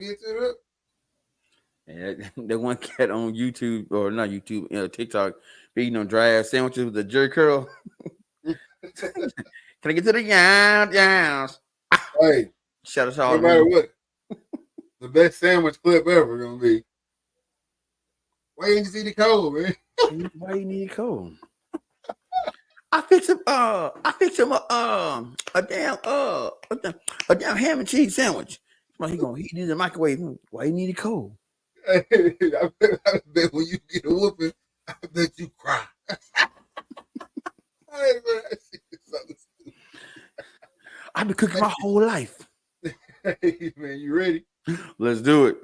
Get it up. And that one cat on YouTube or not YouTube, TikTok, eating on dry ass sandwiches with the jerry curl. Can I get to the yams? Hey, Shout us no all. matter what, the best sandwich clip ever gonna be. Why you just eat the cold, man? Why you need cold? I fix him. I fix him a damn ham and cheese sandwich. Well, he gonna heat it in the microwave. Why you need it cold? I bet when you get a whooping, I bet you cry. I've been cooking my whole life. Hey, man, you ready? Let's do it.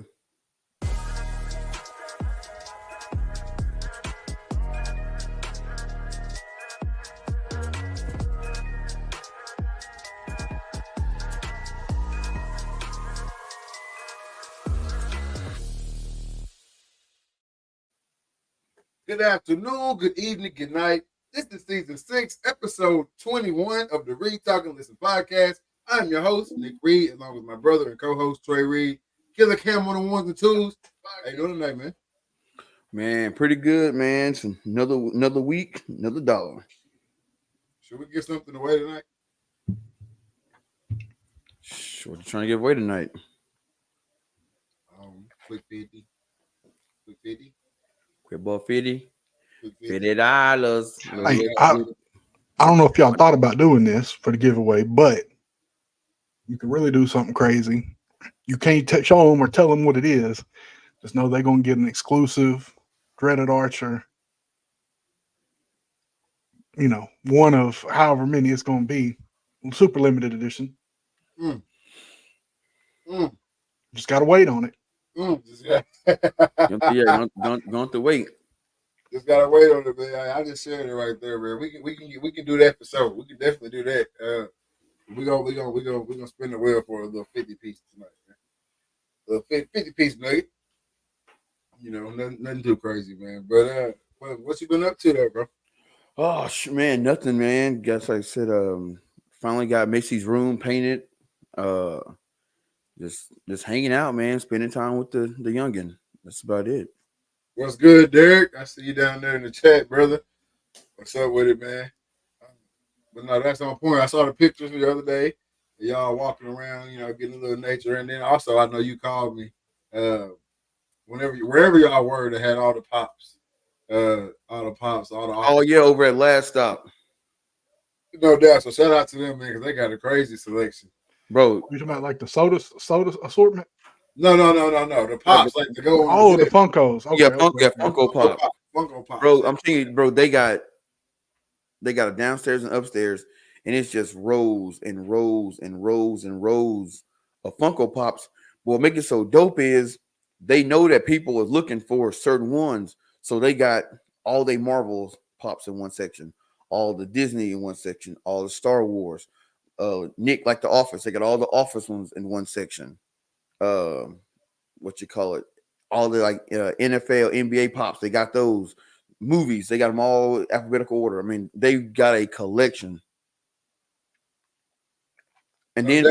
Good afternoon, good evening, good night. This is season 6, episode 21 of the Reed Talk and Listen podcast. I'm your host, Nick Reed, along with my brother and co-host, Trey Reed. Killer Cam on the ones and twos. How you doing tonight, man? Man, pretty good, man. It's another week, another dollar. Should we get something away tonight? What you trying to give away tonight? Quick 50. Quick 50. Quick ball 50. $50. Hey, I don't know if y'all thought about doing this for the giveaway, but you can really do something crazy. You can't show them or tell them what it is. Just know they're going to get an exclusive Dreaded Archer, one of however many it's going to be. Super limited edition. Just got to wait on it. Don't have to wait. Just gotta wait on it, man. I just shared it right there, man. We can do that for sure. We can definitely do that. We gonna spin the wheel for a little 50 piece tonight, man. A 50 piece nugget. Nothing too crazy, man. But what you been up to there, bro? Oh man, nothing, man. Guess like I said, finally got Macy's room painted. Just hanging out, man. Spending time with the youngin. That's about it. What's good, Derek? I see you down there in the chat, brother. What's up with it, man? But no, that's on point. I saw the pictures the other day. Y'all walking around, getting a little nature. And then also, I know you called me wherever y'all were that had all the pops. Oh, yeah, over at Last Stop. No doubt. So shout out to them, man, because they got a crazy selection. Bro. You talking about like the soda assortment? No. The pops, like to go on. Oh, the Funkos. Okay, Funko Pop. Funko Pop. Bro, I'm telling you, bro, they got a downstairs and upstairs, and it's just rows and rows and rows and rows of Funko Pops. But what makes it so dope is they know that people are looking for certain ones. So they got all they Marvel Pops in one section, all the Disney in one section, all the Star Wars. Nick, like The Office, they got all the Office ones in one section. What you call it? All the NFL, NBA Pops, they got those. Movies, they got them all alphabetical order. I mean, they got a collection. And then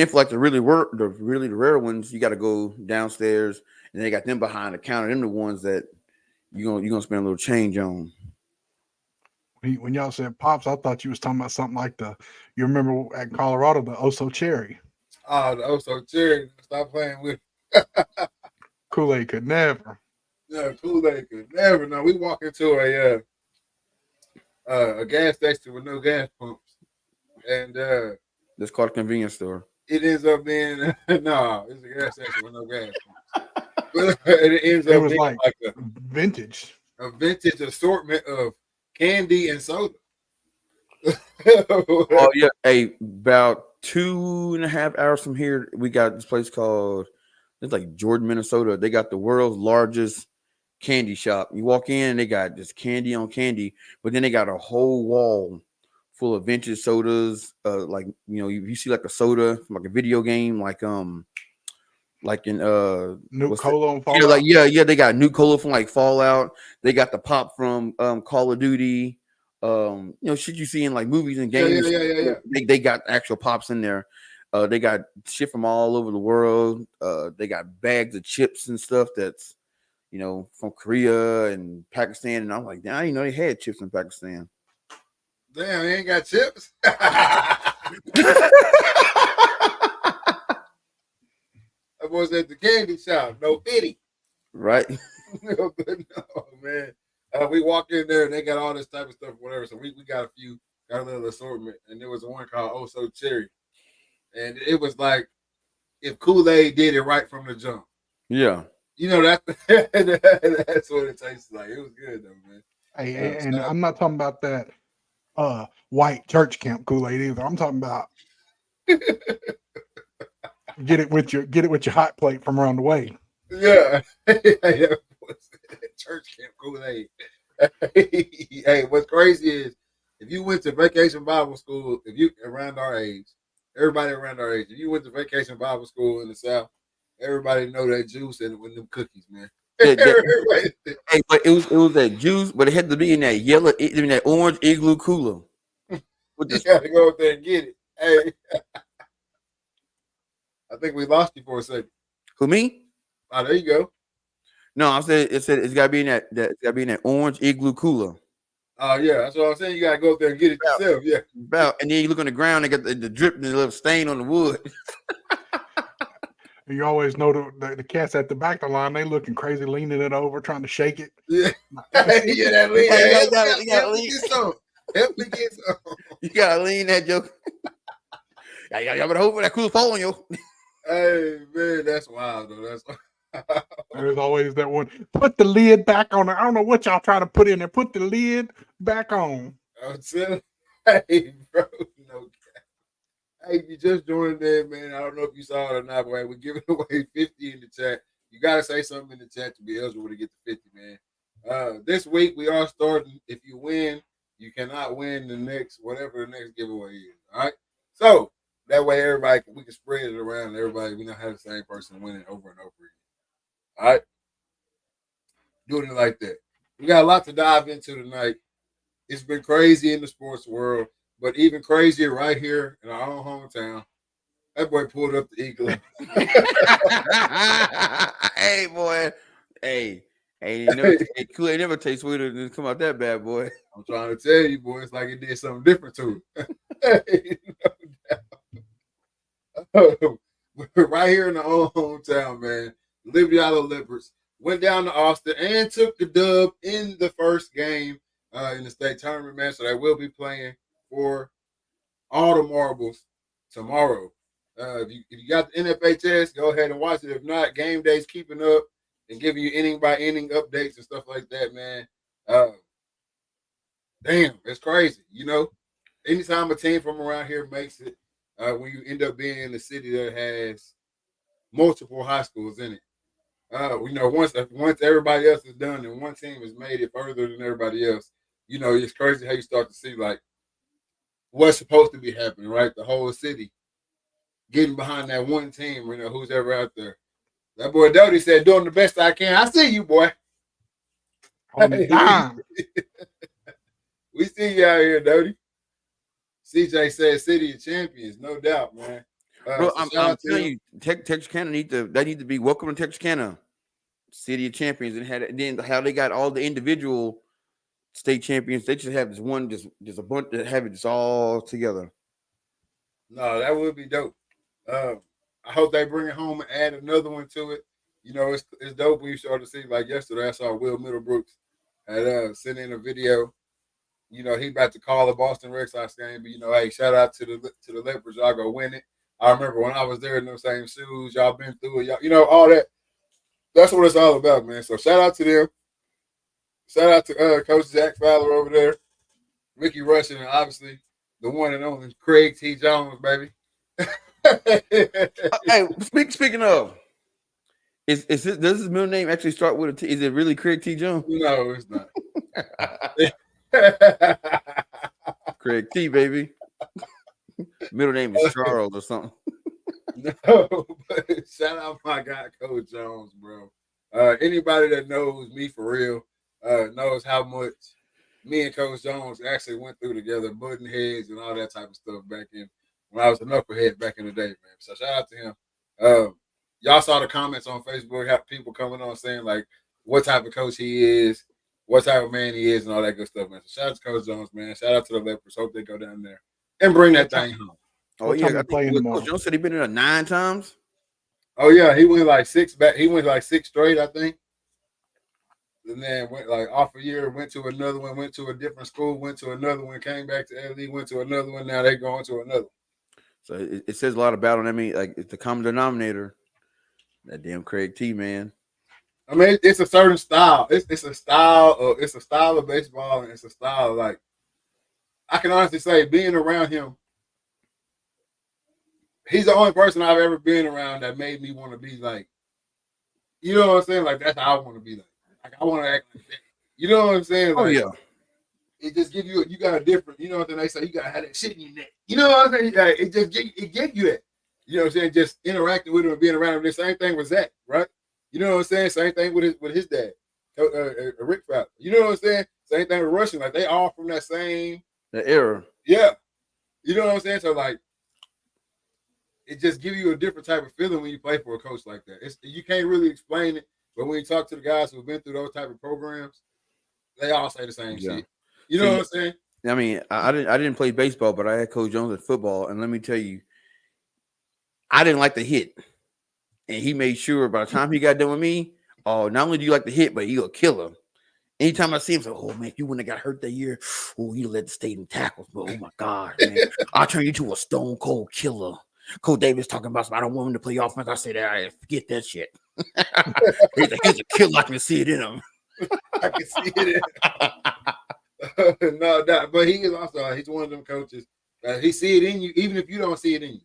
for like the really rare ones, you got to go downstairs, and they got them behind the counter. Them the ones that you're gonna spend a little change on. When y'all said Pops, I thought you was talking about something like you remember at Colorado, the Oso Cherry. Oh, the Oso Cherry. Stop playing with Kool-Aid could never. Yeah, Kool-Aid could never. No, we walk into a gas station with no gas pumps. And that's called a convenience store. It ends up being it's a gas station with no gas pumps. But it ends up being like a vintage assortment of candy and soda. Oh yeah, hey, about 2.5 hours from here, we got this place called it's like Jordan, Minnesota. They got the world's largest candy shop. You walk in, they got just candy on candy, but then they got a whole wall full of vintage sodas. You see like a soda from like a video game, like in New Cola and Fallout. Yeah, they got New Cola from like Fallout. They got the pop from Call of Duty. Shit you see in like movies and games. Yeah. They got actual pops in there. They got shit from all over the world. They got bags of chips and stuff that's, from Korea and Pakistan. And I'm like, damn, I didn't know they had chips in Pakistan. Damn, they ain't got chips. I was at the candy shop. No pity. Right. No, man. We walked in there and they got all this type of stuff, whatever. So we got a little assortment, and there was one called Oh So Cherry, and it was like if Kool-Aid did it right from the jump. Yeah. That's what it tastes like. It was good though, man. Hey, and I'm not talking about that white church camp Kool-Aid either. I'm talking about get it with your hot plate from around the way. Yeah. Church camp Kool-Aid. Hey, what's crazy is if you went to Vacation Bible School, if you around our age, everybody around our age, if you went to Vacation Bible School in the South, everybody know that juice and with them cookies, man. Hey, but it was that juice, but it had to be in that yellow, in that orange igloo cooler. You gotta go up there and get it. Hey, I think we lost you for a second. Who, me? Oh, there you go. No, I said it's gotta be in that orange igloo cooler. Oh yeah, that's what I'm saying. You gotta go up there and get it yourself. Yeah. And then you look on the ground and get the drip and the little stain on the wood. You always know the cats at the back of the line, they looking crazy, leaning it over, trying to shake it. Yeah, that lean. Help me get some. You gotta lean that joke. Y'all better hope that cool fall on you. Hey man, that's wild though. That's There's always that one. Put the lid back on it. I don't know what y'all trying to put in there. Put the lid back on. I'm telling. Hey, bro, no. Hey, if you just joined in, man, I don't know if you saw it or not, but we're giving away 50 in the chat. You gotta say something in the chat to be eligible to get the 50, man. This week we are starting. If you win, you cannot win the next whatever the next giveaway is. All right. So that way we can spread it around and everybody, we don't have the same person winning over and over again. All right. Doing it like that. We got a lot to dive into tonight. It's been crazy in the sports world, but even crazier right here in our own hometown. That boy pulled up the Eagle. Hey, boy. Hey, Kool-Aid never tastes sweeter than come out that bad boy. I'm trying to tell you, boy, it's like it did something different to it. Right here in our own hometown, man. Liberty Island Leopards went down to Austin and took the dub in the first game in the state tournament, man. So they will be playing for all the marbles tomorrow. If you got the NFHS, go ahead and watch it. If not, game day's keeping up and giving you inning by inning updates and stuff like that, man. Damn, it's crazy. Anytime a team from around here makes it, when you end up being in a city that has multiple high schools in it. Once everybody else is done and one team has made it further than everybody else, it's crazy how you start to see like what's supposed to be happening, right? The whole city getting behind that one team, who's ever out there. That boy Doty said, doing the best I can. I see you, boy. We see you out here, Doty. CJ said City of Champions, no doubt, man. Bro, I'm telling you, Texarkana need to be welcome to Texarkana, City of Champions, and then how they got all the individual state champions. They just have this one, just a bunch that have it just all together. No, that would be dope. I hope they bring it home and add another one to it. It's dope. We started to see like yesterday. I saw Will Middlebrooks had sent in a video. He about to call the Boston Red Sox game, but hey, shout out to the Leopards. Y'all go win it. I remember when I was there in those same shoes. Y'all been through it. Y'all, all that. That's what it's all about, man. So shout out to them. Shout out to Coach Zach Fowler over there, Ricky Rushing, and obviously the one and only Craig T. Jones, baby. Hey, speaking of, does his middle name actually start with a T? Is it really Craig T. Jones? No, it's not. Craig T, baby. Middle name is Charles or something. No, but shout out my guy, Coach Jones, bro. Anybody that knows me for real knows how much me and Coach Jones actually went through together, button heads and all that type of stuff back in when I was a knucklehead back in the day, man. So shout out to him. Y'all saw the comments on Facebook, have people coming on saying like what type of coach he is, what type of man he is, and all that good stuff, man. So shout out to Coach Jones, man. Shout out to the Leopards. Hope they go down there and bring that thing home. Oh What yeah, time I we playing think tomorrow? Coach Jones said he been in there 9 times. Oh yeah, he went like 6 back. He went like 6 straight, I think. And then went like off a year, went to another one, went to a different school, went to another one, came back to LD, went to another one. Now they going to another. So it says a lot about him. I mean, like it's the common denominator. That damn Craig T, man. I mean, it's a certain style. It's a style of baseball, and it's a style like I can honestly say being around him. He's the only person I've ever been around that made me want to be like, you know what I'm saying? Like that's how I want to be like. Like I want to act like that. You know what I'm saying? Like, Oh yeah. It just give you got a different, you know what they say, you gotta have that shit in your neck. You know what I'm saying? Like, it just give you that. You know what I'm saying? Just interacting with him and being around him. The same thing with Zach, right? You know what I'm saying? Same thing with his dad, Rick Fowler. You know what I'm saying? Same thing with Russian. Like they all from that same era. Yeah. You know what I'm saying? So like it just give you a different type of feeling when you play for a coach like that. You can't really explain it, but when you talk to the guys who've been through those type of programs, they all say the same shit. You know what I'm saying? I mean, I didn't play baseball, but I had Coach Jones at football, and let me tell you, I didn't like the hit, and he made sure by the time he got done with me, oh, not only do you like the hit, but he'll kill him. Anytime I see him, say, "Oh man, if you wouldn't have got hurt that year, oh, you led the state in tackles, but oh my God, man, I'll turn you to a stone cold killer." Coach Davis talking about, I don't want him to play offense. I said, "I forget that shit." he's a killer. I can see it in him. I can see it. No doubt, but he is also he's one of them coaches. He see it in you, even if you don't see it in you.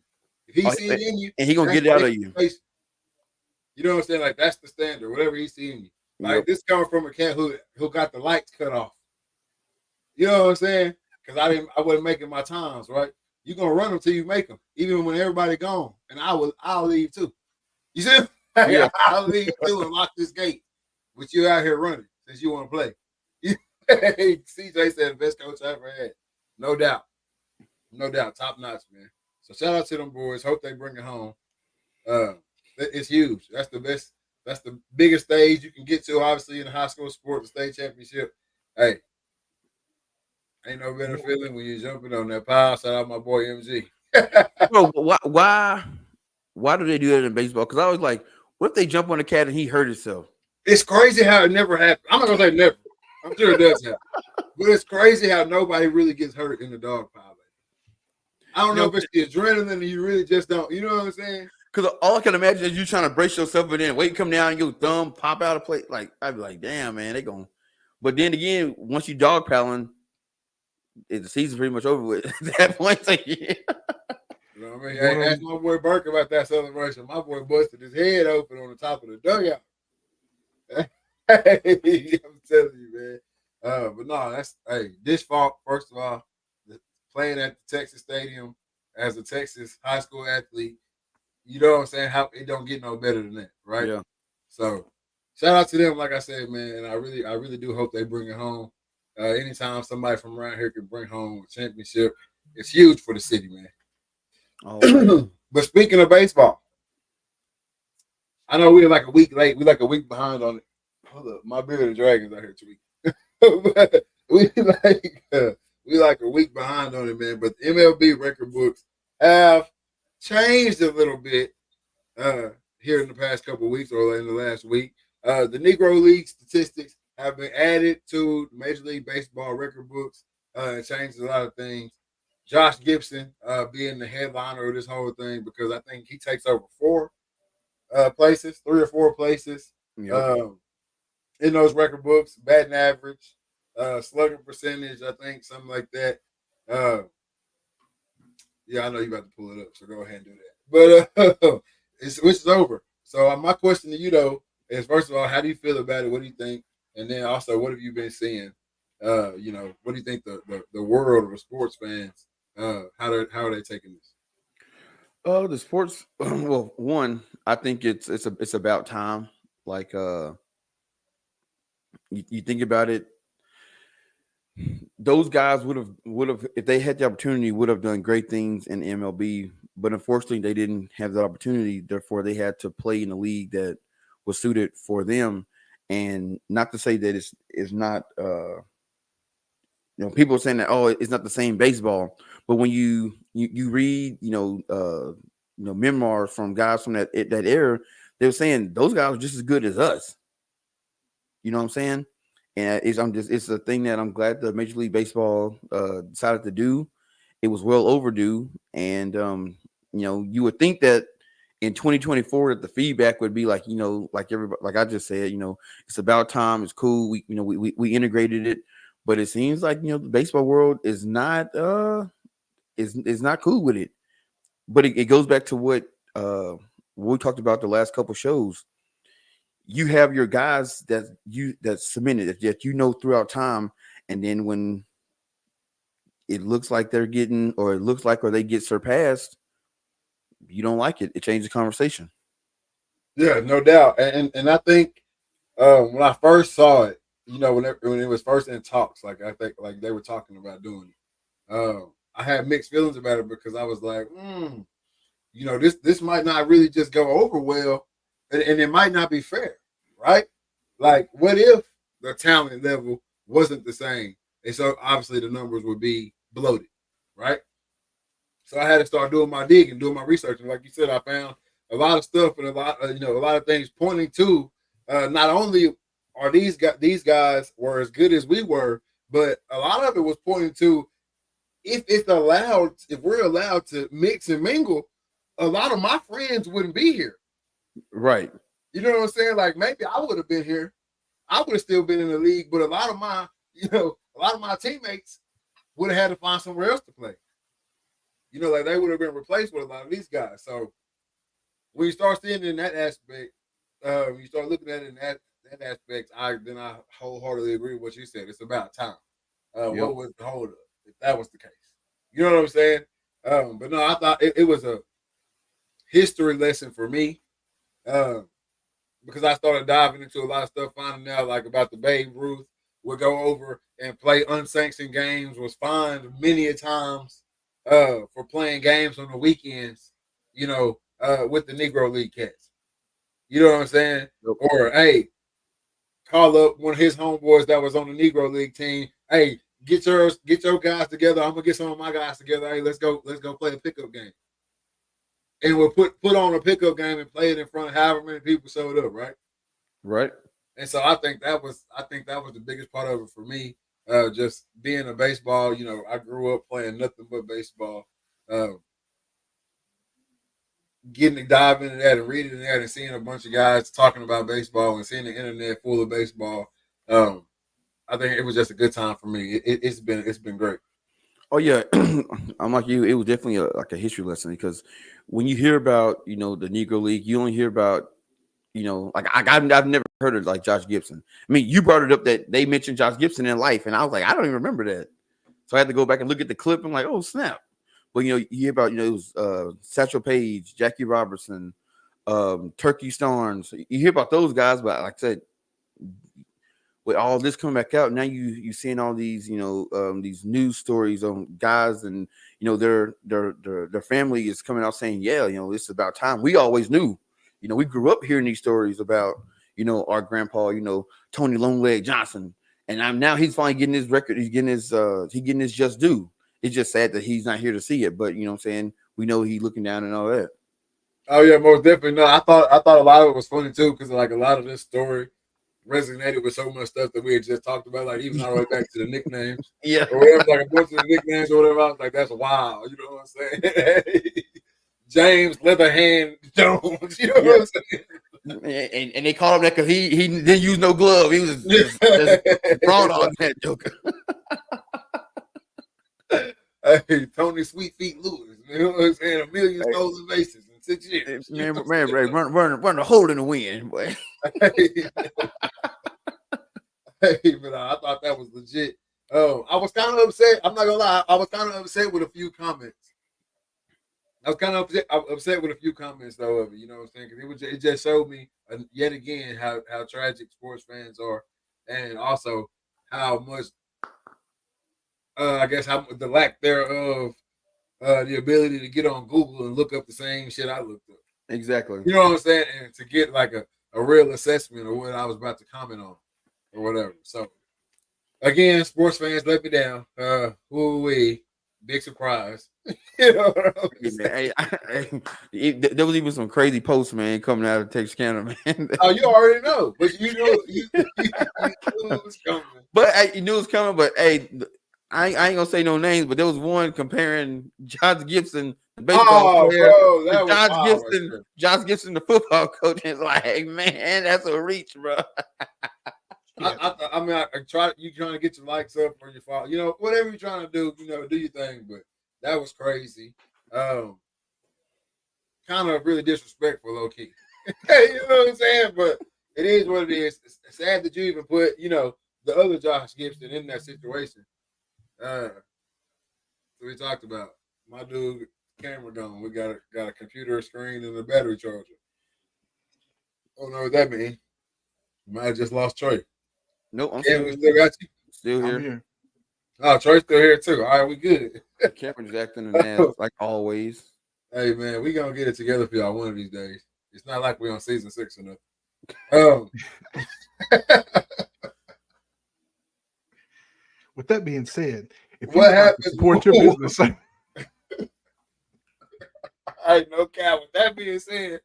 If he see it in you, and he gonna get it out of you. You know what I'm saying? Like that's the standard. Whatever he see in you. Like this coming from a cat who got the lights cut off. You know what I'm saying? Because I wasn't making my times right. You gonna run them till you make them, even when everybody gone, and I'll leave too. You see? Yeah. I'll leave too and lock this gate. But you out here running since you want to play. CJ said the best coach I ever had. No doubt. No doubt. Top notch, man. So shout out to them boys. Hope they bring it home. It's huge. That's the best. That's the biggest stage you can get to, obviously, in the high school sport, the state championship. Hey, ain't no better feeling when you're jumping on that pile. Shout out my boy MG. Bro, why do they do that in baseball? Because I was like, what if they jump on a cat and he hurt himself? It's crazy how it never happened. I'm not gonna say never. I'm sure it does happen. But it's crazy how nobody really gets hurt in the dog pile. I don't know if it's the adrenaline and you really just don't. You know what I'm saying? Because all I can imagine is you trying to brace yourself and then wait, come down and your thumb pop out of place. Like, I'd be like, damn, man, they going. But then again, once you dog paddling, the season's pretty much over with at that point. Like, yeah. You know what I mean? Hey, ask my boy Burke about that celebration. My boy busted his head open on the top of the dugout. Hey, I'm telling you, man. But no, this fault, first of all, playing at the Texas Stadium as a Texas high school athlete, you know what I'm saying? How it don't get no better than that, right? Yeah. So shout out to them, like I said, man. And I really do hope they bring it home. Anytime somebody from around here can bring home a championship, it's huge for the city, man. Oh. But speaking of baseball, I know we're like a week late. We're like a week behind on it. Hold up, my bearded dragons out here tweaking. We like a week behind on it, man. But the MLB record books have changed a little bit here in the past couple of weeks or in the last week. The Negro League statistics have been added to Major League Baseball record books. It changed a lot of things. Josh Gibson being the headliner of this whole thing because I think he takes over 3 or 4 places in those record books. Batting average, slugging percentage, I think, something like that. Yeah, I know you're about to pull it up, so go ahead and do that. But which is over. So my question to you, though, is first of all, how do you feel about it? What do you think? And then also, what have you been seeing? What do you think the world of the sports fans, how are they taking this? The sports, well, one, I think it's about time. Like you think about it, those guys would have if they had the opportunity would have done great things in the MLB, but unfortunately they didn't have that opportunity. Therefore, they had to play in a league that was suited for them. And not to say that it's not people are saying that, oh, it's not the same baseball, but when you read memoirs from guys from that era, they were saying those guys were just as good as us. You know what I'm saying? And it's a thing that I'm glad the Major League Baseball decided to do. It was well overdue, and you would think that in 2024 that the feedback would be like, like everybody, like I just said, it's about time. It's cool. We integrated it, but it seems like the baseball world is not is not cool with it. But it goes back to what we talked about the last couple shows. You have your guys that submitted that throughout time, and then when it looks like they're getting, or they get surpassed, you don't like it. It changes the conversation. Yeah, no doubt. And I think when I first saw it, when it was first in talks, like I think like they were talking about doing it, I had mixed feelings about it because I was like, this might not really just go over well, and it might not be fair, right? Like, what if the talent level wasn't the same, and so obviously the numbers would be bloated, right? So I had to start doing my digging, doing my research, and like you said, I found a lot of stuff and a lot of things pointing to not only are these guys were as good as we were, but a lot of it was pointing to if we're allowed to mix and mingle, a lot of my friends wouldn't be here. Right. You know what I'm saying? Like maybe I would have been here. I would have still been in the league, but a lot of my teammates would have had to find somewhere else to play. Like they would have been replaced with a lot of these guys. So when you start seeing it in that aspect, when you start looking at it in that aspect, I wholeheartedly agree with what you said. It's about time. What was the hold up if that was the case? You know what I'm saying? But no, I thought it was a history lesson for me because I started diving into a lot of stuff, finding out like about the Babe Ruth would go over and play unsanctioned games, was fined many a times for playing games on the weekends, with the Negro League cats. You know what I'm saying? Yep. Or hey, call up one of his homeboys that was on the Negro League team. Hey, get your guys together. I'm gonna get some of my guys together. Hey, let's go play a pickup game. And we'll put on a pickup game and play it in front of however many people showed up, right? Right. And so I think that was the biggest part of it for me. Just being a baseball, I grew up playing nothing but baseball. Getting to dive into that and reading that and seeing a bunch of guys talking about baseball and seeing the internet full of baseball. I think it was just a good time for me. It's been great. Oh yeah, I'm like you. It was definitely like a history lesson because when you hear about the Negro League, you only hear about like I've never heard of like Josh Gibson. I mean, you brought it up that they mentioned Josh Gibson in Life, and I was like, I don't even remember that. So I had to go back and look at the clip and like, oh snap. But you hear about it was Satchel Paige, Jackie Robertson, Turkey Starnes. You hear about those guys, but like I said, with all this coming back out, now you seeing all these these news stories on guys and their family is coming out saying, yeah, it's about time. We always knew, we grew up hearing these stories about our grandpa, Tony Longleg Johnson, and now he's finally getting his record. He's getting his just due. It's just sad that he's not here to see it, but what I'm saying, we know he's looking down and all that. Oh yeah, most definitely. No, I thought a lot of it was funny too because like a lot of this story resonated with so much stuff that we had just talked about, like even all the way back to the nicknames. Yeah. Or whatever, like a bunch of the nicknames or whatever. I was like, that's wild. You know what I'm saying? James Leatherhand Jones. You know what I'm saying? And they called him that because he didn't use no glove. He was just broad on that joker. Hey, Tony Sweet Feet Lewis. You know what I'm saying? 1 million stolen bases in 6 years. Man, run a hole in the wind, boy. Hey, but I thought that was legit. I was kind of upset. I'm not gonna lie. I was kind of upset with a few comments. I was kind of upset with a few comments though of it. You know what I'm saying? Because it just showed me yet again how tragic sports fans are, and also how much I guess the lack thereof, the ability to get on Google and look up the same shit I looked up. Exactly. You know what I'm saying? And to get like a real assessment of what I was about to comment on or whatever. So again, sports fans let me down. We big surprise. You know what I'm saying? There was even some crazy posts, man, coming out of Texarkana, man. Oh, you already know, but you know, you knew it was coming. But hey, you knew it was coming. But hey, I ain't gonna say no names, but there was one comparing Josh Gibson, the baseball player, bro, that was Josh wild Gibson, right Josh Gibson, the football coach. And it's like, man, that's a reach, bro. I mean, I try. You trying to get your likes up or your follow, you know, whatever you're trying to do, you know, do your thing. But that was crazy. Kind of really disrespectful, low key. You know what I'm saying? But it is what it is. It's sad that you even put, you know, the other Josh Gibson in that situation. So we talked about my dude camera gone. We got a computer screen and a battery charger. I don't know what that means. Might have just lost Trey. Nope, I'm Cam, we still got you. still I'm here. here. Oh, Trey's still here too. All right, we good. Cameron's acting an ass like always. Hey man, we gonna get it together for y'all one of these days. It's not like we're on season 6 or nothing. With that being said, if What you like to happens- support your business, All right, no cap. With that being said,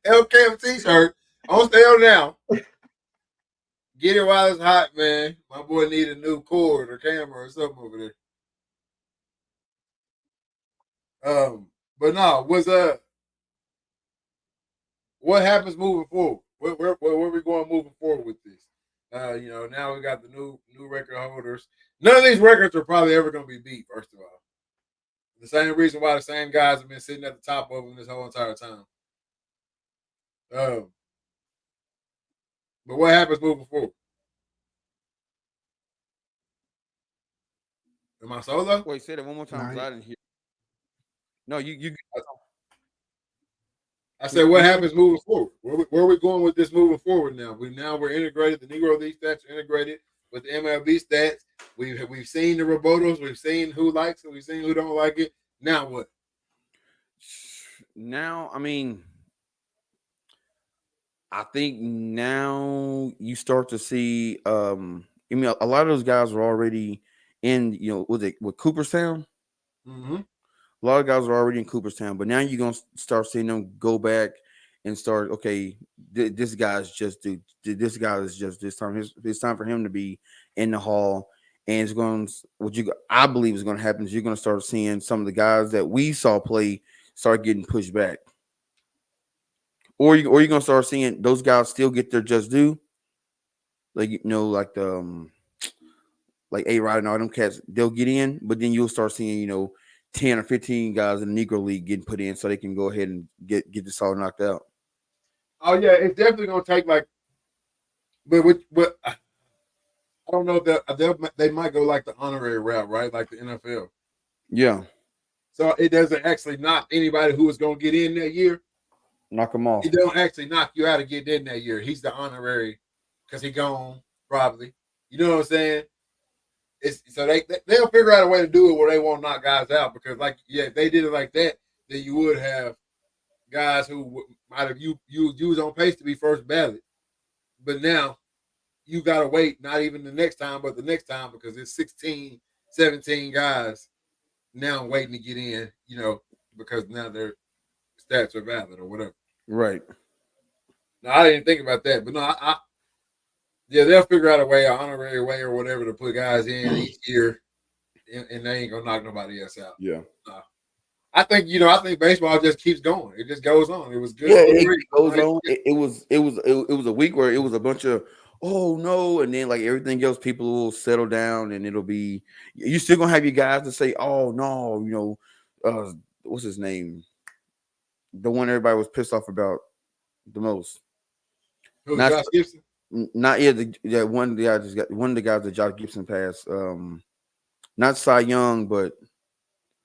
LCAM t-shirt on sale now. Get it while it's hot, man. My boy need a new cord or camera or something over there. But no, what happens moving forward? Where we going moving forward with this? You know, now we got the new record holders. None of these records are probably ever going to be beat. First of all, the same reason why the same guys have been sitting at the top of them this whole entire time. But what happens moving forward? Am I solo? Wait, say that one more time. 'Cause Nah, I didn't hear. No, you. I said, what happens moving forward? Where are we going with this moving forward now? We're integrated. The Negro League stats are integrated with the MLB stats. We've seen the Robotos. We've seen who likes it. We've seen who don't like it. Now what? Now, I mean, I think now you start to see. I mean, a lot of those guys were already in. You know, with Cooperstown. Mm-hmm. A lot of guys are already in Cooperstown, but now you're gonna start seeing them go back and start. Okay, this guy's just this guy is just this time. It's time for him to be in the hall, and it's going. I believe is going to happen is you're going to start seeing some of the guys that we saw play start getting pushed back, or you're going to start seeing those guys still get their just due, like like the like A-Rod and all them cats. They'll get in, but then you'll start seeing 10 or 15 guys in the Negro League getting put in so they can go ahead and get this all knocked out. Oh yeah, it's definitely gonna take but I don't know if they might go like the honorary route, right? Like the NFL. Yeah. So it doesn't actually knock anybody who is gonna get in that year. Knock them off. It don't actually knock you out of getting in that year. He's the honorary because he gone probably. You know what I'm saying? So they'll figure out a way to do it where they won't knock guys out because if they did it like that, then you would have guys who might have you was on pace to be first ballot, but now you gotta wait not even the next time, but the next time because it's 16, 17 guys now waiting to get in, because now their stats are valid or whatever. Right. Now I didn't think about that, but no, they'll figure out a way, an honorary way or whatever to put guys in each year, and they ain't gonna knock nobody else out. Yeah. I think baseball just keeps going. It just goes on. It was good. Yeah, it goes on. It was a week where it was a bunch of oh no, and then like everything else, people will settle down, and it'll be you still gonna have your guys to say oh no, what's his name, the one everybody was pissed off about the most. Who, Josh Gibson? Not yet. One of the guys that Josh Gibson passed. Not Cy Young, but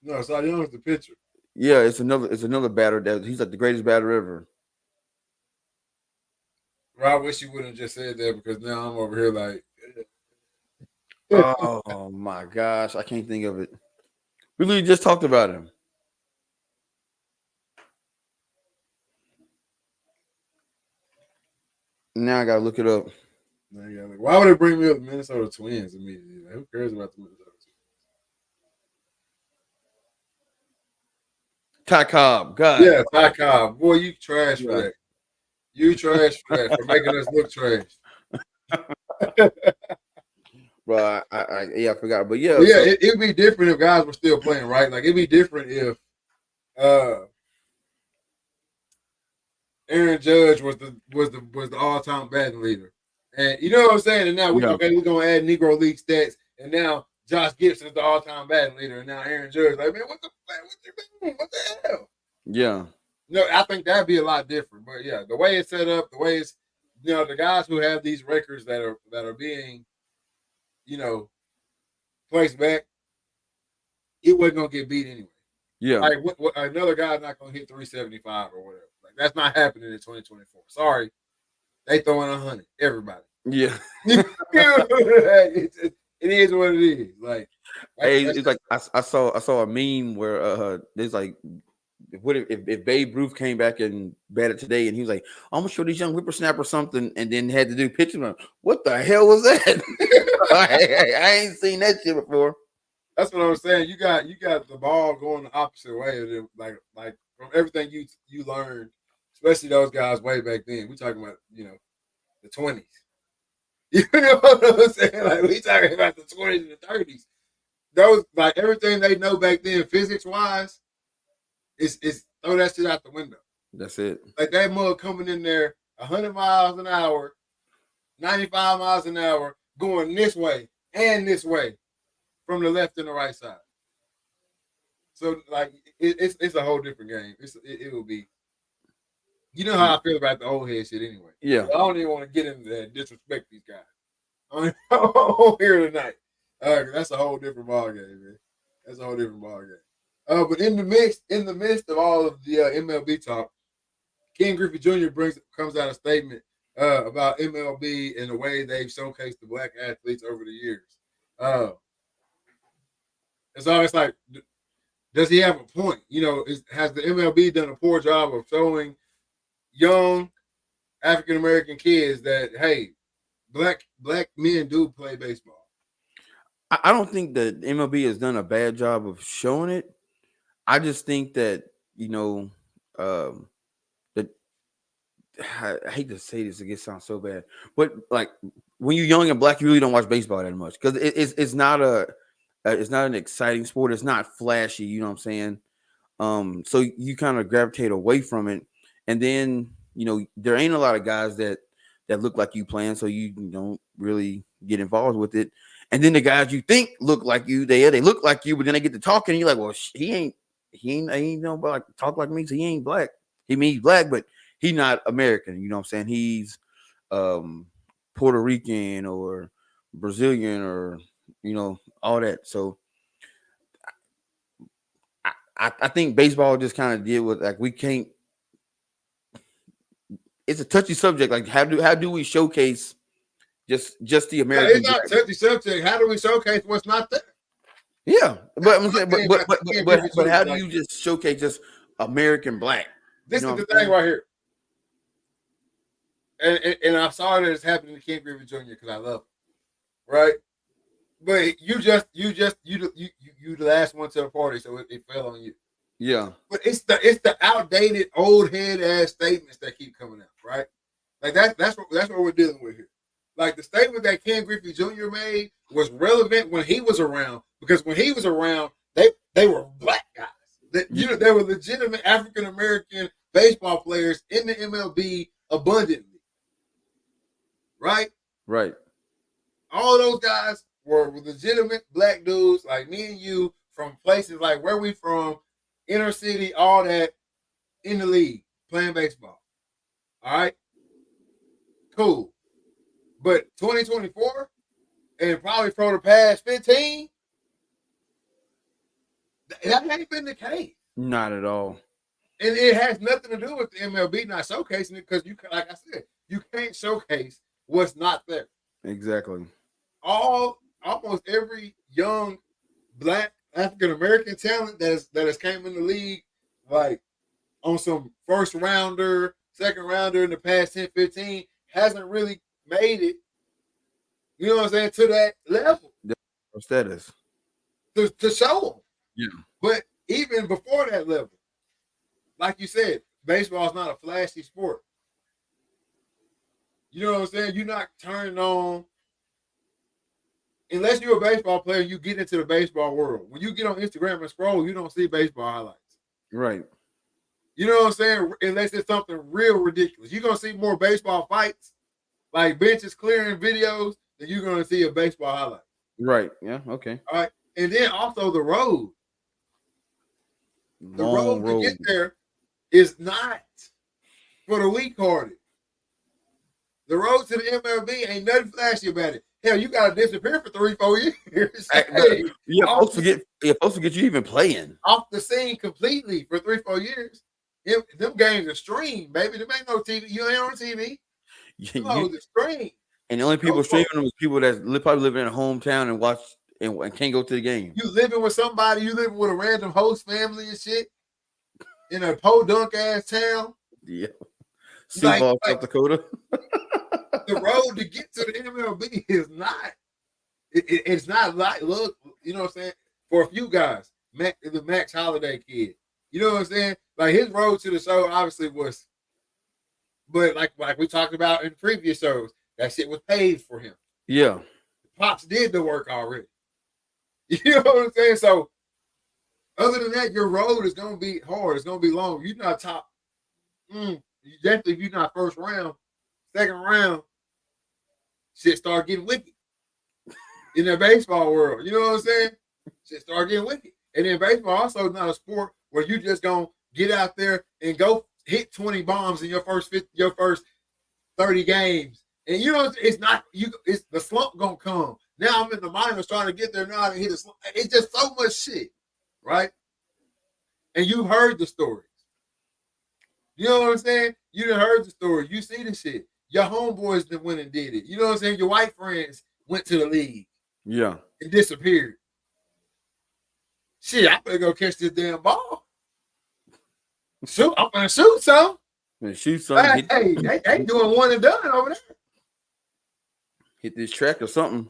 no, Cy Young's the pitcher. Yeah, it's another batter that he's like the greatest batter ever. Well, I wish you wouldn't have just said that because now I'm over here like Oh my gosh, I can't think of it. We literally just talked about him. Now I gotta look it up. Why would it bring me up the Minnesota Twins immediately? Like, who cares about the Minnesota Twins? Ty Cobb, God. Yeah, Ty Cobb. Boy, you trash for Yeah. that. You trash for that, for making us look trash. Bro, I forgot. But yeah, But yeah, it'd be different if guys were still playing, right? Like it'd be different if Aaron Judge was the all-time batting leader. And you know what I'm saying? And now we're gonna add Negro League stats, and now Josh Gibson is the all-time batting leader, and now Aaron Judge, like, man, what the hell? Yeah. No, I think that'd be a lot different. But yeah, the way it's set up, the way it's, the guys who have these records that are being, placed back, it wasn't gonna get beat anyway. Yeah. Like what another guy's not gonna hit 375 or whatever. Like that's not happening in 2024. Sorry, they throwing 100. Everybody. Yeah. it is what it is. Like, hey, it's like I saw a meme where there's like, what if Babe Ruth came back and batted today, and he was like, I'm gonna show these young whippersnappers something, and then had to do pitching. What the hell was that? I ain't seen that shit before. That's what I'm saying. You got the ball going the opposite way of them, like from everything you learned, especially those guys way back then. We talking about the 20s. You know what I'm saying? Like we talking about the 20s and the 30s. Those, like, everything they know back then, physics wise, is throw that shit out the window. That's it. Like that mug coming in there 100 miles an hour, 95 miles an hour, going this way and this way from the left and the right side. So like it's a whole different game. It will be. You know how I feel about the old head shit anyway. Yeah. So I don't even want to get into that and disrespect these guys. I'm here tonight. That's a whole different ball game, man. That's a whole different ball game. But in the midst of all of the MLB talk, Ken Griffey Jr. comes out a statement about MLB and the way they've showcased the black athletes over the years. It's always like, does he have a point? Has the MLB done a poor job of showing young African American kids that, hey, black men do play baseball? I don't think that MLB has done a bad job of showing it. I just think that that I hate to say this, it sounds so bad, but like when you're young and black, you really don't watch baseball that much because it's not an exciting sport. It's not flashy. You know what I'm saying? So you kind of gravitate away from it, and then there ain't a lot of guys that look like you playing, so you don't really get involved with it. And then the guys you think look like you, they look like you, but then they get to talking, and you're like, well, he ain't nobody talk like me, so he ain't black. He's black, but he's not American. You know what I'm saying? He's Puerto Rican or Brazilian or all that. So I think baseball just kind of deal with, like, we can't. It's a touchy subject. Like, how do we showcase just the American? It's not a touchy subject. How do we showcase what's not there? Yeah, but I'm saying, but how do you just showcase just American black? This is the thing right here, and I'm sorry that it's happening to Ken Griffey Jr. because I love him, right? But you the last one to the party, so it fell on you. Yeah, but it's the outdated old head ass statements that keep coming out, right? Like that's what we're dealing with here. Like the statement that Ken Griffey Jr. made was relevant when he was around, because when he was around, they were black guys. There were legitimate African American baseball players in the MLB abundantly, right? Right. All those guys were legitimate black dudes like me and you from places like where we from, inner city, all that, in the league playing baseball. All right, cool. But 2024, and probably for the past 15, that ain't been the case. Not at all. And it has nothing to do with the MLB not showcasing it, because like I said, you can't showcase what's not there. Exactly. All almost every young Black African American talent that has came in the league, like on some first rounder, second rounder in the past 10, 15, hasn't really made it, you know what I'm saying, to that level. Status. To show them. Yeah. But even before that level, like you said, baseball is not a flashy sport. You know what I'm saying? You're not turning on, unless you're a baseball player, you get into the baseball world. When you get on Instagram and scroll, you don't see baseball highlights. Right. You know what I'm saying? Unless it's something real ridiculous. You're going to see more baseball fights, like benches clearing videos, than you're going to see a baseball highlight. Right. Yeah. Okay. All right. And then also the road. The road to get there is not for the weak-hearted. The road to the MLB ain't nothing flashy about it. Hell, you got to disappear for 3-4 years. Yeah, folks forget you even playing. Off the scene completely for 3-4 years. Them games are streamed, baby. There ain't no TV. You ain't on TV. No, the stream. And the only people streaming them is people that probably living in a hometown and watch and can't go to the game. You living with somebody, you living with a random host family and shit in a podunk ass town. Yeah. Sioux Falls, South Dakota. The road to get to the MLB is not. It's not like, look, you know what I'm saying? For a few guys, the Max Holiday kid, you know what I'm saying? Like his road to the show obviously was, but like we talked about in previous shows, that shit was paid for him. Yeah. Pops did the work already. You know what I'm saying? So other than that, your road is gonna be hard. It's gonna be long. You're not top. Definitely, if you're not first round, second round, shit start getting wicked in the baseball world. You know what I'm saying? Shit start getting wicked. And then baseball also not a sport where you just gonna get out there and go hit 20 bombs in your first 30 games. And you know it's not you. It's the slump gonna come. Now I'm in the minors trying to get there now to hit a slump. It's just so much shit, right? And you've heard the stories. You know what I'm saying? You done heard the story. You see the shit. Your homeboys that went and did it. You know what I'm saying? Your white friends went to the league. Yeah. And disappeared. Shit, I better go catch this damn ball. Shoot, I'm gonna shoot some. Shoot some. Hey, they doing one and done over there. Hit this track or something.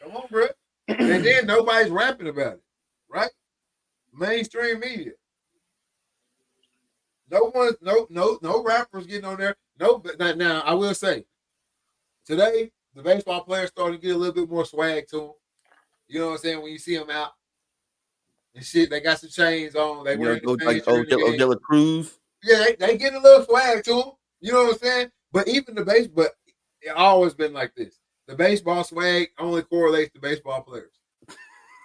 Come on, bro. And then nobody's rapping about it, right? Mainstream media. No rappers getting on there. No, but now I will say, today the baseball players starting to get a little bit more swag to them. You know what I'm saying? When you see them out and shit, they got some chains on. They wear like Odella Cruz. Yeah, they getting a little swag to them. You know what I'm saying? But even the base, but it's always been like this. The baseball swag only correlates to baseball players.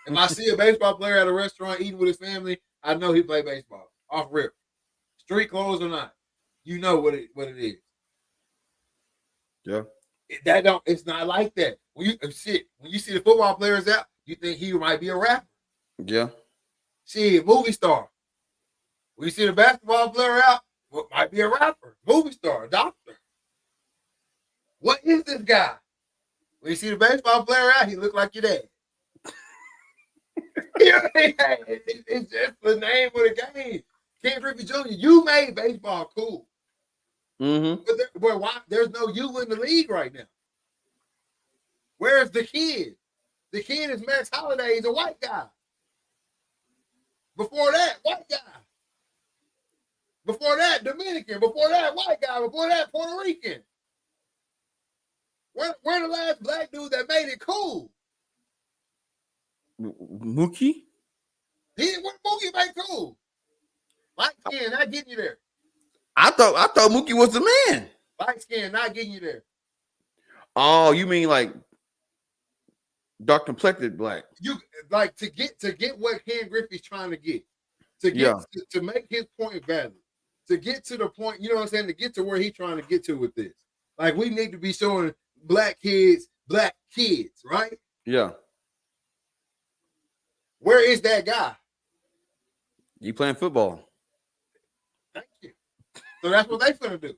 If I see a baseball player at a restaurant eating with his family, I know he play baseball off rip. Street clothes or not, you know what it is. Yeah. It's not like that. When you see the football players out, you think he might be a rapper. Yeah. See, movie star. When you see the basketball player out, what might be a rapper, movie star, doctor. What is this guy? When you see the baseball player out, he look like your dad. It's just the name of the game. Ken Griffey Jr., you made baseball cool. Mm-hmm. But why? There's no you in the league right now. Where's the kid? The kid is Max Holiday. He's a white guy. Before that, white guy. Before that, Dominican. Before that, white guy. Before that, Puerto Rican. Where the last black dude that made it cool? Mookie? What Mookie made cool? Light skin, not getting you there. I thought Mookie was the man. Light skin, not getting you there. Oh, you mean like dark complected black? You like to get what Ken Griffey's trying to get. To make his point valid. To get to the point, you know what I'm saying? To get to where he's trying to get to with this. Like we need to be showing black kids, right? Yeah. Where is that guy? You playing football. Thank you. So that's what they finna do.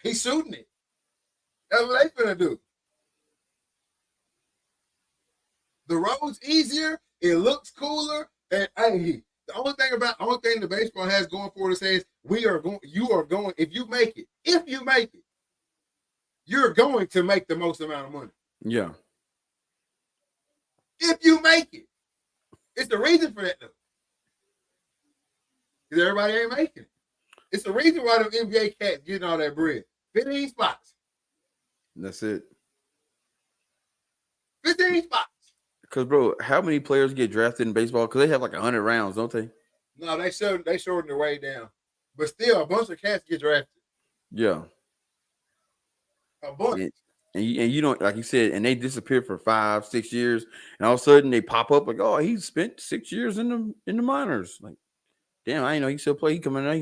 He's shooting it. That's what they finna do. The road's easier. It looks cooler. And hey, the only thing the baseball has going for it is you are going, if you make it, you're going to make the most amount of money. Yeah. If you make it. It's the reason for that, though. Because everybody ain't making it. It's the reason why the NBA cats getting all that bread. 15 spots. That's it. 15 spots. Because, bro, how many players get drafted in baseball? Because they have like 100 rounds, don't they? No, they shortened their way down. But still, a bunch of cats get drafted. Yeah. A bunch. And you don't, like you said, and they disappear for 5-6 years, and all of a sudden they pop up like, oh, he spent 6 years in the minors. Like, damn, I didn't know he still play. He coming out,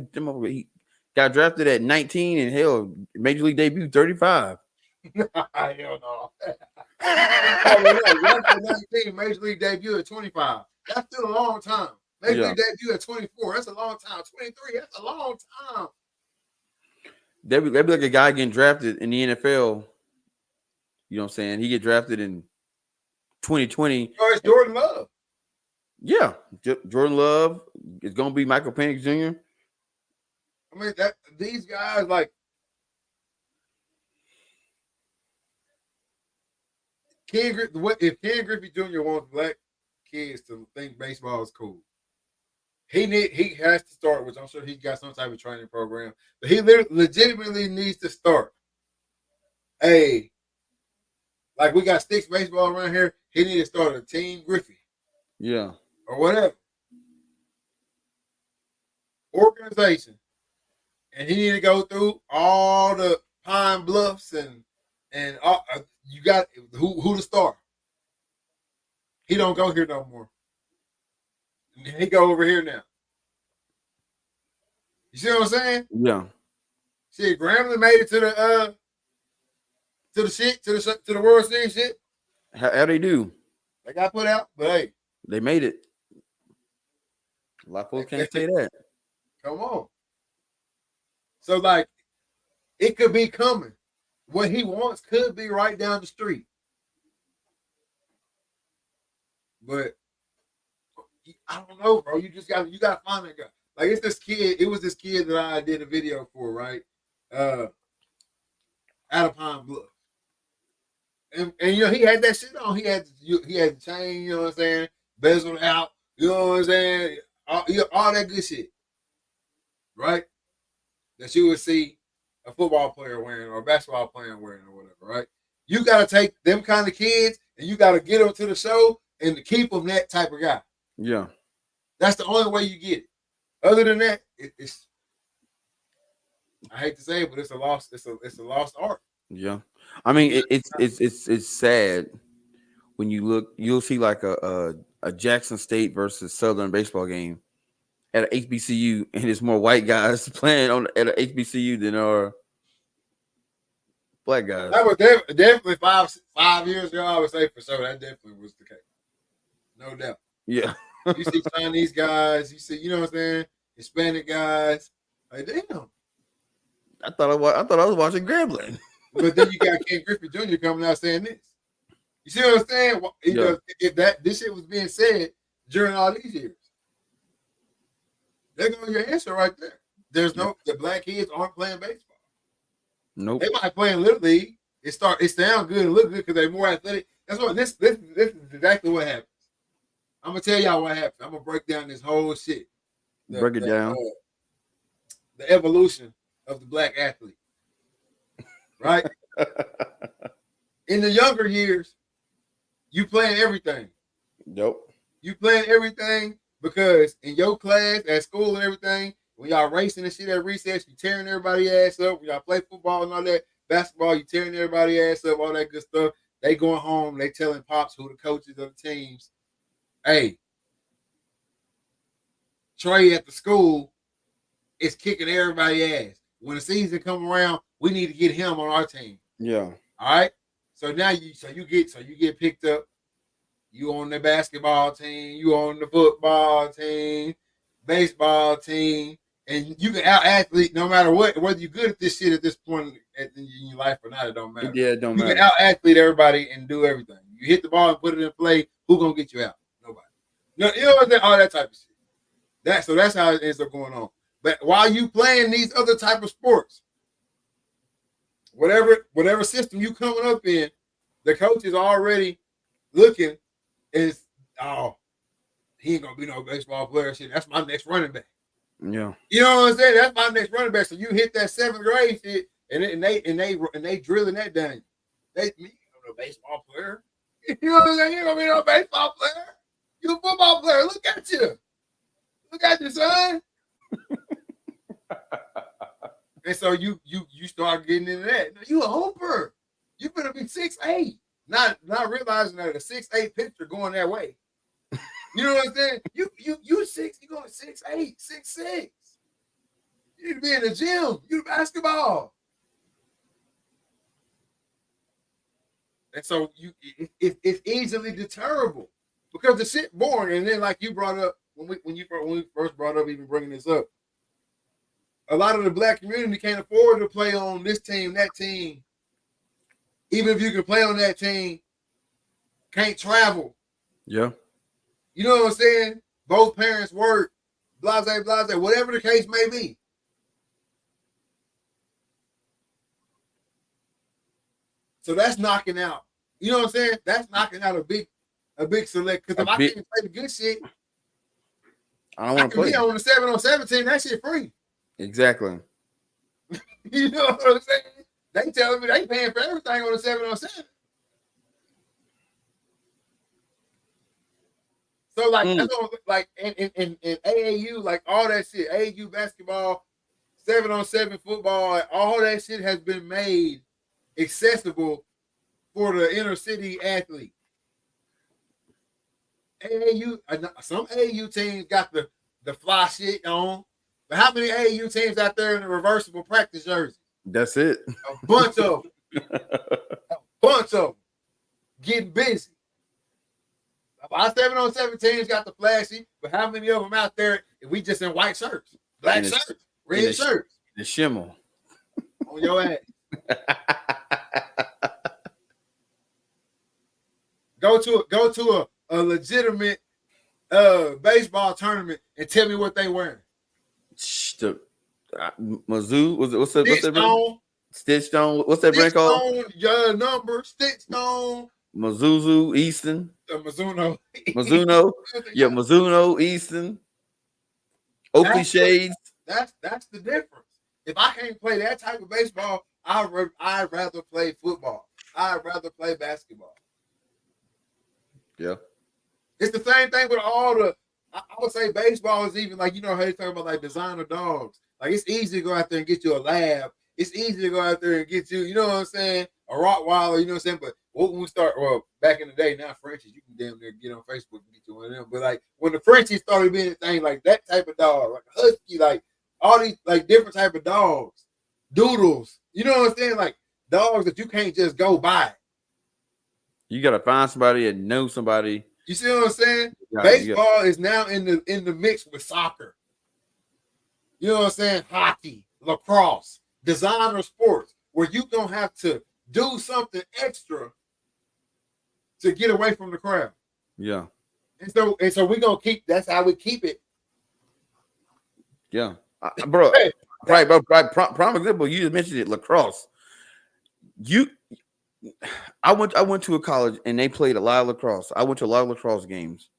he got drafted at 19, and hell, major league debut 35. Hell no. Drafted 19, major league debut at 25. That's still a long time. Major league debut at 24. That's a long time. 23. That's a long time. That'd be like a guy getting drafted in the NFL. You know what I'm saying? He get drafted in 2020. Oh, it's Jordan Love. Yeah. Jordan Love is going to be Michael Penix Jr. I mean, these guys, like, if Ken Griffey Jr. wants black kids to think baseball is cool, he has to start, which I'm sure he's got some type of training program, but he legitimately needs to start. Hey, like we got Sticks baseball around here, he needs to start a Team Griffey. Yeah. Or whatever. Organization. And he need to go through all the Pine Bluffs and all, you got who to start. He don't go here no more. He go over here now. You see what I'm saying? Yeah. See, Grambling made it to the World Series shit. How they do? They got put out, but hey, they made it. A lot of folks can't say that. Come on. So, like, it could be coming. What he wants could be right down the street. But I don't know, bro. You gotta find that guy. Like, it's this kid. It was this kid that I did a video for, right? Out of Pine Bluff. And you know, he had that shit on. He had the chain, you know what I'm saying? Bezeled out, you know what I'm saying? All that good shit. Right? That you would see a football player wearing or a basketball player wearing or whatever, right? You got to take them kind of kids and you got to get them to the show and to keep them that type of guy. Yeah. That's the only way you get it. Other than that, it's I hate to say it, but it's a lost art. Yeah. I mean, it's sad when you look, you'll see like a Jackson State versus Southern baseball game at an HBCU, and there's more white guys playing at an HBCU than are black guys. That was definitely 5 years ago. I would say for sure that definitely was the case, no doubt. Yeah, you see Chinese guys, you see, you know what I'm saying, Hispanic guys. Like, damn. I thought I was watching Grambling. But then you got Ken Griffey Jr. coming out saying this. You see what I'm saying? Yeah. If this shit was being said during all these years, there goes your answer right there. The black kids aren't playing baseball. Nope. They might play in Little League. It sound good and look good because they're more athletic. That's what this is exactly what happens. I'm gonna tell y'all what happens. I'm gonna break down this whole shit. Break it down. The evolution of the black athlete. Right? In the younger years, you playing everything. Nope. You playing everything because in your class, at school and everything, when y'all racing and shit at recess, you tearing everybody ass up. When y'all play football and all that, basketball, you tearing everybody ass up, all that good stuff. They going home, they telling pops who the coaches of the teams, hey, Trey at the school is kicking everybody ass. When the season come around, we need to get him on our team. Yeah. All right. So now you get picked up. You on the basketball team, you on the football team, baseball team, and you can out athlete no matter what, whether you're good at this shit at this point in your life or not, it don't matter. Yeah, it don't you matter. can out athlete everybody and do everything. You hit the ball and put it in play, Who gonna get you out? Nobody. No, you know what I'm saying? All that type of shit. That's how it ends up going on. But while you playing these other type of sports, whatever system you coming up in, the coach is already looking is he ain't gonna be no baseball player. Shit, that's my next running back. Yeah. You know what I'm saying? That's my next running back. So you hit that 7th grade shit, and they drilling that down. Me, a baseball player. You know what I'm saying? You're gonna be no baseball player. You a football player. Look at you. Look at you, son. And so you start getting into that. You a hooper. You better be 6'8". Not realizing that a 6'8" pitcher going that way. You know what I'm saying? You 6, you going 6'8", 6'6". You need to be in the gym. You basketball. And so it's easily deterrable because the shit boring. And then like you brought up when we first brought up even bringing this up, a lot of the black community can't afford to play on this team, that team. Even if you can play on that team, can't travel. Yeah. You know what I'm saying? Both parents work, blase, whatever the case may be. So that's knocking out. You know what I'm saying? That's knocking out a big select. Because if I can't play the good shit, I don't want to play. Be on the 7-on-7 team. That shit free. Exactly. You know what I'm saying? They telling me they paying for everything on the 7-on-7. So like that's all, like in AAU, like all that shit, AAU basketball, 7-on-7 football, all that shit has been made accessible for the inner city athlete. AAU, some AAU teams got the fly shit on, but how many AAU teams out there in the reversible practice jerseys? That's it. A bunch of them. Getting busy. Our 7-on-7 teams got the flashy, but how many of them out there if we just in white shirts, black shirts, red shirts? The shimmer. On your ass. Go to a legitimate baseball tournament and tell me what they wearing. Mizzou, what's that brand? Stitched on. What's that brand called? Your number, stitched on. Mizuzu, Easton. Mizuno. Yeah, Mizuno, Easton. Oakley shades. That's the difference. If I can't play that type of baseball, I'd rather play football. I'd rather play basketball. Yeah. It's the same thing with all the, I would say baseball is even like, you know how they talk about like designer dogs. Like it's easy to go out there and get you a lab. It's easy to go out there and get you, you know what I'm saying, a Rottweiler, you know what I'm saying? But when we start, well, back in the day, now Frenchies, you can damn near get on Facebook and get you one of them. But like when the Frenchies started being a thing, like that type of dog, like a husky, like all these like different type of dogs, doodles, you know what I'm saying? Like dogs that you can't just go buy. You gotta find somebody and know somebody. You see what I'm saying? Baseball is now in the mix with soccer. You know what I'm saying? Hockey, lacrosse, designer sports, where you don't have to do something extra to get away from the crowd. Yeah. And so we're gonna keep. That's how we keep it. Yeah, bro. Hey, right, bro. Prime example. You just mentioned it. Lacrosse. I went to a college and they played a lot of lacrosse. I went to a lot of lacrosse games,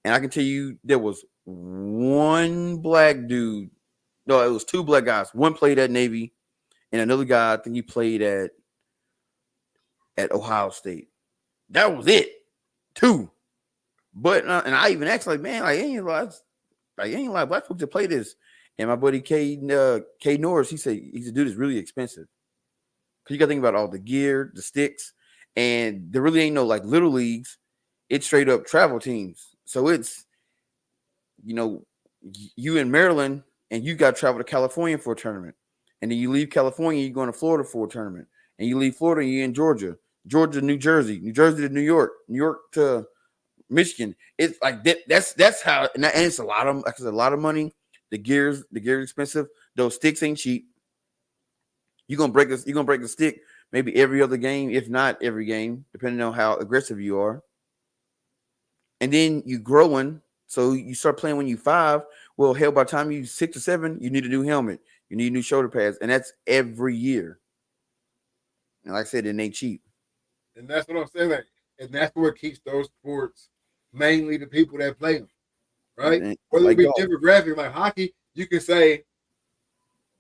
and I can tell you there was one black dude. No, it was two black guys. One played at Navy, and another guy, I think he played at Ohio State. That was it. Two. But and I even asked, like, man, like ain't a lot of black folks that play this. And my buddy K Norris, he said, dude, it's really expensive. Because you got to think about all the gear, the sticks, and there really ain't no like little leagues. It's straight up travel teams. So it's, you know, you in Maryland and you got to travel to California for a tournament. And then you leave California, you're going to Florida for a tournament. And you leave Florida, you're in Georgia, to New Jersey, New Jersey to New York, New York to Michigan. It's like that. That's how, and it's a lot of money. The gear's expensive. Those sticks ain't cheap. You're gonna break a stick maybe every other game, if not every game, depending on how aggressive you are. and then you growing. So you start playing when you 5. Well, hell, by the time you 6 or 7, you need a new helmet, you need new shoulder pads, and that's every year. And like I said, it ain't cheap. And that's what I'm saying. Like, and that's what keeps those sports mainly the people that play them, right? And Whether like it be golf. demographic, like hockey, you can say,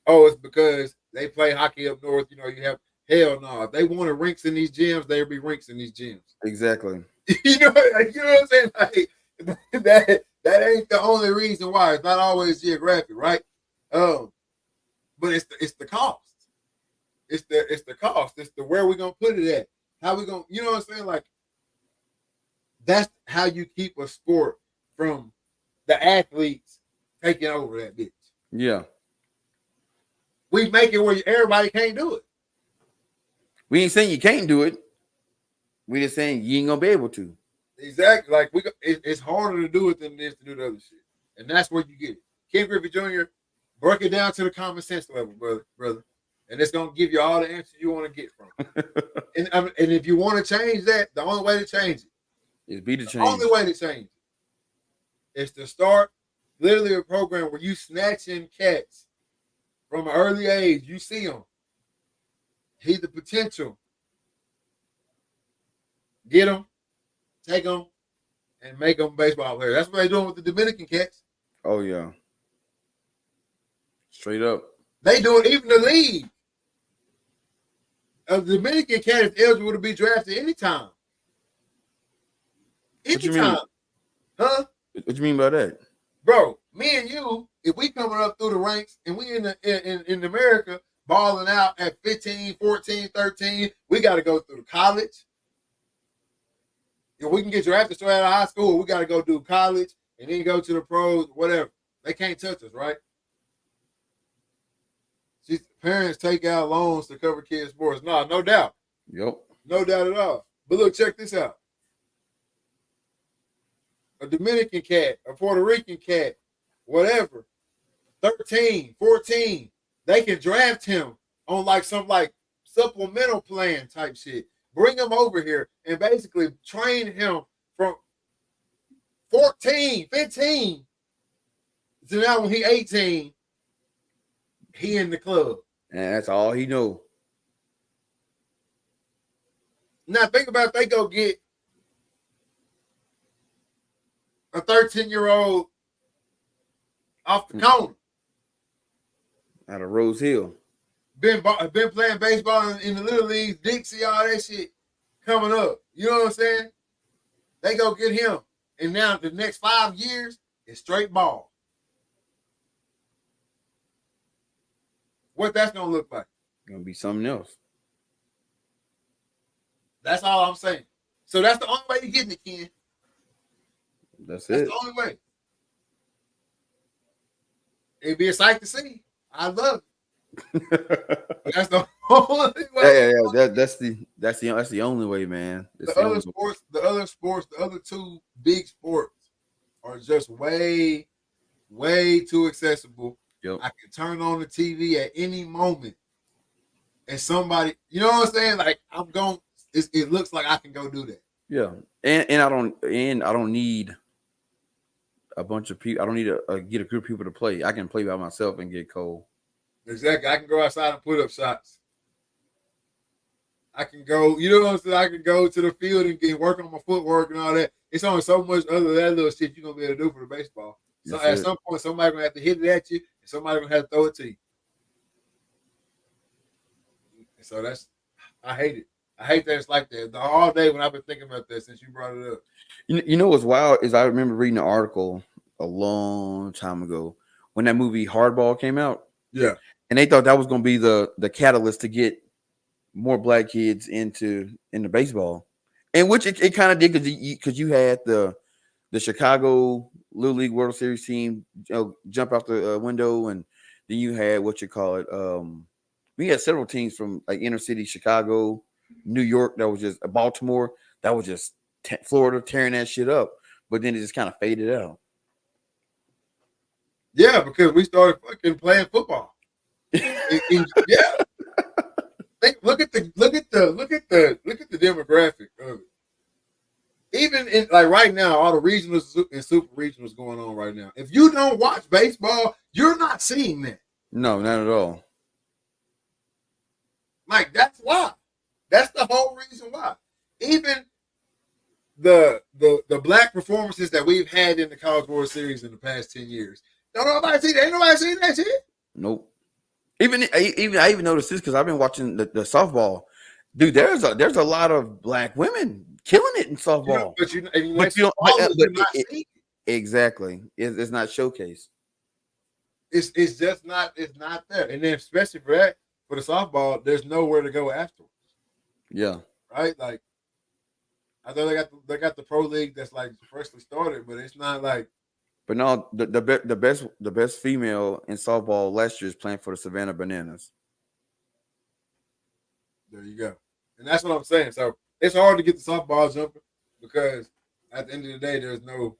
"Oh, it's because they play hockey up north." You know, you have hell no. If they wanted rinks in these gyms, there'd be rinks in these gyms. Exactly. you know what I'm saying? Like that ain't the only reason why. It's not always geographic, right? But it's the cost. It's the cost. It's the where we gonna put it at. How we gonna, you know what I'm saying? Like that's how you keep a sport from the athletes taking over that bitch. Yeah. We make it where everybody can't do it. We ain't saying you can't do it. We just saying you ain't gonna be able to. Exactly. Like it's harder to do it than it is to do the other shit, and that's where you get it. Ken Griffey Jr. Break it down to the common sense level, brother, and it's gonna give you all the answers you want to get from it. and if you want to change that, the only way to change it is be the change. The only way to change it is to start literally a program where you snatching cats from an early age. You see them, he's the potential. Get them, take them, and make them baseball players. That's what they're doing with the Dominican cats. Oh yeah, straight up. They do it. Even the league. A Dominican cat is eligible to be drafted anytime. Anytime. Huh? What you mean by that? Bro, me and you, if we coming up through the ranks and we in America balling out at 15, 14, 13, we got to go through the college. If we can get drafted straight out of high school, we got to go do college and then go to the pros, whatever. They can't touch us, right? Parents take out loans to cover kids' sports. No doubt. Yep. No doubt at all. But look, check this out. A Dominican cat, a Puerto Rican cat, whatever, 13, 14, they can draft him on like some like supplemental plan type shit. Bring him over here and basically train him from 14, 15 to now when he 18, he in the club. And that's all he know. Now think about if they go get a 13-year-old off the corner. Out of Rose Hill. Been playing baseball in the little leagues, Dixie, all that shit coming up. You know what I'm saying? They go get him. And now the next 5 years is straight ball. What that's gonna look like? Gonna be something else. That's all I'm saying. So that's the only way you're getting it, Ken. That's That's it. the only way. It'd be a sight to see. I love it. But that's the only way. Yeah. That's the only way, man. The other two big sports are just way, way too accessible. Yep. I can turn on the TV at any moment, and somebody, you know what I'm saying? Like I'm going. It looks like I can go do that. Yeah, and I don't need a bunch of people. I don't need to get a group of people to play. I can play by myself and get cold. Exactly. I can go outside and put up shots. I can go, you know what I'm saying? I can go to the field and work on my footwork and all that. It's only so much other than that little shit you're gonna be able to do for the baseball. So at some point, somebody's gonna have to hit it at you, and somebody's gonna have to throw it to you. So I hate it. I hate that it's like that. All day when I've been thinking about that since you brought it up. You know what's wild is I remember reading an article a long time ago when that movie Hardball came out. Yeah. And they thought that was going to be the catalyst to get more black kids into baseball. And which it kind of did because you had the Chicago Little League World Series team jump out the window, and then you had we had several teams from like inner city Chicago, New York, that was just Baltimore, that was just Florida tearing that shit up, but then it just kind of faded out. Yeah, because we started fucking playing football. Yeah. Look at the demographic of it. even in like right now, all the regionals and super regionals going on right now. If you don't watch baseball, you're not seeing that. No, not at all. Like that's why. That's the whole reason why. Even the black performances that we've had in the College World Series in the past 10 years. Don't nobody see that. Ain't nobody seen that shit. Nope. Even I even noticed this because I've been watching the softball. Dude, there's a lot of black women killing it in softball. You don't see it. Exactly. It's not showcased. It's just not. It's not there. And then especially for the softball, there's nowhere to go afterwards. Yeah. Right. Like I know they got the pro league that's like freshly started, but it's not like. But no, the best female in softball last year is playing for the Savannah Bananas. There you go. And that's what I'm saying. So it's hard to get the softball jumping because at the end of the day, there's no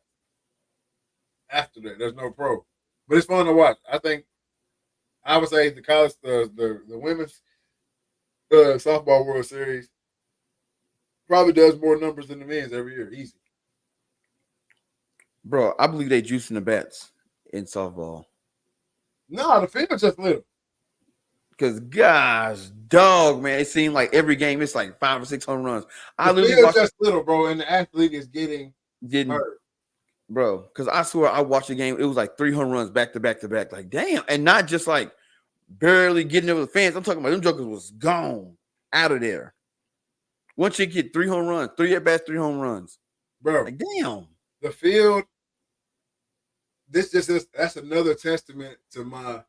after that. There's no pro. But it's fun to watch. I would say the college, the women's softball World Series probably does more numbers than the men's every year. Easy. Bro, I believe they juicing the bats in softball. No, the field's just little. Because gosh, dog, man, it seemed like every game it's like 5 or 6 home runs. The field's just little, bro, and the athlete is getting hurt. Bro, because I swear I watched the game, it was like 3 home runs back to back to back. Like, damn, and not just like barely getting over the fence. I'm talking about them jokers was gone out of there. Once you get 3 home runs, 3 at bats, 3 home runs. Bro, like damn. The field, that's another testament to my,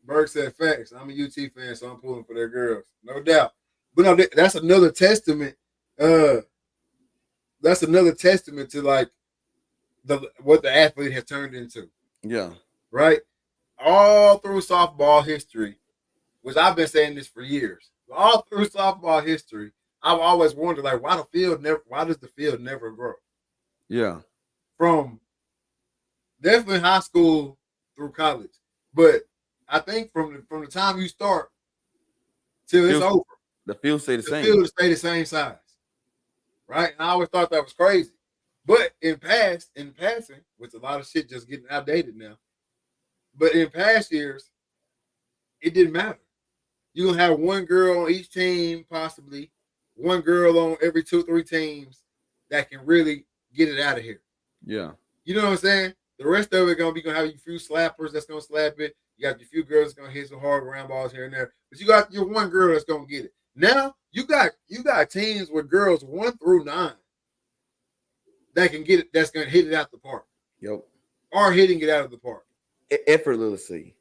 Berg said facts. I'm a UT fan, so I'm pulling for their girls, no doubt. But no, that's another testament. That's another testament to like what the athlete has turned into. Yeah. Right? All through softball history, which I've been saying this for years. All through softball history, I've always wondered like why does the field never grow? Yeah. From definitely high school through college. But I think from the time you start till it's over, the field stay the same. The field stay the same size. Right? And I always thought that was crazy. But in passing, with a lot of shit just getting outdated now. But in past years, it didn't matter. You're gonna have one girl on each team, possibly one girl on every 2-3 teams that can really get it out of here. Yeah. You know what I'm saying? The rest of it gonna have a few slappers that's gonna slap it. You got your few girls that's gonna hit some hard ground balls here and there. But you got your one girl that's gonna get it. Now you got teams with girls 1 through 9 that can get it, that's gonna hit it out the park. Yep. Or hitting it out of the park. Effortlessly.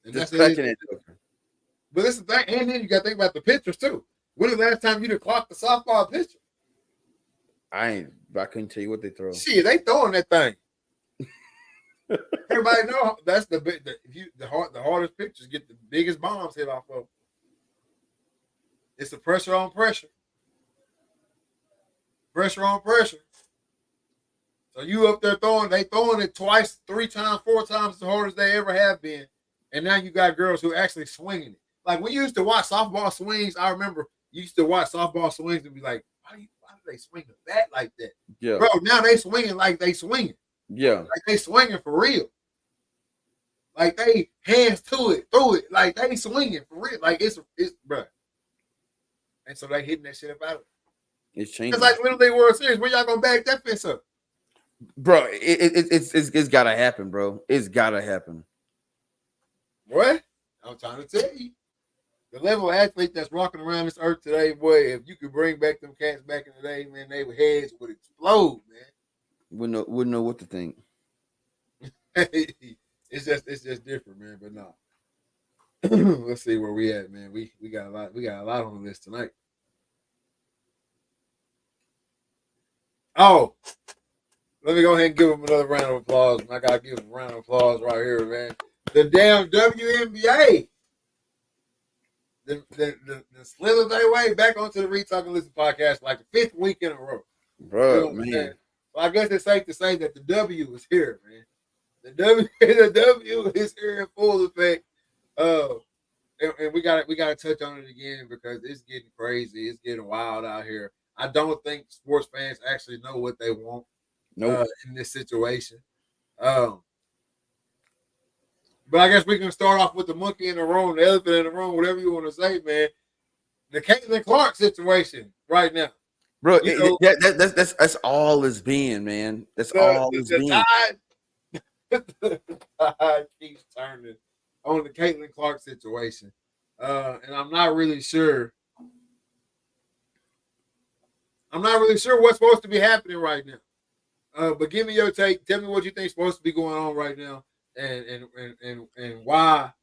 And that's it. But this is the thing, and then you gotta think about the pitchers too. When was the last time you done clocked the softball pitcher? I couldn't tell you what they throw. Shit, they throwing that thing. Everybody know that's the hardest pitchers get the biggest bombs hit off of. It's the pressure on pressure. Pressure on pressure. So you up there throwing it twice, 3 times, 4 times as hard as they ever have been. And now you got girls who are actually swinging it. Like when you used to watch softball swings, I remember you used to watch softball swings and be like, why do they swing the bat like that? Yeah. Bro, now they swinging like they swinging. Yeah. Like they swinging for real. Like they hands to it, through it. Like they swinging for real. Like it's bro. And so they hitting that shit up out of it. It's changing. It's like Little League World Series. Where y'all gonna back that fence up? Bro, it's gotta happen, bro. It's gotta happen. What? I'm trying to tell you. The level of athlete that's walking around this earth today, boy, if you could bring back them cats back in the day, man, their heads would explode, man. Wouldn't know what to think. It's just different, man. But no. Let's see where we at, man. We got a lot on the list tonight. Oh, let me go ahead and give him another round of applause. I gotta give him a round of applause right here, man. The damn WNBA. The slither their way back onto the Read Talk and Listen podcast like the 5th week in a row. Bro, man. So I guess it's safe to say that the W is here, man. The W is here in full effect. and we got to touch on it again because it's getting crazy. It's getting wild out here. I don't think sports fans actually know what they want in this situation. But I guess we can start off with the monkey in the room, the elephant in the room, whatever you want to say, man. The Caitlin Clark situation right now, bro. That's all it's being, man. That's all it's being. The tide keeps turning on the Caitlin Clark situation, and I'm not really sure. I'm not really sure what's supposed to be happening right now. But give me your take. Tell me what you think is supposed to be going on right now, and why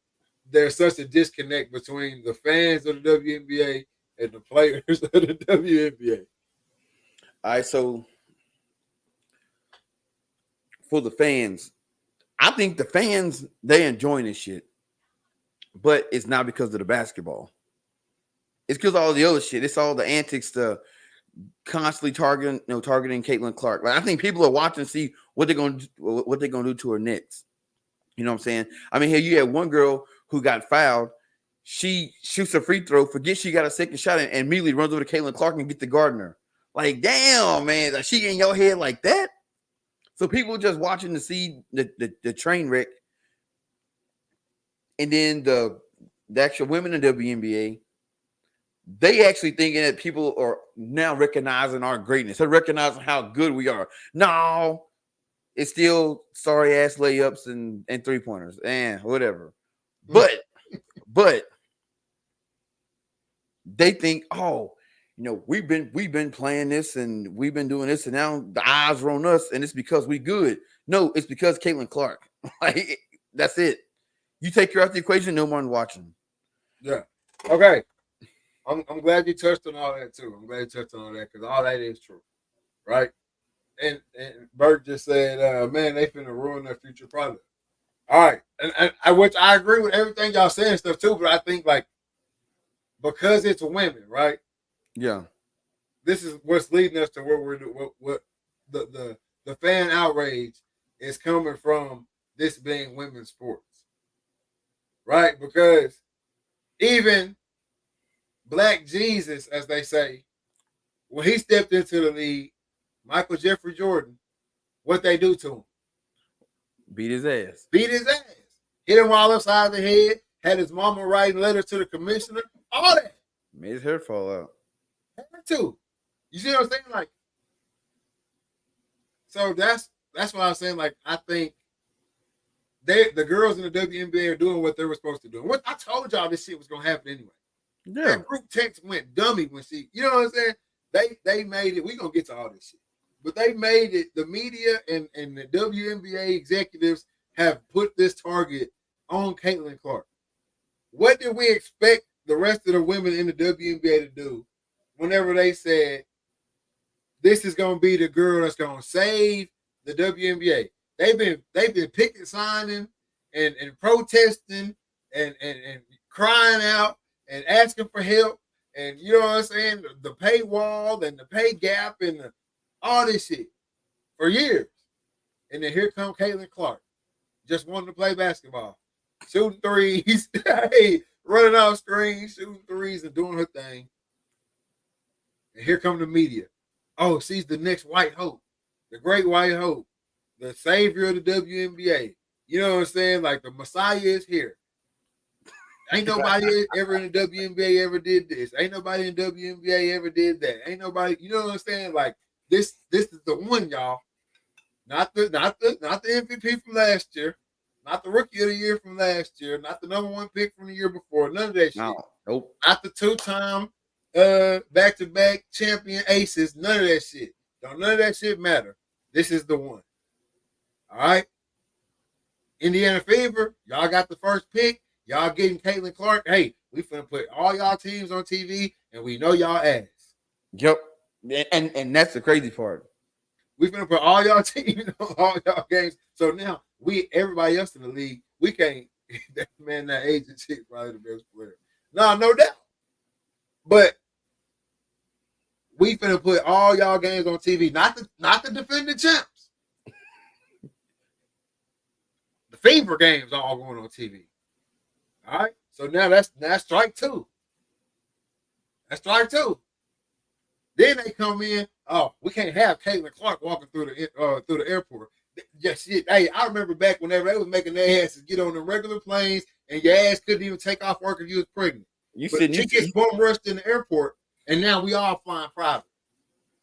there's such a disconnect between the fans of the WNBA and the players of the WNBA. All right, so for the fans, I think the fans, they enjoying this shit, but it's not because of the basketball. It's because of all the other shit. It's all the antics, the constantly targeting Caitlin Clark. Like, I think people are watching to see what they're gonna do to her next. You know what I'm saying? I mean, here you had one girl who got fouled. She shoots a free throw, forgets she got a second shot, and immediately runs over to Caitlin Clark and get the Gardner. Like, damn, man, like, she in your head like that. So people just watching to see the train wreck, and then the actual women in WNBA, they actually thinking that people are now recognizing our greatness. They're recognizing how good we are. No, it's still sorry ass layups and 3-pointers and whatever. But they think, oh, you know, we've been playing this and we've been doing this, and now the eyes are on us, and it's because we good. No, it's because Caitlin Clark. Like, that's it. You take her out the equation, no one watching. Yeah. Okay. I'm glad you touched on all that too. I'm glad you touched on all that because all that is true, right? And Bert just said, man, they finna ruin their future product. All right, and which I agree with everything y'all saying stuff too, but I think like because it's women, right? Yeah. This is what's leading us to where we're what the fan outrage is coming from. This being women's sports, right? Because even Black Jesus, as they say, when he stepped into the league, Michael Jeffrey Jordan, what they do to him? Beat his ass. Hit him all upside the head. Had his mama writing letters to the commissioner. All that. Made his hair fall out. Her too. You see what I'm saying? Like, so that's what I'm saying. Like, I think the girls in the WNBA are doing what they were supposed to do. And what I told y'all, this shit was gonna happen anyway. Yeah. That group text went dummy when she, you know what I'm saying? They made it. We're gonna get to all this shit. But they made it, the media and the WNBA executives have put this target on Caitlin Clark. What did we expect the rest of the women in the WNBA to do whenever they said, this is going to be the girl that's going to save the WNBA? They've been picking, signing, and protesting and crying out and asking for help, and you know what I'm saying, the paywall and the pay gap and all this shit for years. And then here come Caitlin Clark, just wanting to play basketball, shooting threes, hey, running off screens, shooting threes and doing her thing. And here come the media. Oh, she's the next white hope, the great white hope, the savior of the WNBA. You know what I'm saying? Like, the Messiah is here. Ain't nobody ever in the WNBA ever did this. Ain't nobody in WNBA ever did that. Ain't nobody, you know what I'm saying? Like, this is the one, y'all. Not the MVP from last year, not the rookie of the year from last year, not the number one pick from the year before. None of that shit. No, nope. Not the 2-time back-to-back champion aces. None of that shit. Don't none of that shit matter. This is the one. All right. Indiana Fever, y'all got the first pick. Y'all getting Caitlin Clark. Hey, we finna put all y'all teams on TV, and we know y'all ass. Yep. And that's the crazy part. We finna put all y'all teams on all y'all games. So now everybody else in the league, we can't. That agent shit probably the best player. No doubt. But we finna put all y'all games on TV. Not the defending champs. The Fever games are all going on TV. All right. So now that's strike two. That's strike two. Then they come in. Oh, we can't have Caitlin Clark walking through the airport. Yeah, shit. Hey, I remember back whenever they was making their asses get on the regular planes, and your ass couldn't even take off work if you was pregnant. She gets bum rushed in the airport, and now we all flying private.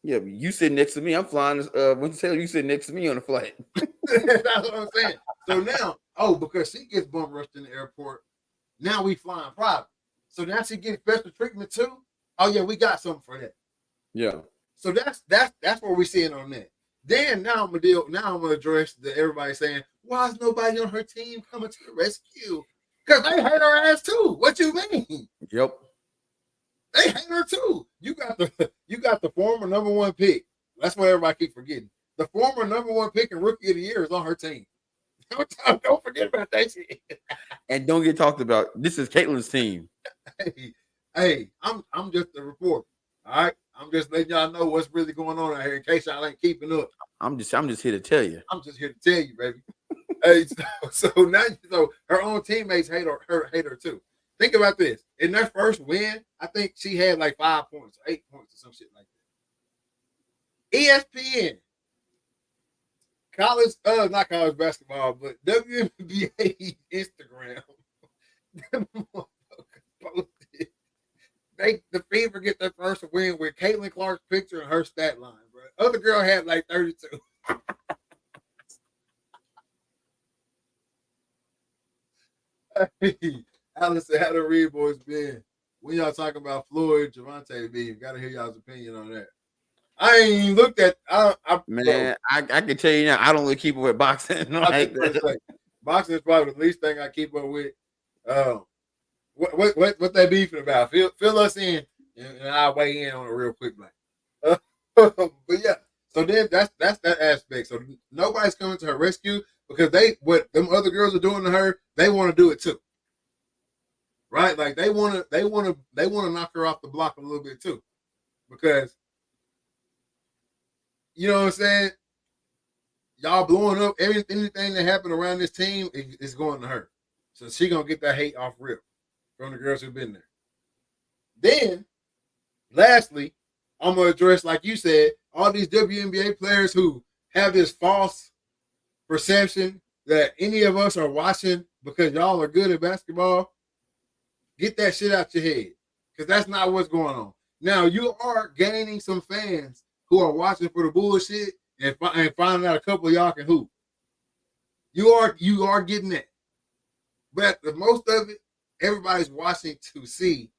Yeah, you sitting next to me. I'm flying. You sitting next to me on the flight. That's what I'm saying. So now, because she gets bum rushed in the airport, now we flying private. So now she gets special treatment too. Oh yeah, we got something for that. Yeah. So that's what we're seeing on that. Then now I'm gonna address everybody saying, why is nobody on her team coming to the rescue? Because they hate her ass too. What you mean? Yep. They hate her too. You got the former number one pick. That's what everybody keep forgetting. The former number one pick and rookie of the year is on her team. Don't forget about that shit. And don't get talked about. This is Caitlin's team. Hey, I'm just a reporter. All right. I'm just letting y'all know what's really going on out here in case y'all ain't keeping up. I'm just here to tell you. I'm just here to tell you, baby. Hey, so now her own teammates hate her too. Think about this. In their first win, I think she had like 5 points, 8 points, or some shit like that. ESPN, not college basketball, but WNBA Instagram. Them motherfuckers posted. The Fever get their first win with Caitlin Clark's picture and her stat line, bro. Other girl had like 32. Hey, Allison, how the Reed boys been? When y'all talking about Floyd, Javante beef, gotta hear y'all's opinion on that. I ain't even looked at. I can tell you now. I don't really keep up with boxing. Boxing is probably the least thing I keep up with. What they beefing about? Fill us in, and I'll weigh in on it real quick, like. But yeah, so then that's that aspect. So nobody's coming to her rescue because what them other girls are doing to her, they want to do it too. Right? Like they want to knock her off the block a little bit too, because you know what I'm saying. Y'all blowing up anything that happened around this team is going to her, so she gonna get that hate off rip from the girls who've been there. Then, lastly, I'm gonna address, like you said, all these WNBA players who have this false perception that any of us are watching because y'all are good at basketball. Get that shit out your head, because that's not what's going on. Now you are gaining some fans who are watching for the bullshit and finding out a couple of y'all can hoop. You are getting that, but the most of it, everybody's watching to see.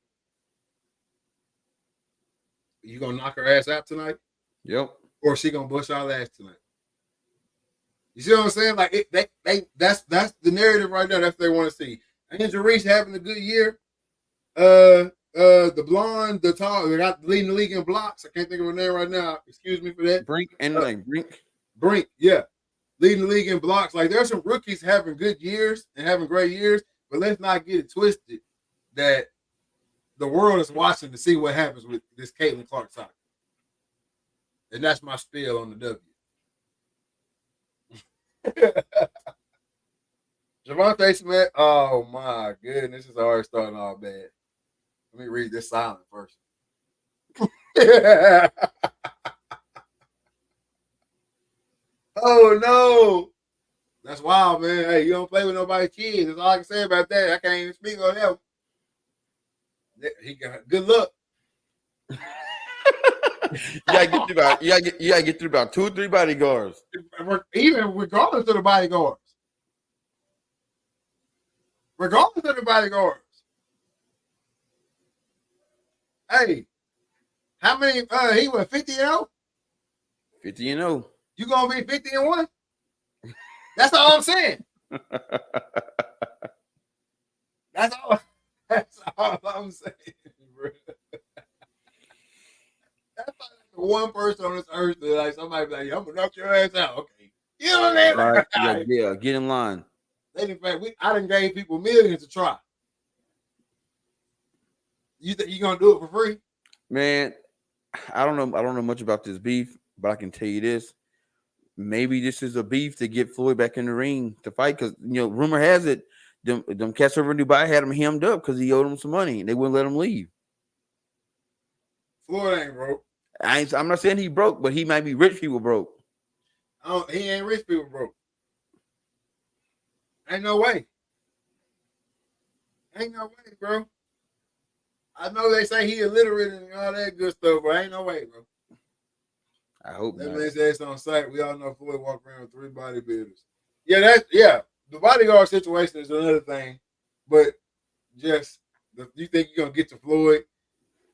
You gonna knock her ass out tonight? Yep. Or is she gonna bust y'all ass tonight? You see what I'm saying? Like that's the narrative right there. That's what they want to see. Angel Reese having a good year. The blonde, the tall, they got leading the league in blocks. I can't think of her name right now. Excuse me for that. Brink, yeah, leading the league in blocks. Like there's some rookies having good years and having great years, but let's not get it twisted that the world is watching to see what happens with this Caitlin Clark soccer. And that's my spiel on the W. Javante Smith, oh my goodness, it's already starting all bad. Let me read this silent first. Oh no. That's wild, man. Hey, you don't play with nobody's kids. That's all I can say about that. I can't even speak on that. He got good luck. You gotta get through about 2 or 3 bodyguards. Even regardless of the bodyguards. Regardless of the bodyguards. Hey, how many he went 50-0? 50-0. You gonna be 50-1? That's all I'm saying. That's all I'm saying, bro. That's like the one person on this earth that like somebody be like, I'm gonna knock your ass out. Okay. You know what I mean? Right. Yeah, get in line. In fact, I done gave people millions to try. You think you gonna do it for free? Man, I don't know much about this beef, but I can tell you this. Maybe this is a beef to get Floyd back in the ring to fight, because rumor has it them cats over in Dubai had him hemmed up because he owed them some money and they wouldn't let him leave. Floyd ain't broke. I'm not saying he broke, but he might be rich people broke. He ain't rich people broke. Ain't no way. Ain't no way, bro. I know they say he illiterate and all that good stuff, but ain't no way, bro. I hope that not. man says on site. We all know Floyd walked around with 3 bodybuilders. The bodyguard situation is another thing, but just you think you're gonna get to Floyd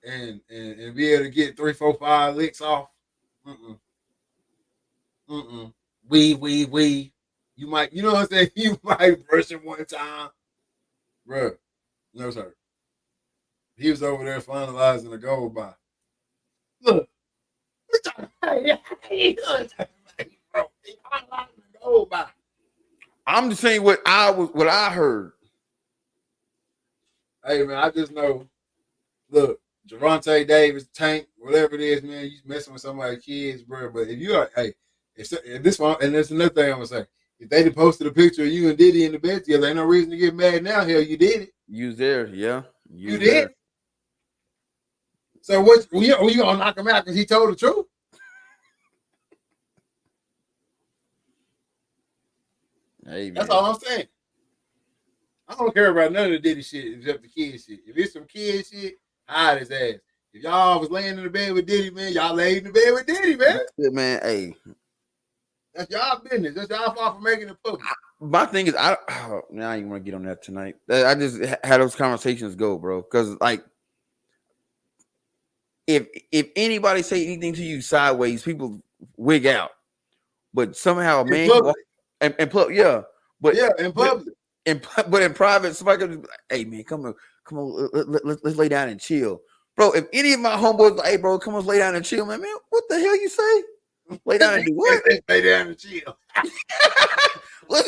and be able to get 3, 4, 5 licks off? We. You might, you know what I'm saying? You might brush him one time, bro. No sir. He was over there finalizing the gold by. Look. I'm just saying what I heard. Hey man, I just know. Look, Gervonta Davis, Tank, whatever it is, man, you messing with somebody's kids, bro. But if you are, if this one, and there's another thing I'm gonna say. If they had posted a picture of you and Diddy in the bed together, ain't no reason to get mad now. Hell, you did it. You was there, yeah. You did. So what? You gonna knock him out because he told the truth? Hey, that's all I'm saying. I don't care about none of the Diddy shit except the kid shit. If it's some kid shit, hide his ass. If y'all was laying in the bed with Diddy, man, y'all laid in the bed with Diddy, man. That's it, man. Hey. That's y'all business. That's y'all fault for making it public. My thing is, I ain't want to get on that tonight. I just had those conversations go, bro. Because like, if anybody say anything to you sideways, people wig out. But somehow, man, in public, yeah, but yeah, in public, but in private, somebody could, hey man, come on, let's lay down and chill, bro. If any of my homeboys, like, hey, bro, come on, lay down and chill, man, what the hell you say? Lay down and do what? Lay down and chill. What?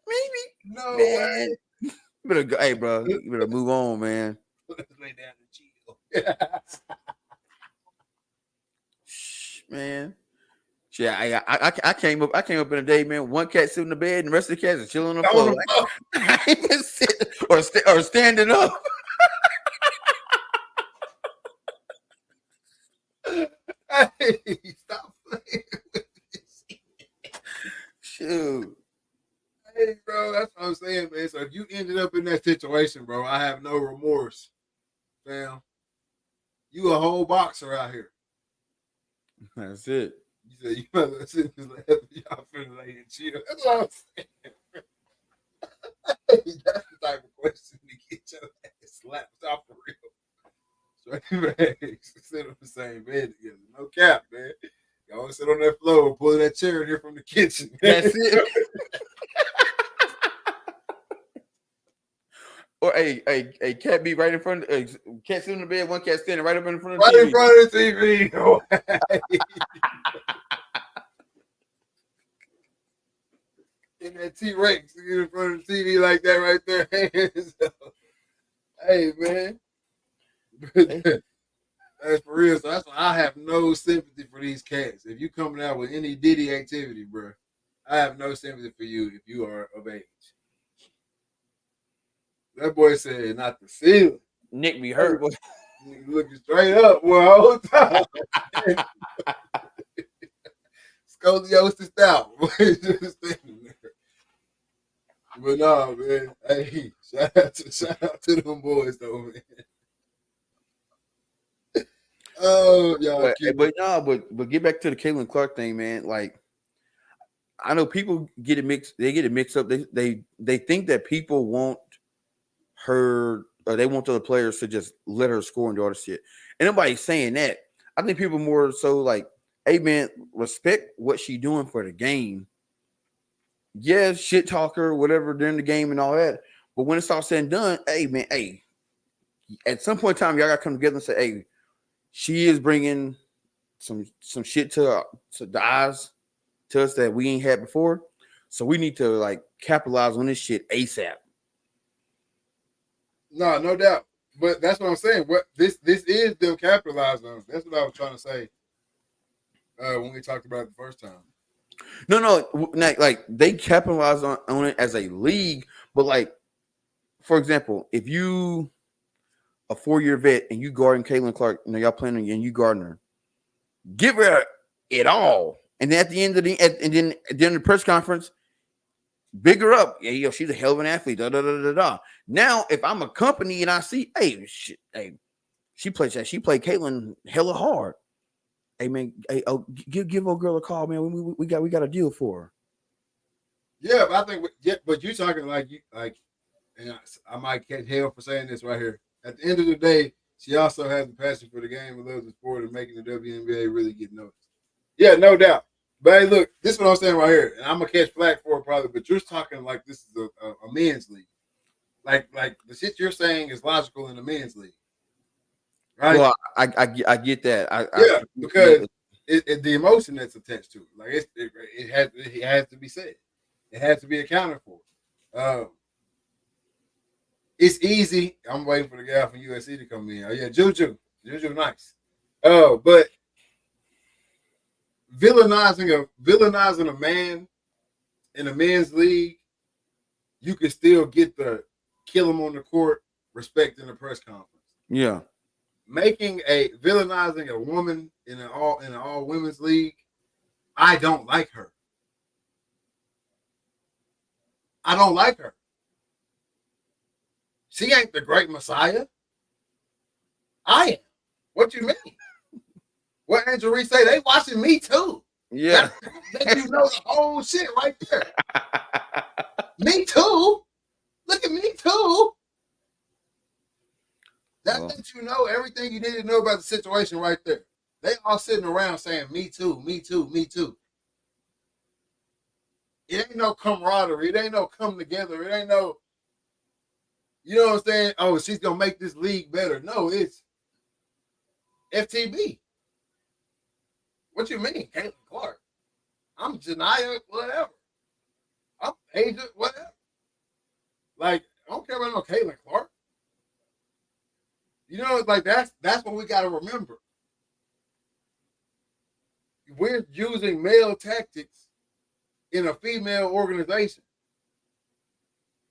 Maybe? No, man. You better go, hey, bro. You better move on, man. Let's lay down and chill. Shh, man. Yeah, I came up in the day, man. One cat sitting in the bed, and the rest of the cats are chilling on the floor. I ain't been sitting or standing up. Hey, stop playing with this. Shoot. Hey, bro, that's what I'm saying, man. So if you ended up in that situation, bro, I have no remorse, fam. You a whole boxer out here. That's it. You said you better sit and y'all finna lay and chill. That's what I'm saying. That's the type of question to get your ass slapped off for real. Sit on the same bed together. No cap, man. Y'all sit on that floor, pull that chair in here from the kitchen. That's it. Or a cat be right in front of cat sitting in the bed, one cat standing right up in front of the TV. Right in front of the TV. In that T-Rex in front of the TV like that right there. Hey, man. That's for real. So that's why I have no sympathy for these cats. If you coming out with any Diddy activity, bro, I have no sympathy for you if you are of age. That boy said not the ceiling. Nick be hurt. Looking straight up, boy, all the time. Scoliosis out. Just standing there. But nah, man. Hey, shout out to them boys though, man. Oh, y'all. But get back to the Caitlin Clark thing, man. Like, I know people get it mixed. They get it mixed up. They think that people want her, or they want the other players to just let her score and do all this shit. And nobody's saying that. I think people more so like, hey man, respect what she doing for the game. Yeah, shit talker, whatever during the game and all that. But when it's all said and done, hey man, hey, at some point in time, y'all gotta come together and say, hey, she is bringing some shit to the eyes to us that we ain't had before. So we need to like capitalize on this shit ASAP. No doubt. But that's what I'm saying. What this is them capitalizing on. That's what I was trying to say when we talked about it the first time. No, like they capitalize on it as a league, But like, for example, if you a 4-year vet and you guarding Caitlin Clark, y'all playing and you guarding her, give her it all. And then at the end of the press conference, big her up. Yeah, she's a hell of an athlete. Da, da, da, da, da. Now, if I'm a company and I see, hey, she played Caitlin hella hard. Hey man, give old girl a call, man. We got a deal for her. Yeah, but I think but you talking like and I might catch hell for saying this right here. At the end of the day, she also has the passion for the game and loves the sport and making the WNBA really get noticed. Yeah, no doubt. But hey, look, this is what I'm saying right here, and I'm gonna catch flack for it probably. But you're talking like this is a men's league. Like the shit you're saying is logical in the men's league. Right. Well, I get that. Because the emotion that's attached to it, like it has to be said, it has to be accounted for. It's easy. I'm waiting for the guy from USC to come in. Oh yeah, Juju, nice. But villainizing a man in a men's league, you can still get the kill him on the court, respect in the press conference. Yeah. Villainizing a woman in an all women's league, I don't like her. I don't like her. She ain't the great Messiah. I am. What you mean? What Angel Reese say? They watching me too. Yeah. That you know the whole shit right there. Me too. Look at me too. That lets you know everything you need to know about the situation right there. They all sitting around saying, me too, me too, me too. It ain't no camaraderie. It ain't no come together. It ain't no, you know what I'm saying? Oh, she's going to make this league better. No, it's FTB. What you mean? Caitlin Clark. I'm Janiyah, whatever. I'm Asia, whatever. Like, I don't care about no Caitlin Clark. You know, like that's what we got to remember. We're using male tactics in a female organization.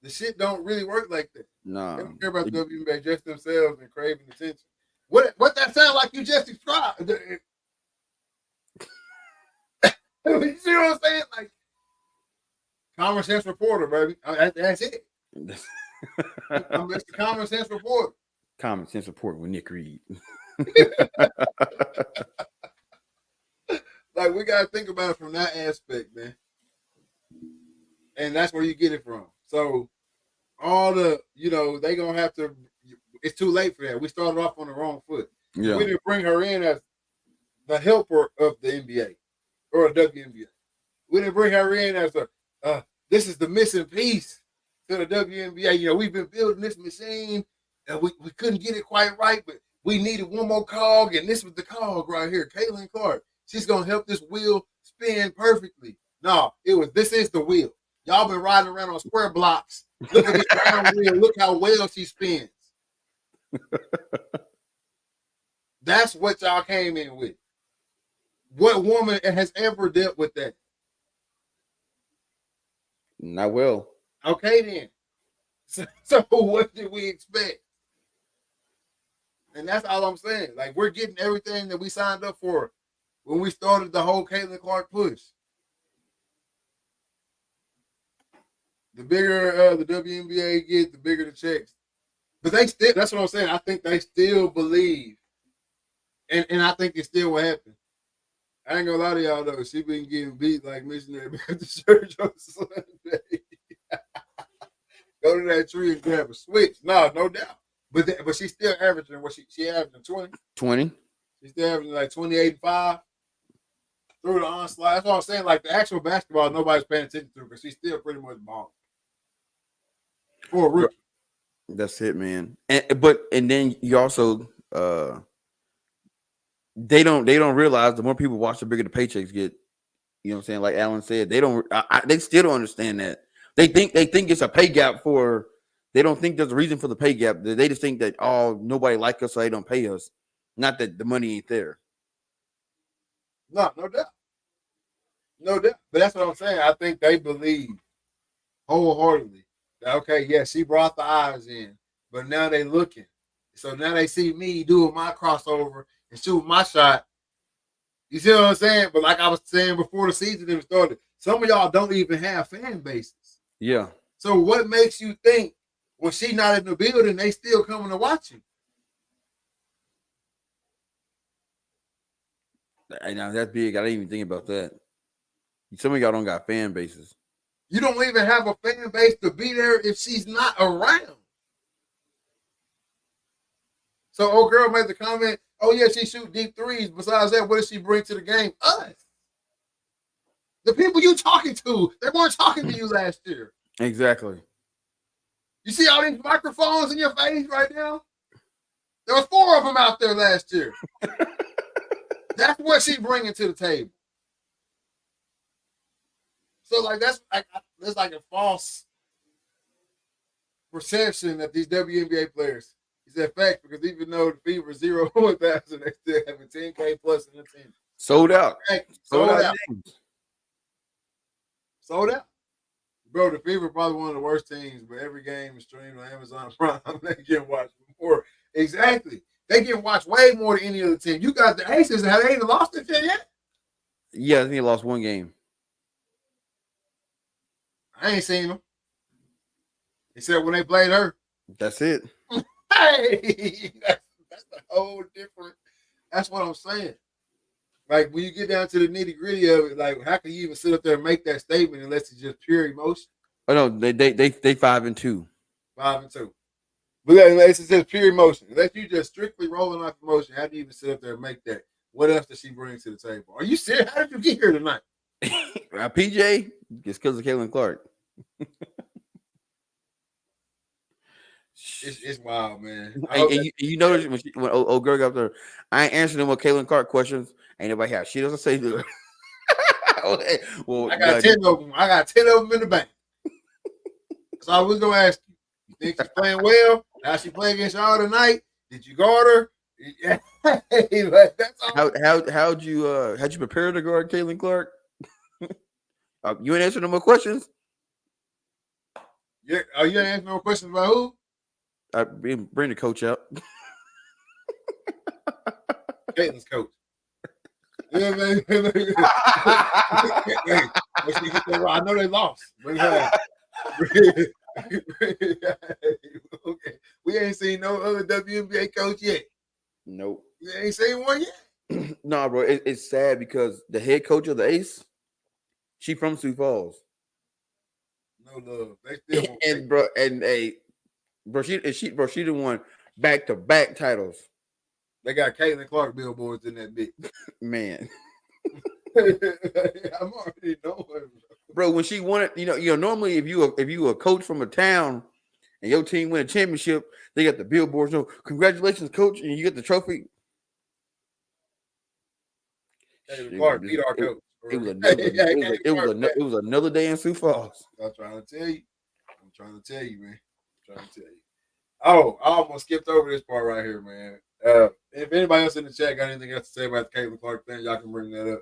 The shit don't really work like that. No. They don't care about the WNBA, just themselves and craving attention. What that sound like you just described? You see what I'm saying? Like, common sense reporter, baby. That's it. I'm just a common sense reporter. Common sense report with Nick Reed. Like, we got to think about it from that aspect, man. And that's where you get it from. So, all the, they going to have to, it's too late for that. We started off on the wrong foot. Yeah. We didn't bring her in as the helper of the NBA or the WNBA. We didn't bring her in as this is the missing piece to the WNBA. We've been building this machine and we couldn't get it quite right, but we needed one more cog, and this was the cog right here, Caitlin Clark. She's going to help this wheel spin perfectly. No, this is the wheel. Y'all been riding around on square blocks. Look at this round wheel. Look how well she spins. That's what y'all came in with. What woman has ever dealt with that? Not well. Okay, then. So what did we expect? And that's all I'm saying. Like, we're getting everything that we signed up for when we started the whole Caitlin Clark push. The bigger the WNBA gets, the bigger the checks. But that's what I'm saying. I think they still believe. And I think it still will happen. I ain't gonna lie to y'all though. She been getting beat like missionary Baptist church on Sunday. Go to that tree and grab a switch. No doubt. But she's still averaging what she averaging 20. 20. She's still averaging like 28 and 5 through the onslaught. That's what I'm saying. Like, the actual basketball, nobody's paying attention to because she's still pretty much balling for a rookie. That's it, man. And then you also they don't realize the more people watch, the bigger the paychecks get. You know what I'm saying? Like Alan said, they still don't understand that. They think it's a pay gap for. They don't think there's a reason for the pay gap. They just think that nobody like us, so they don't pay us. Not that the money ain't there. No doubt. No doubt. But that's what I'm saying. I think they believe wholeheartedly Okay, yeah, she brought the eyes in, but now they looking. So now they see me doing my crossover and shooting my shot. You see what I'm saying? But like I was saying before the season even started, some of y'all don't even have fan bases. Yeah. So what makes you think when she not in the building, they still coming to watch you? Now that's big. I didn't even think about that. Some of y'all don't got fan bases. You don't even have a fan base to be there if she's not around. So old girl made the comment, oh yeah, she shoot deep threes. Besides that, what does she bring to the game? Us. The people you talking to, they weren't talking to you last year. Exactly. You see all these microphones in your face right now? There was 4 of them out there last year. That's what she's bringing to the table. So like that's like a false perception that these WNBA players is that fact because even though the Fever 0-1,000, they still have a 10K plus in the team. Sold out. Sold out. Sold out. Bro, the Fever probably one of the worst teams, but every game is streamed on Amazon Prime. They get watched more. Exactly. They get watched way more than any other team. You got the Aces. Have they even lost it yet? Yeah, I think they lost 1 game. I ain't seen them. Except when they played her. That's it. Hey, that's a whole different. That's what I'm saying. Like when you get down to the nitty gritty of it, like how can you even sit up there and make that statement unless it's just pure emotion? Oh no, they 5-2. 5-2. But unless it's just pure emotion, unless you just strictly rolling off emotion, how do you even sit up there and make that? What else does she bring to the table? Are you serious? How did you get here tonight? PJ, just because of Caitlin Clark. It's wild, man. And you notice when old girl got up there, I ain't answering them with Caitlin Clark questions. Ain't nobody have shit else to say to her. Well, I got 10 of them. I got 10 of them in the bank. So I was gonna ask you. You think she's playing well? How she play against y'all tonight? Did you guard her? Yeah. That's all. How'd you prepare to guard Caitlin Clark? You ain't answering no more questions. Yeah, you ain't answering no questions about who? Bring the coach out. Caitlin's coach. Yeah, man. I know they lost. Bring her. Okay. We ain't seen no other WNBA coach yet. Nope. We ain't seen one yet. Nah, bro. It's sad because the head coach of the Ace, she from Sioux Falls. No love. They still she done won back-to-back titles. They got Caitlin Clark billboards in that bitch. Man. I'm already knowing. Bro, when she won it, you know, normally if you a coach from a town and your team win a championship, they got the billboards. So congratulations, coach, and you get the trophy. Caitlin Clark beat our coach. It was another day in Sioux Falls. I'm trying to tell you. Man. Oh, I almost skipped over this part right here, man. If anybody else in the chat got anything else to say about the Caitlin Clark thing, y'all can bring that up.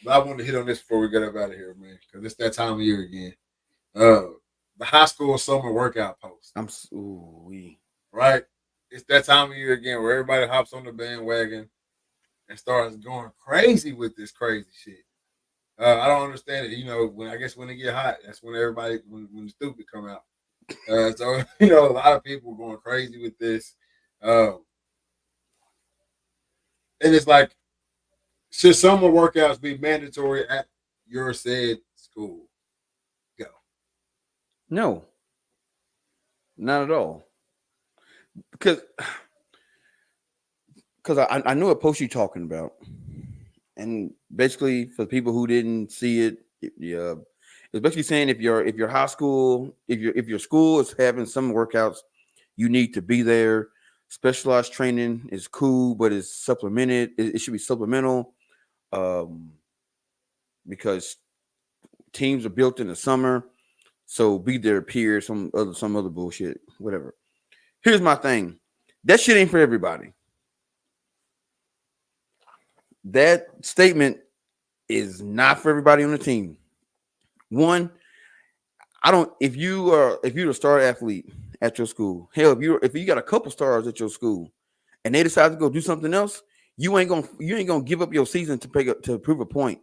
But I wanted to hit on this before we get up out of here, man, because it's that time of year again. The high school summer workout post. Right? It's that time of year again where everybody hops on the bandwagon and starts going crazy with this crazy shit. I don't understand it. You know, when it get hot, that's when everybody when the stupid come out. So a lot of people going crazy with this. And it's like, should summer workouts be mandatory at your said school? Go. No, not at all. Because I know what post you're talking about, and basically for people who didn't see it, it's basically saying if your high school, if your school is having some workouts, you need to be there. Specialized training is cool, but it's supplemented. It should be supplemental, because teams are built in the summer. So be there, peer, some other bullshit, whatever. Here's my thing. That shit ain't for everybody. That statement is not for everybody on the team. One, I don't. If you're a star athlete at your school, hell, if you got a couple stars at your school, and they decide to go do something else, you ain't gonna give up your season to prove a point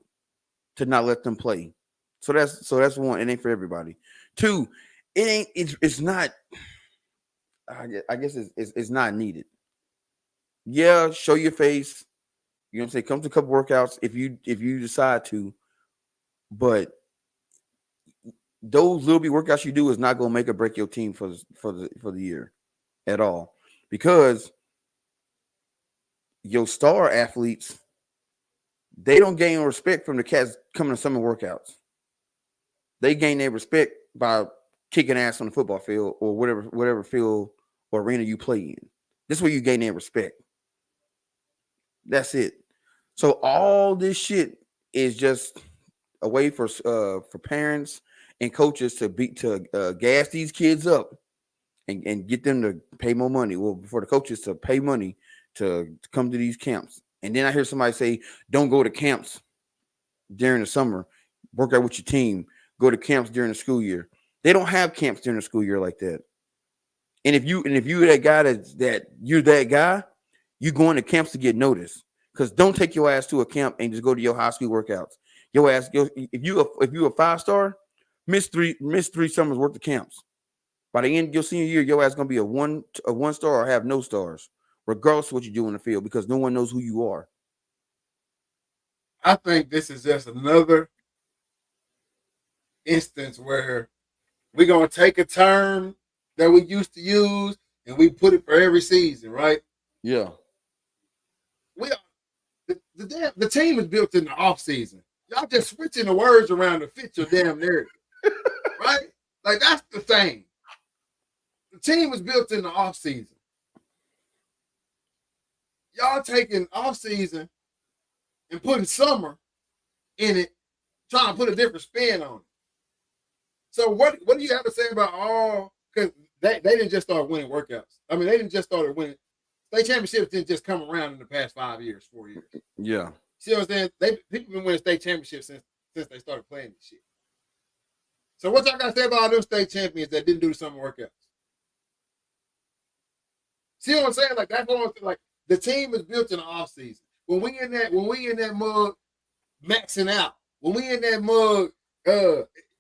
to not let them play. So that's one. It ain't for everybody. Two, it ain't. It's not. I guess it's not needed. Yeah, show your face. You know what I'm saying? Come to a couple workouts if you decide to, but those little bit workouts you do is not gonna make or break your team for the year at all, because your star athletes, they don't gain respect from the cats coming to summer workouts. They gain their respect by kicking ass on the football field or whatever field or arena you play in. This is where you gain their respect. That's it. So all this shit is just a way for parents and coaches to gas these kids up and get them to pay more money. Well, for the coaches to pay money to come to these camps. And then I hear somebody say, don't go to camps during the summer. Work out with your team. Go to camps during the school year. They don't have camps during the school year like that. And if you're that guy that you're that guy, you going to camps to get noticed. Because don't take your ass to a camp and just go to your high school workouts. Your ass, if you a 5-star, miss three summers worth of camps. By the end of your senior year, your ass gonna be a one star or have no stars, regardless of what you do in the field, because no one knows who you are. I think this is just another instance where we're gonna take a term that we used to use and we put it for every season, right? Yeah. The team is built in the off season. Y'all just switching the words around to fit your damn narrative, right? Like that's the thing. The team was built in the off season. Y'all taking off season and putting summer in it, trying to put a different spin on it. So what do you have to say about all? Because they didn't just start winning workouts. I mean, they didn't just start winning. State championships didn't just come around in the past 5 years, 4 years. Yeah. See what I'm saying? People been winning state championships since they started playing this shit. So what y'all got to say about all them state champions that didn't do the summer workouts? See what I'm saying? Like that's what I'm saying. Like the team is built in the off season. When we in that mug maxing out, when we in that mug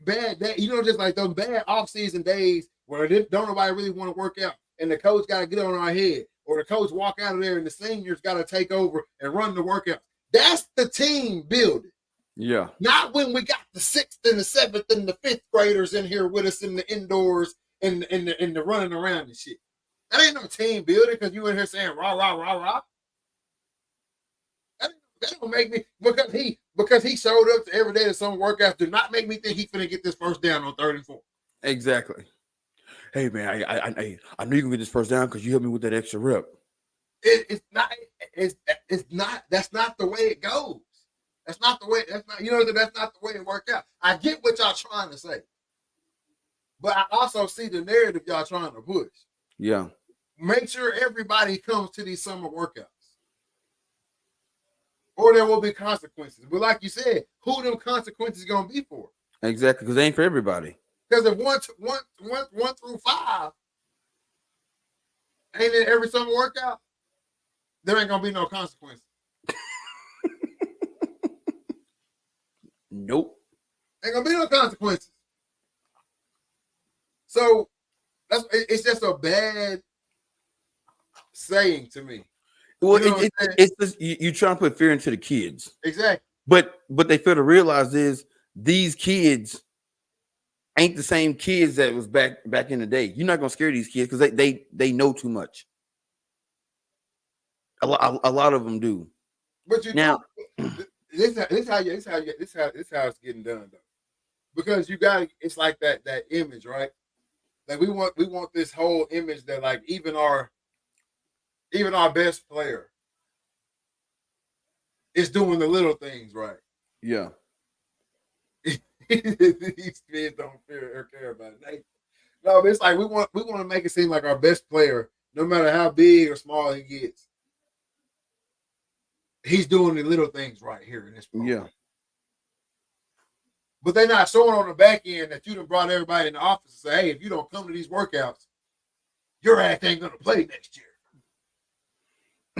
bad, just like those bad off season days where don't nobody really want to work out, and the coach got to get on our head, or the coach walk out of there and the seniors got to take over and run the workout. That's the team building. Yeah. Not when we got the 6th and the 7th and the 5th graders in here with us in the indoors and the running around and shit. That ain't no team building because you in here saying rah, rah, rah, rah. That don't make me, because he showed up to every day to some workouts, do not make me think he finna get this first down on 3rd and 4. Exactly. Hey man, I knew you can get this first down because you helped me with that extra rep. It's not. That's not the way it goes. That's not the way. That's not the way it worked out. I get what y'all trying to say, but I also see the narrative y'all trying to push. Yeah. Make sure everybody comes to these summer workouts, or there will be consequences. But like you said, who them consequences gonna be for? Exactly, because they ain't for everybody. Because if 1 through 5 ain't in every summer workout, there ain't gonna be no consequences. Nope. Ain't gonna be no consequences. So it's just a bad saying to me. Well, it's just you trying to put fear into the kids. Exactly. But they fail to realize is these kids ain't the same kids that was back in the day. You're not gonna scare these kids because they know too much. A lot of them do. But this how it's getting done though. Because you got it's like that image, right? Like we want this whole image that like even our best player is doing the little things right. Yeah. These kids don't fear or care about it. No, but it's like we want to make it seem like our best player, no matter how big or small he gets, he's doing the little things right here in this program. Yeah. But they're not showing on the back end that you done brought everybody in the office and say, hey, if you don't come to these workouts, your ass ain't gonna play next year.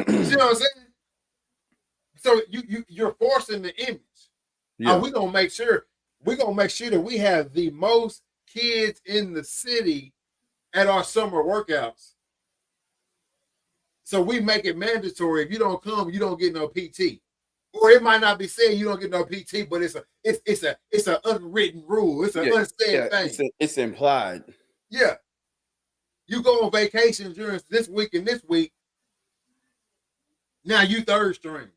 You see what I'm saying? So you're forcing the image. Yeah. We're gonna make sure that we have the most kids in the city at our summer workouts. So we make it mandatory. If you don't come, you don't get no PT. Or it might not be saying you don't get no PT, but it's an unwritten rule. It's an unsaid thing. It's implied. Yeah. You go on vacation during this week and this week. Now you third string.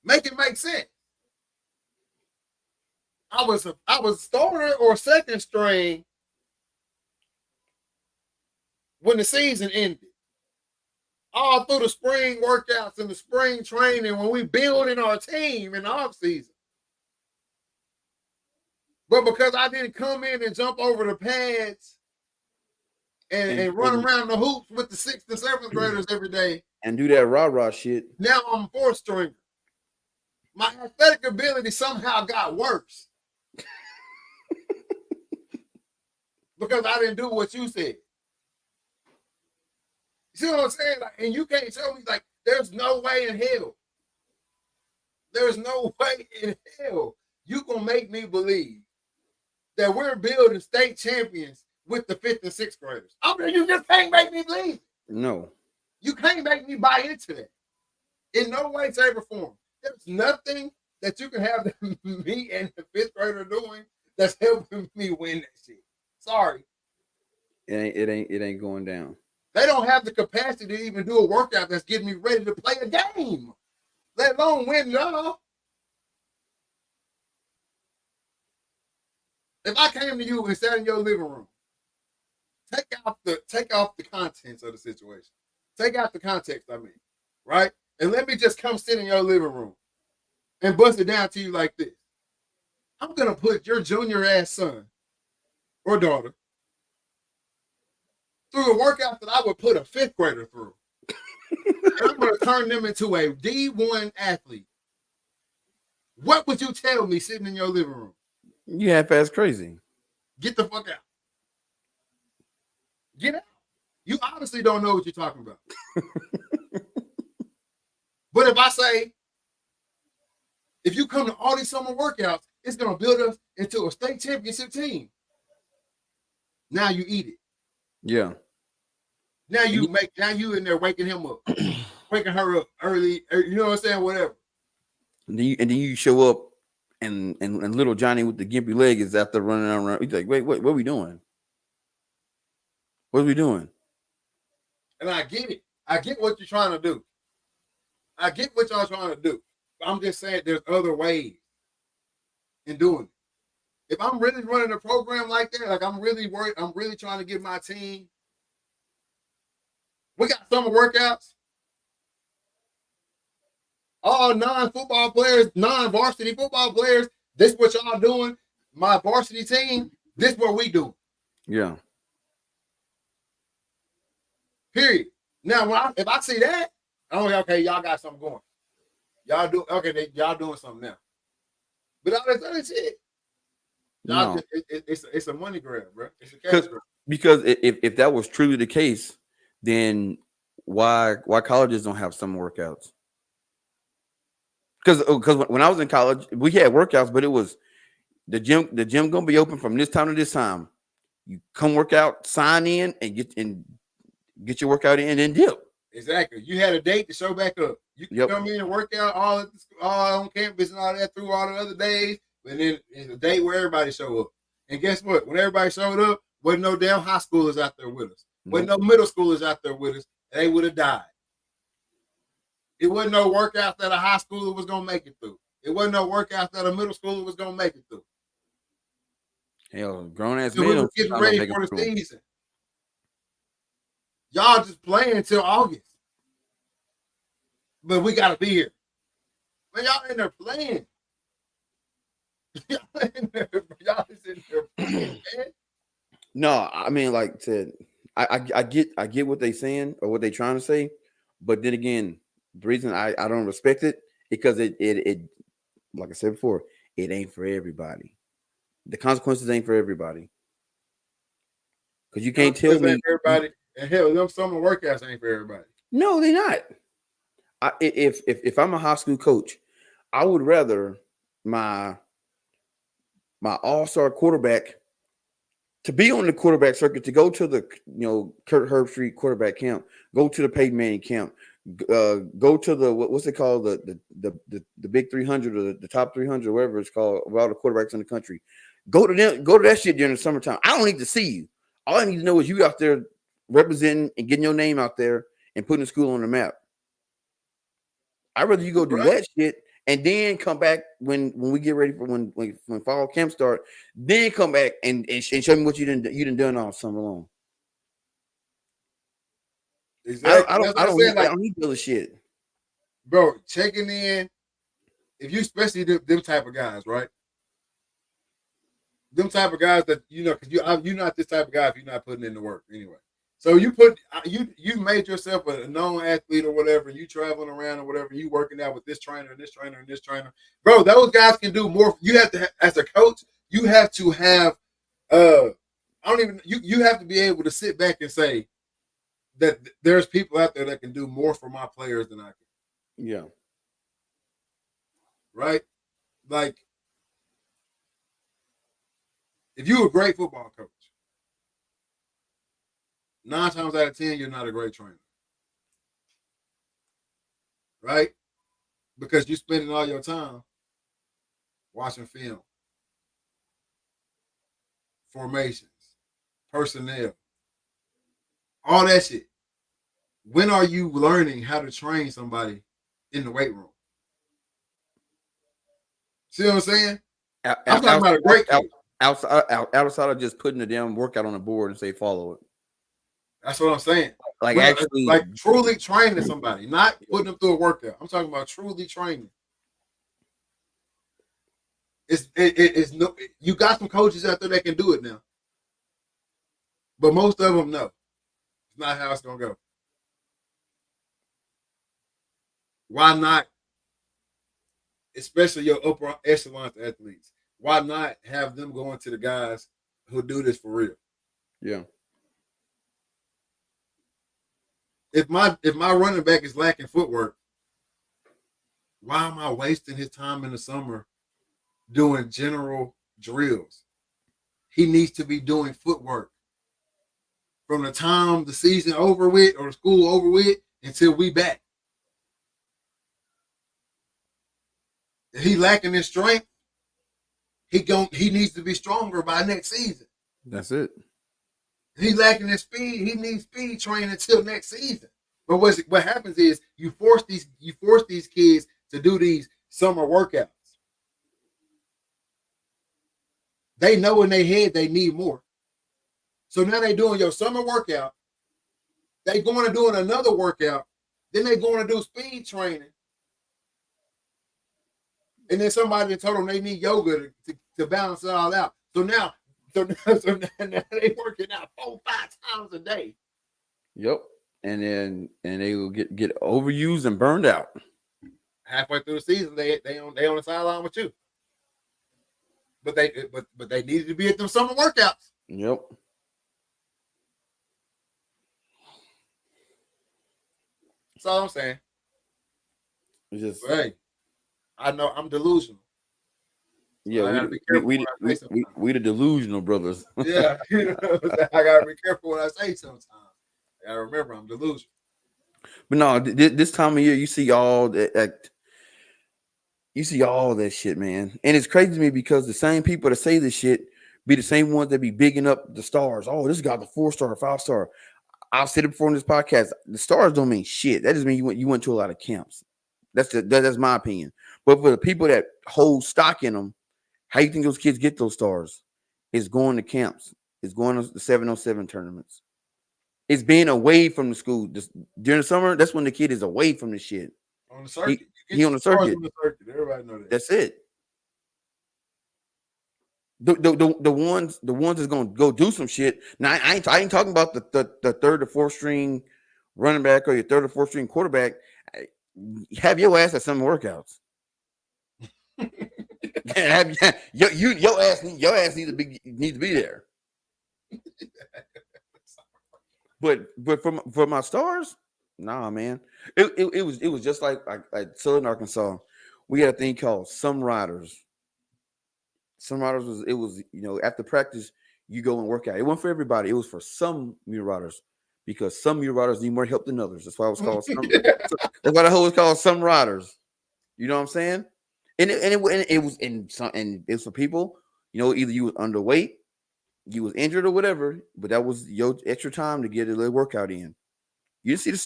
Make it make sense. I was starter or second string when the season ended. All through the spring workouts and the spring training when we building our team in the off season. But because I didn't come in and jump over the pads and run around the hoops with the 6th and 7th graders every day and do that rah-rah shit. Now I'm fourth stringer. My athletic ability somehow got worse. Because I didn't do what you said. You see what I'm saying? Like, and you can't tell me, like, there's no way in hell. There's no way in hell you gonna make me believe that we're building state champions with the 5th and 6th graders. I mean, you just can't make me believe it. No. You can't make me buy into that. In no way, shape, or form. There's nothing that you can have me and the 5th grader doing that's helping me win that shit. Sorry. It ain't going down. They don't have the capacity to even do a workout that's getting me ready to play a game, let alone win it all. If I came to you and sat in your living room, take off the contents of the situation. Take out the context, I mean, right? And let me just come sit in your living room and bust it down to you like this. I'm going to put your junior ass son or daughter through a workout that I would put a 5th grader through. And I'm going to turn them into a D1 athlete. What would you tell me sitting in your living room? You half-ass crazy. Get the fuck out. Get out. You honestly don't know what you're talking about. But if I say, if you come to all these summer workouts, it's going to build us into a state championship team. Now you eat it. Yeah. Now you in there waking him up, waking her up early. You know what I'm saying? Whatever. And then you show up, and little Johnny with the gimpy leg is out there running around. He's like, wait, what are we doing? What are we doing? And I get it. I get what you're trying to do. I get what y'all trying to do. But I'm just saying there's other ways in doing it. If I'm really running a program like that, like I'm really worried, I'm really trying to get my team. We got summer workouts. All non-football players, non-varsity football players, this what y'all doing. My varsity team, this what we do. Yeah. Period. Now, if I see that, I'm like, okay, y'all got something going. Y'all doing something now. But all this other shit, No. it's a money grab, bro. It's a cash grab. Because if that was truly the case, then why colleges don't have summer workouts? Because when I was in college, we had workouts, but it was the gym gonna be open from this time to this time. You come work out, sign in, and get your workout in, and then dip. Exactly. You had a date to show back up. You can come in and work out all on campus and all that through all the other days, and then it's a date where everybody show up. And guess what? When everybody showed up, wasn't no damn high schoolers out there with us. Wasn't no middle schoolers out there with us. They would have died. It wasn't no workout that a high schooler was gonna make it through. It wasn't no workout that a middle schooler was gonna make it through. Hell, grown ass So men we were getting ready for the season. Y'all just playing until August. But we gotta be here. Man, y'all in there playing. Y'all in there playing, man. No, I mean, like I said, I get what they saying or what they trying to say, but then again, the reason I don't respect it because it like I said before, it ain't for everybody. The consequences ain't for everybody. Because you can't tell me everybody. And hell, them summer workouts ain't for everybody. No, they're not. If I'm a high school coach, I would rather my all-star quarterback to be on the quarterback circuit, to go to the Kurt Herbstreit quarterback camp, go to the Peyton Manning camp, go to the what's it called, the big 300 or the top 300, whatever it's called, of all the quarterbacks in the country. Go to them, go to that shit during the summertime. I don't need to see you. All I need to know is you out there representing and getting your name out there and putting the school on the map. I'd rather you go do that shit and then come back when we get ready for when fall camp start. Then come back and show me what you done all summer long. Exactly. I don't need the other shit, bro. Checking in, if you especially them type of guys, right? Them type of guys that because you're not this type of guy if you're not putting in the work anyway. So you made yourself a known athlete or whatever, and you traveling around or whatever, you working out with this trainer and this trainer and this trainer. Bro, those guys can do more. You have to, as a coach, you have to have you have to be able to sit back and say that there's people out there that can do more for my players than I can. Yeah. Right? Like, if you're a great football coach, 9 times out of 10, you're not a great trainer. Right? Because you're spending all your time watching film, formations, personnel, all that shit. When are you learning how to train somebody in the weight room? See what I'm saying? I'm talking about a great coach. Outside of just putting the damn workout on the board and say follow it. That's what I'm saying. Like truly training somebody, not putting them through a workout. I'm talking about truly training. You got some coaches out there that can do it now, but most of them know it's not how it's gonna go. Why not? Especially your upper echelon athletes. Why not have them going to the guys who do this for real? Yeah. If my running back is lacking footwork, why am I wasting his time in the summer doing general drills? He needs to be doing footwork from the time the season over with or the school over with until we back. If he lacking his strength, he needs to be stronger by next season. That's it. If he lacking his speed, he needs speed training until next season. But what happens is you force these kids to do these summer workouts. They know in their head they need more. So now they're doing your summer workout. They going to doing another workout. Then they going to do speed training. And then somebody told them they need yoga to balance it all out. So now they working out 4-5 times a day. Yep. And they will get overused and burned out. Halfway through the season, they on the sideline with you. But they needed to be at them summer workouts. Yep. That's all I'm saying. It's just hey, I know I'm delusional. Yeah, we the delusional brothers. Yeah, I gotta be careful what I say sometimes. I gotta remember I'm delusional. But no, this time of year, you see all that. You see all that shit, man, and it's crazy to me because the same people that say this shit be the same ones that be bigging up the stars. Oh, this got the 4-star, 5-star. I've said it before in this podcast. The stars don't mean shit. That just means you went to a lot of camps. That's my opinion. But for the people that hold stock in them, how you think those kids get those stars? It's going to camps. It's going to the 707 tournaments. It's being away from the school. During the summer, that's when the kid is away from the shit. On the circuit. He on the circuit. Everybody know that. That's it. The ones that's gonna go do some shit. Now I ain't talking about the third or fourth string running back or your third or fourth string quarterback. Have your ass at some workouts. Your ass needs to be there. But for my stars, nah, man. It was just like Southern Arkansas. We had a thing called Some Riders. Some Riders was after practice you go and work out. It wasn't for everybody. It was for some mule riders because some mule riders need more help than others. That's why it was called some. That's why the whole was called Some Riders. You know what I'm saying? And it was for people. Either you was underweight, you was injured or whatever, but that was your extra time to get a little workout in. You didn't see the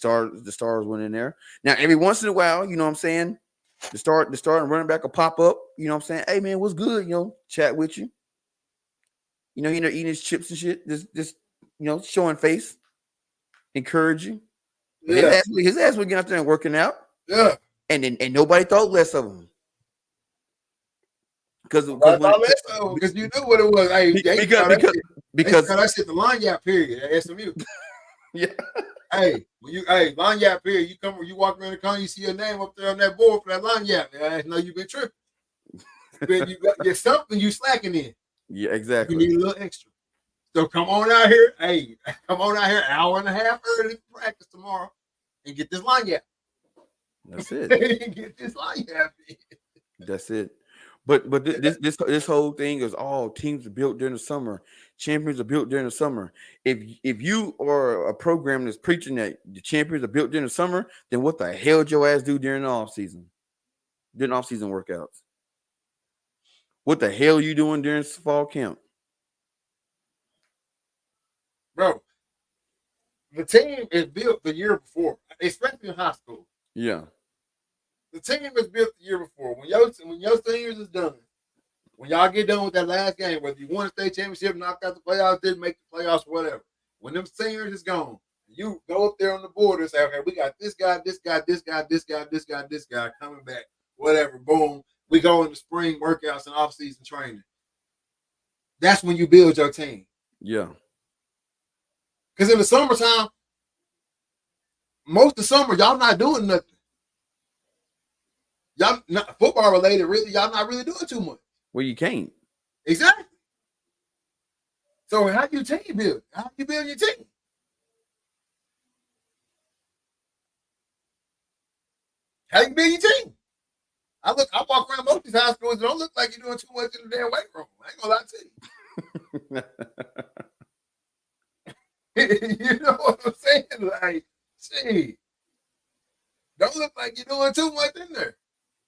stars went in there. Now, every once in a while, you know what I'm saying? The start and running back will pop up. You know what I'm saying? Hey man, what's good? Chat with you. Eating his chips and shit. Just showing face, encouraging. Yeah. His ass would get out there and working out. Yeah. And nobody thought less of him. Because you knew what it was. Hey, because I said the line yap period at SMU. Yeah. Hey, line yap period. You walk around the corner, you see your name up there on that board for that line yap. I know you've been tripping. You're something you slacking in. Yeah, exactly. You need a little extra. So come on out here. Hey, come on out here an hour and a half early to practice tomorrow and get this line yap. That's it. Get this line yap. That's it. But this whole thing is all teams are built during the summer. Champions are built during the summer. If you are a program that's preaching that the champions are built during the summer, then what the hell did your ass do during the off season? During off-season workouts? What the hell are you doing during fall camp? Bro, the team is built the year before, especially in high school. Yeah. The team is built the year before. When your seniors is done, when y'all get done with that last game, whether you won a state championship, knocked out the playoffs, didn't make the playoffs, whatever. When them seniors is gone, you go up there on the board and say, okay, we got this guy coming back, whatever, boom. We go into spring workouts and off-season training. That's when you build your team. Yeah. Because in the summertime, most of the summer, y'all not doing nothing. Y'all not football related, really. Y'all not really doing too much. Well, you can't. Exactly. So how do you team build? How do you build your team? How you build your team? I walk around most of these high schools and don't look like you're doing too much in the damn weight room. I ain't gonna lie to you. You know what I'm saying? Like, see, don't look like you're doing too much in there.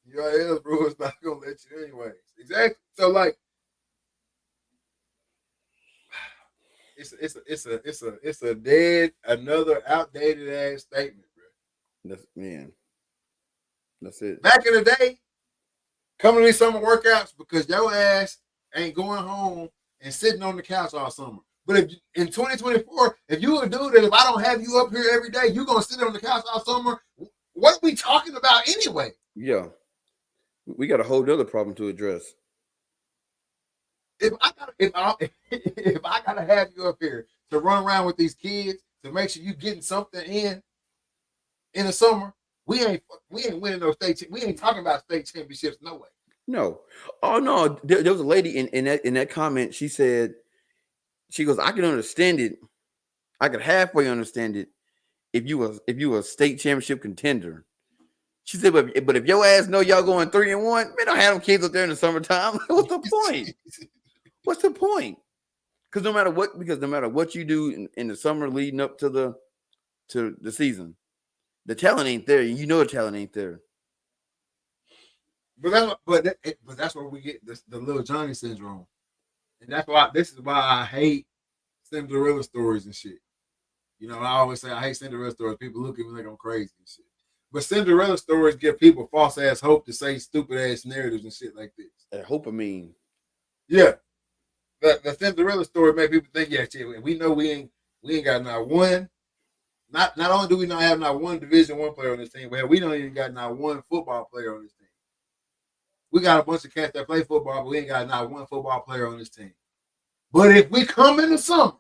Your ass, bro, is not gonna let you anyways. Exactly. So like, it's a dead, another outdated ass statement, bro. That's it. Back in the day, coming to these summer workouts because your ass ain't going home and sitting on the couch all summer. But if in 2024, if you a dude that if I don't have you up here every day, you're gonna sit on the couch all summer. What are we talking about anyway? Yeah. We got a whole other problem to address. If I gotta have you up here to run around with these kids to make sure you getting something in the summer, we ain't winning no we ain't talking about state championships, no way. No. Oh no, there was a lady in that comment. She said, she goes, I can understand it. I could halfway understand it if you were a state championship contender. She said, but if your ass know y'all going 3-1, man, don't have them kids up there in the summertime. What's the point? What's the point? Because no matter what you do in the summer leading up to the season, the talent ain't there. You know the talent ain't there. But that's where we get the little Johnny syndrome, and this is why I hate Cinderella stories and shit. You know, I always say I hate Cinderella stories. People look at me like I'm crazy and shit. But Cinderella stories give people false ass hope to say stupid ass narratives and shit like this. That hope, I mean, yeah, the Cinderella story made people think, yeah, shit, we know we ain't got not one. Not only do we not have not one Division I player on this team, but we don't even got not one football player on this team. We got a bunch of cats that play football, but we ain't got not one football player on this team. But if we come in the summer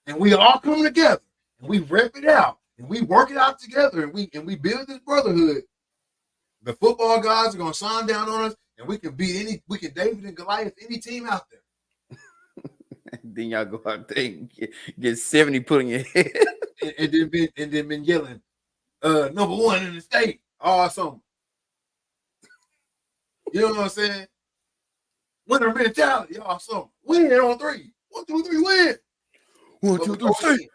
and we all come together and we rep it out and we work it out together and we build this brotherhood, The football gods are gonna shine down on us, and we can David and Goliath any team out there. Then y'all go out there and get 70 put in your head. and then been yelling, number one in the state, all summer. You know what I'm saying? Winner mentality, all summer. Win on 3. 1, 2, 3, win. 1, 2, 3, state.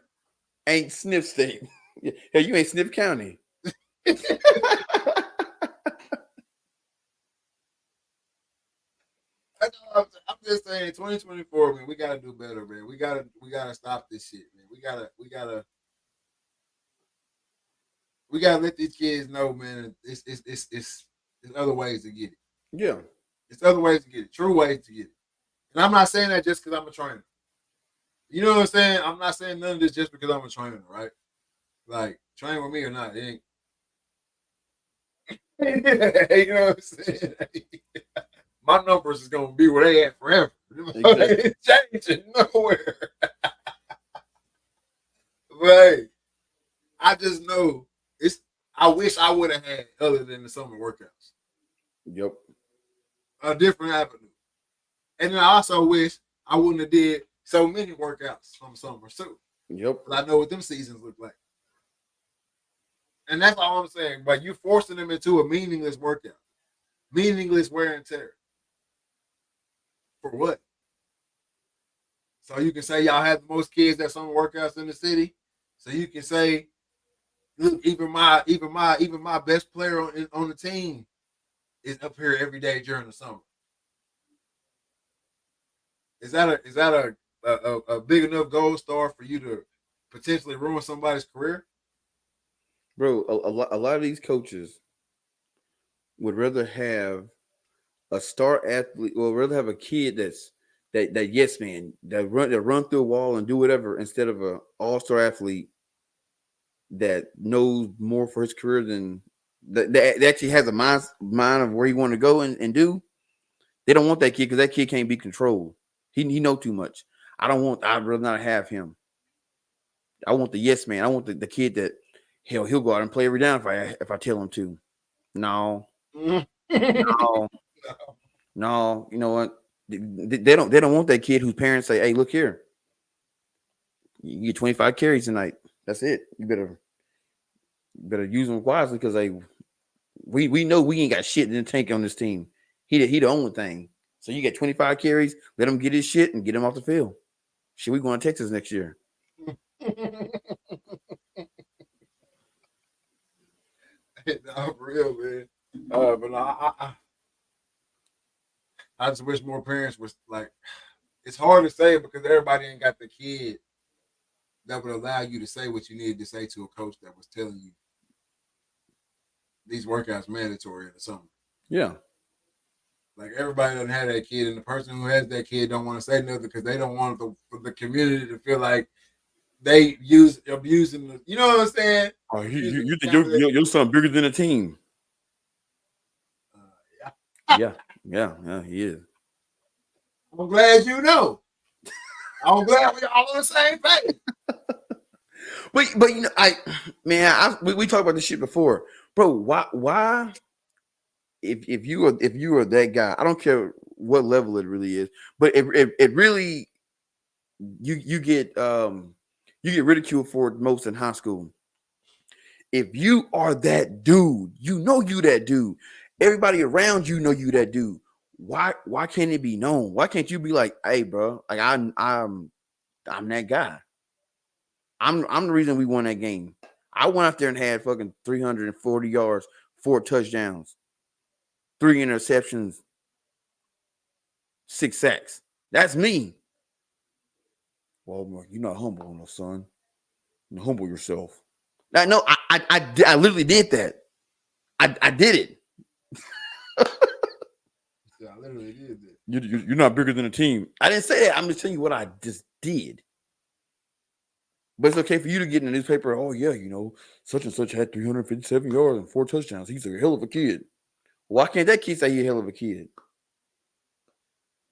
Ain't Sniff State. Hey, you ain't Sniff County. I'm just saying, 2024, man, we gotta do better, man. We gotta stop this shit, man. We gotta let these kids know, man. It's other ways to get it. Yeah, it's other ways to get it. True ways to get it. And I'm not saying that just because I'm a trainer. You know what I'm saying? I'm not saying none of this just because I'm a trainer, right? Like, train with me or not, it ain't. You know what I'm saying? My numbers is gonna be where they at forever. Exactly. It's changing nowhere. Right. I just know I wish I would have had other than the summer workouts. Yep. A different avenue. And then I also wish I wouldn't have did so many workouts from summer too. Yep. I know what them seasons look like. And that's all I'm saying. But you forcing them into a meaningless workout. Meaningless wear and tear. For what? So you can say y'all have the most kids that summer workouts in the city. So you can say, look, even my best player on the team is up here every day during the summer. Is that a big enough goal star for you to potentially ruin somebody's career? Bro, a lot of these coaches would rather have a star athlete, or rather have a kid that yes man that run through a wall and do whatever, instead of an all-star athlete that knows more for his career than that actually has a mind of where he want to go and do. They don't want that kid because that kid can't be controlled. He know too much. I'd rather not have him. I want the yes man. I want the kid that he'll go out and play every down if I tell him to. No. No, you know what? They don't want that kid whose parents say, "Hey, look here, you get 25 carries tonight. That's it. You better use them wisely because we know we ain't got shit in the tank on this team. He the only thing. So you get 25 carries. Let him get his shit and get him off the field. Shit, we going to Texas next year." No, for real, man. But no, I just wish more parents was like. It's hard to say because everybody ain't got the kid that would allow you to say what you needed to say to a coach that was telling you these workouts mandatory in the summer. Yeah. Like, everybody doesn't have that kid, and the person who has that kid don't want to say nothing because they don't want the community to feel like they abusing the, you know what I'm saying? Oh, you think your son bigger than a team? Yeah, he is. I'm glad you know. I'm glad we all on the same page. But you know, we talked about this shit before, bro. Why? If you are that guy, I don't care what level it really is, but it really you get ridiculed for it most in high school. If you are that dude, you know you that dude. Everybody around you know you that dude. Why can't it be known? Why can't you be like, hey, bro, like I'm that guy. I'm the reason we won that game. I went out there and had fucking 340 yards, 4 touchdowns, 3 interceptions, 6 sacks. That's me. Well, you're not humble enough, son. You humble yourself. No, I literally did that. I did it. Yeah, I literally did that. You're not bigger than a team. I didn't say that. I'm just telling you what I just did. But it's okay for you to get in the newspaper. Oh yeah, you know, such and such had 357 yards and 4 touchdowns. He's a hell of a kid. Why can't that kid say he's a hell of a kid?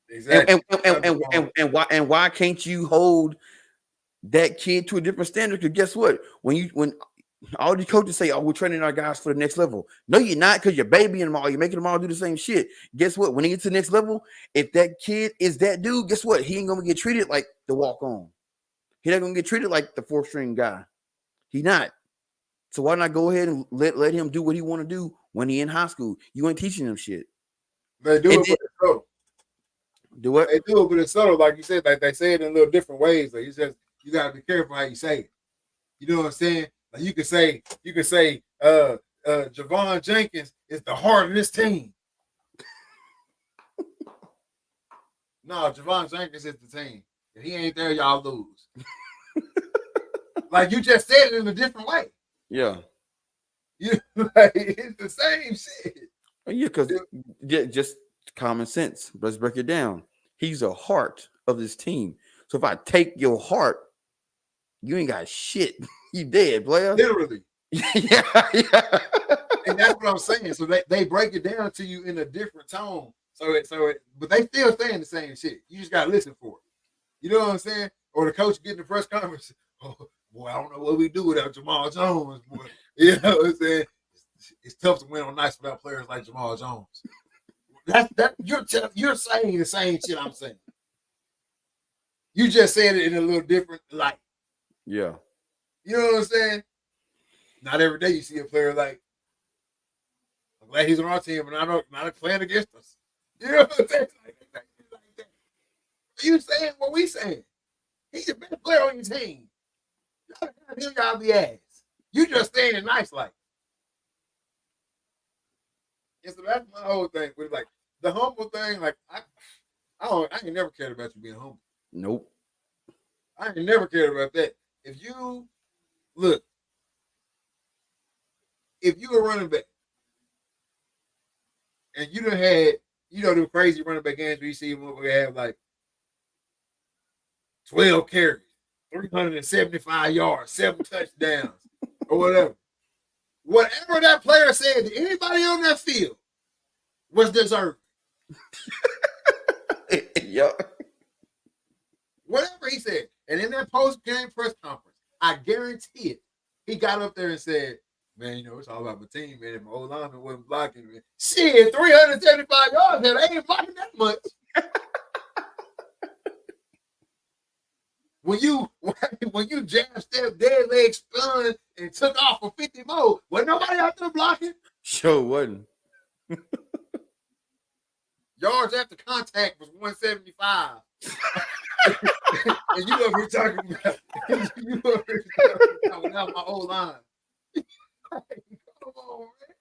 Exactly. And why can't you hold that kid to a different standard? Because guess what? When All these coaches say, "Oh, we're training our guys for the next level." No, you're not, because you're babying them all. You're making them all do the same shit. Guess what? When he gets to the next level, if that kid is that dude, guess what? He ain't gonna get treated like the walk on. He not gonna get treated like the 4th string guy. He not. So why not go ahead and let him do what he want to do when he in high school? You ain't teaching him shit. They do And it, but it's subtle. Do what? They do it, but it's subtle. Like you said, like they say it in a little different ways. Like you gotta be careful how you say it. You know what I'm saying? Like you can say, Javon Jenkins is the heart of this team. No, Javon Jenkins is the team. If he ain't there, y'all lose. Like you just said it in a different way. Yeah. Like, it's the same shit. Yeah, because just common sense. Let's break it down. He's the heart of this team. So if I take your heart, you ain't got shit. You dead, player. Literally. yeah. And that's what I'm saying. So they break it down to you in a different tone. But they still saying the same shit. You just gotta listen for it. You know what I'm saying? Or the coach getting the press conference. Oh, boy, I don't know what we do without Jamal Jones. Boy. You know what I'm saying? It's tough to win on nights without players like Jamal Jones. You're saying the same shit I'm saying. You just said it in a little different light. Yeah. You know what I'm saying? Not every day you see a player like, I'm glad he's on our team, but not playing against us. You know what I'm saying? Like, you saying what we saying? He's the best player on your team. Y'all be ass. You just saying it nice like. And so that's my whole thing. With like the humble thing, like I ain't never cared about you being humble. Nope. I ain't never cared about that. If you a running back and you done had, them crazy running back games where you see them we have like 12 carries, 375 yards, 7 touchdowns, or whatever. Whatever that player said to anybody on that field was deserved. Yeah. Whatever he said. And in that post-game press conference, I guarantee it, he got up there and said, man, it's all about my team, man. If my old lineman wasn't blocking me. Shit, 375 yards, man, they ain't blocking that much. When you jab step, dead leg spun, and took off for 50 more, wasn't nobody out there blocking? Sure wasn't. Yards after contact was 175. And you over here talking about without my old line. Come on, man.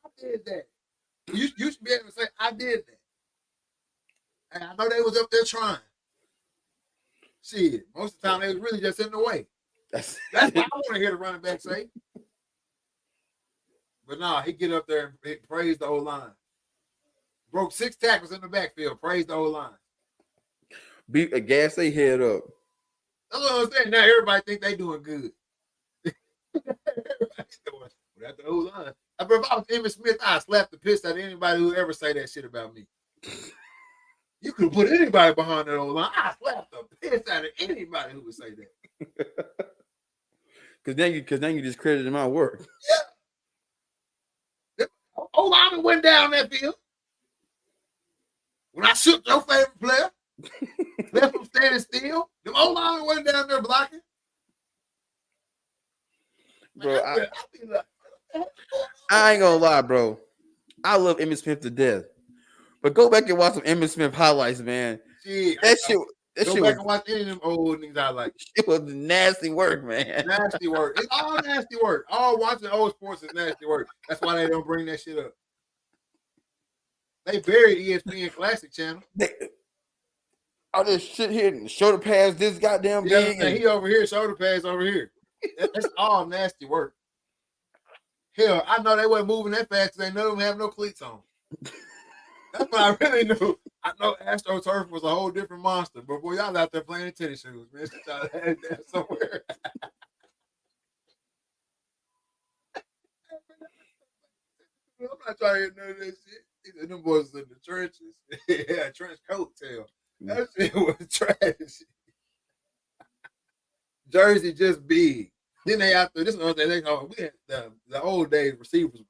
I did that. You should be able to say, I did that. And I know they was up there trying. Shit, most of the time they was really just in the way. That's what I want to hear the running back say. But nah, he get up there and praise the whole line. Broke 6 tackles in the backfield. Praise the whole line. Beat a gas they head up. That's what I'm saying. Now everybody think they doing good. Without the whole line. If I was Emmitt Smith, I'd slap the piss out of anybody who ever say that shit about me. You could put anybody behind that old line. I'd slap the piss out of anybody who would say that. Because then you discredited my work. Yeah. Old lineman went down that field. When I shook your favorite player, left him standing still, the old lineman went down there blocking. Bro, I ain't gonna lie, bro. I love Emmitt Smith to death. But go back and watch some Emmitt Smith highlights, man. That shit go back and watch any of them old niggas I like. It was nasty work, man. Nasty work. It's all nasty work. All watching old sports is nasty work. That's why they don't bring that shit up. They buried ESPN Classic Channel. All this shit here and shoulder pads this goddamn big. And he over here, shoulder pads over here. That's all nasty work. Hell, I know they wasn't moving that fast because they none of them have no cleats on. That's what I really knew. I know AstroTurf was a whole different monster, but boy, y'all out there playing in tennis shoes, man. Y'all had that somewhere. I'm not trying to hear none of that shit. Them boys in the trenches. Yeah, trench coat tail. That shit was trash. Jersey just big. Then they out there. This is another thing. We had the old days receivers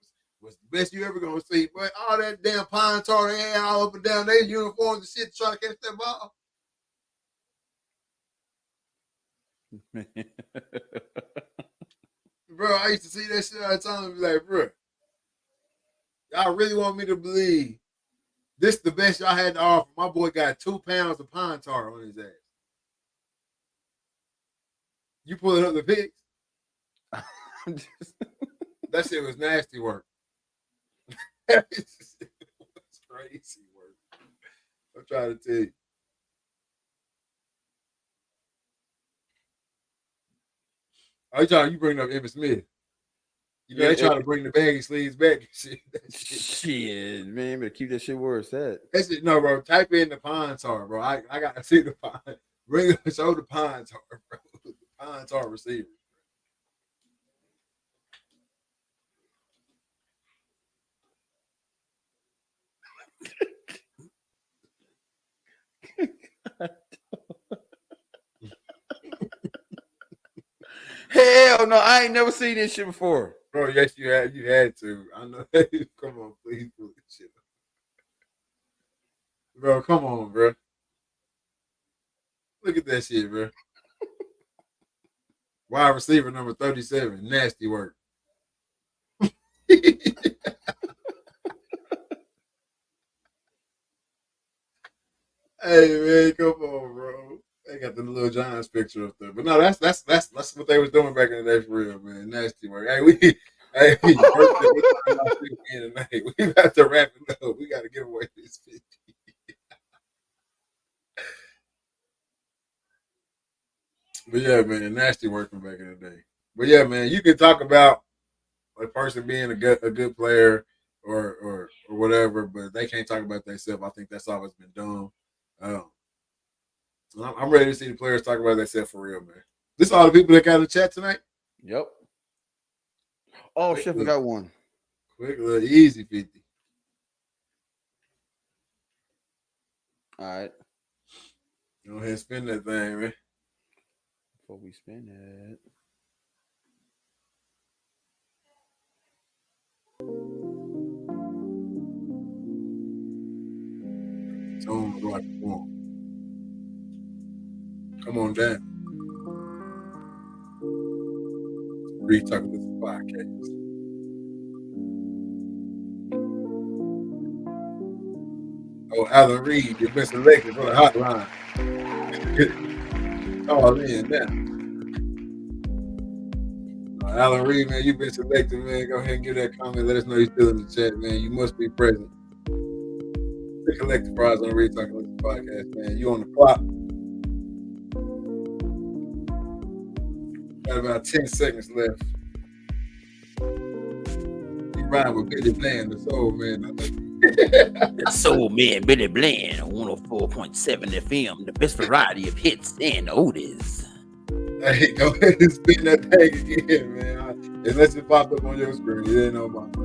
was the best you ever gonna see. But all that damn pine tar they had all up and down their uniforms and shit to try to catch that ball. Bro, I used to see that shit all the time and be like, bro, y'all really want me to believe this the best y'all had to offer? My boy got 2 pounds of pine tar on his ass. You pulling up the pics? That shit was nasty work. It's crazy work. I'm trying to tell you. Oh, you bring up Emmitt Smith. You know, they trying to bring the baggy sleeves back and shit. Shit, man, better keep that shit where it's at. That's it. No, bro. Type in the pine tar, bro. I got to see the pine. Show the pine tar, bro. The pine tar receiver. Hell no, I ain't never seen this shit before. Bro, yes, you had to. I know. Come on, please pull this shit up. Bro, come on, bro. Look at that shit, bro. Wide receiver number 37. Nasty work. Hey man, come on, bro. They got the little Giants picture up there, but no, that's what they was doing back in the day for real, man. Nasty work. Hey, we about to wrap it up. We got to give away this 50. But yeah, man, nasty work from back in the day. But yeah, man, you can talk about a person being a good player or whatever, but they can't talk about themselves. I think that's always been dumb. I'm ready to see the players talk about themselves for real, man. This all the people that got in the chat tonight? Yep. Oh, shit, we got one. Quick, little easy 50. All right. Go ahead and spin that thing, man. Before we spin it. It's on the rock. Come on down. Reed Talking This Podcast. Oh, Alan Reed, you've been selected for the hotline. Call in now. Alan Reed, man, you've been selected, man. Go ahead and give that comment. Let us know you're still in the chat, man. You must be present. The collective prize on the Reed Talking This Podcast, man. You on the clock. Got about 10 seconds left. You ride with Billy Bland, the soul man. The soul man, Billy Bland, 104.7 FM, the best variety of hits and oldies. Hey, go ahead and spin that thing again, man. Unless it popped up on your screen, you didn't know about it.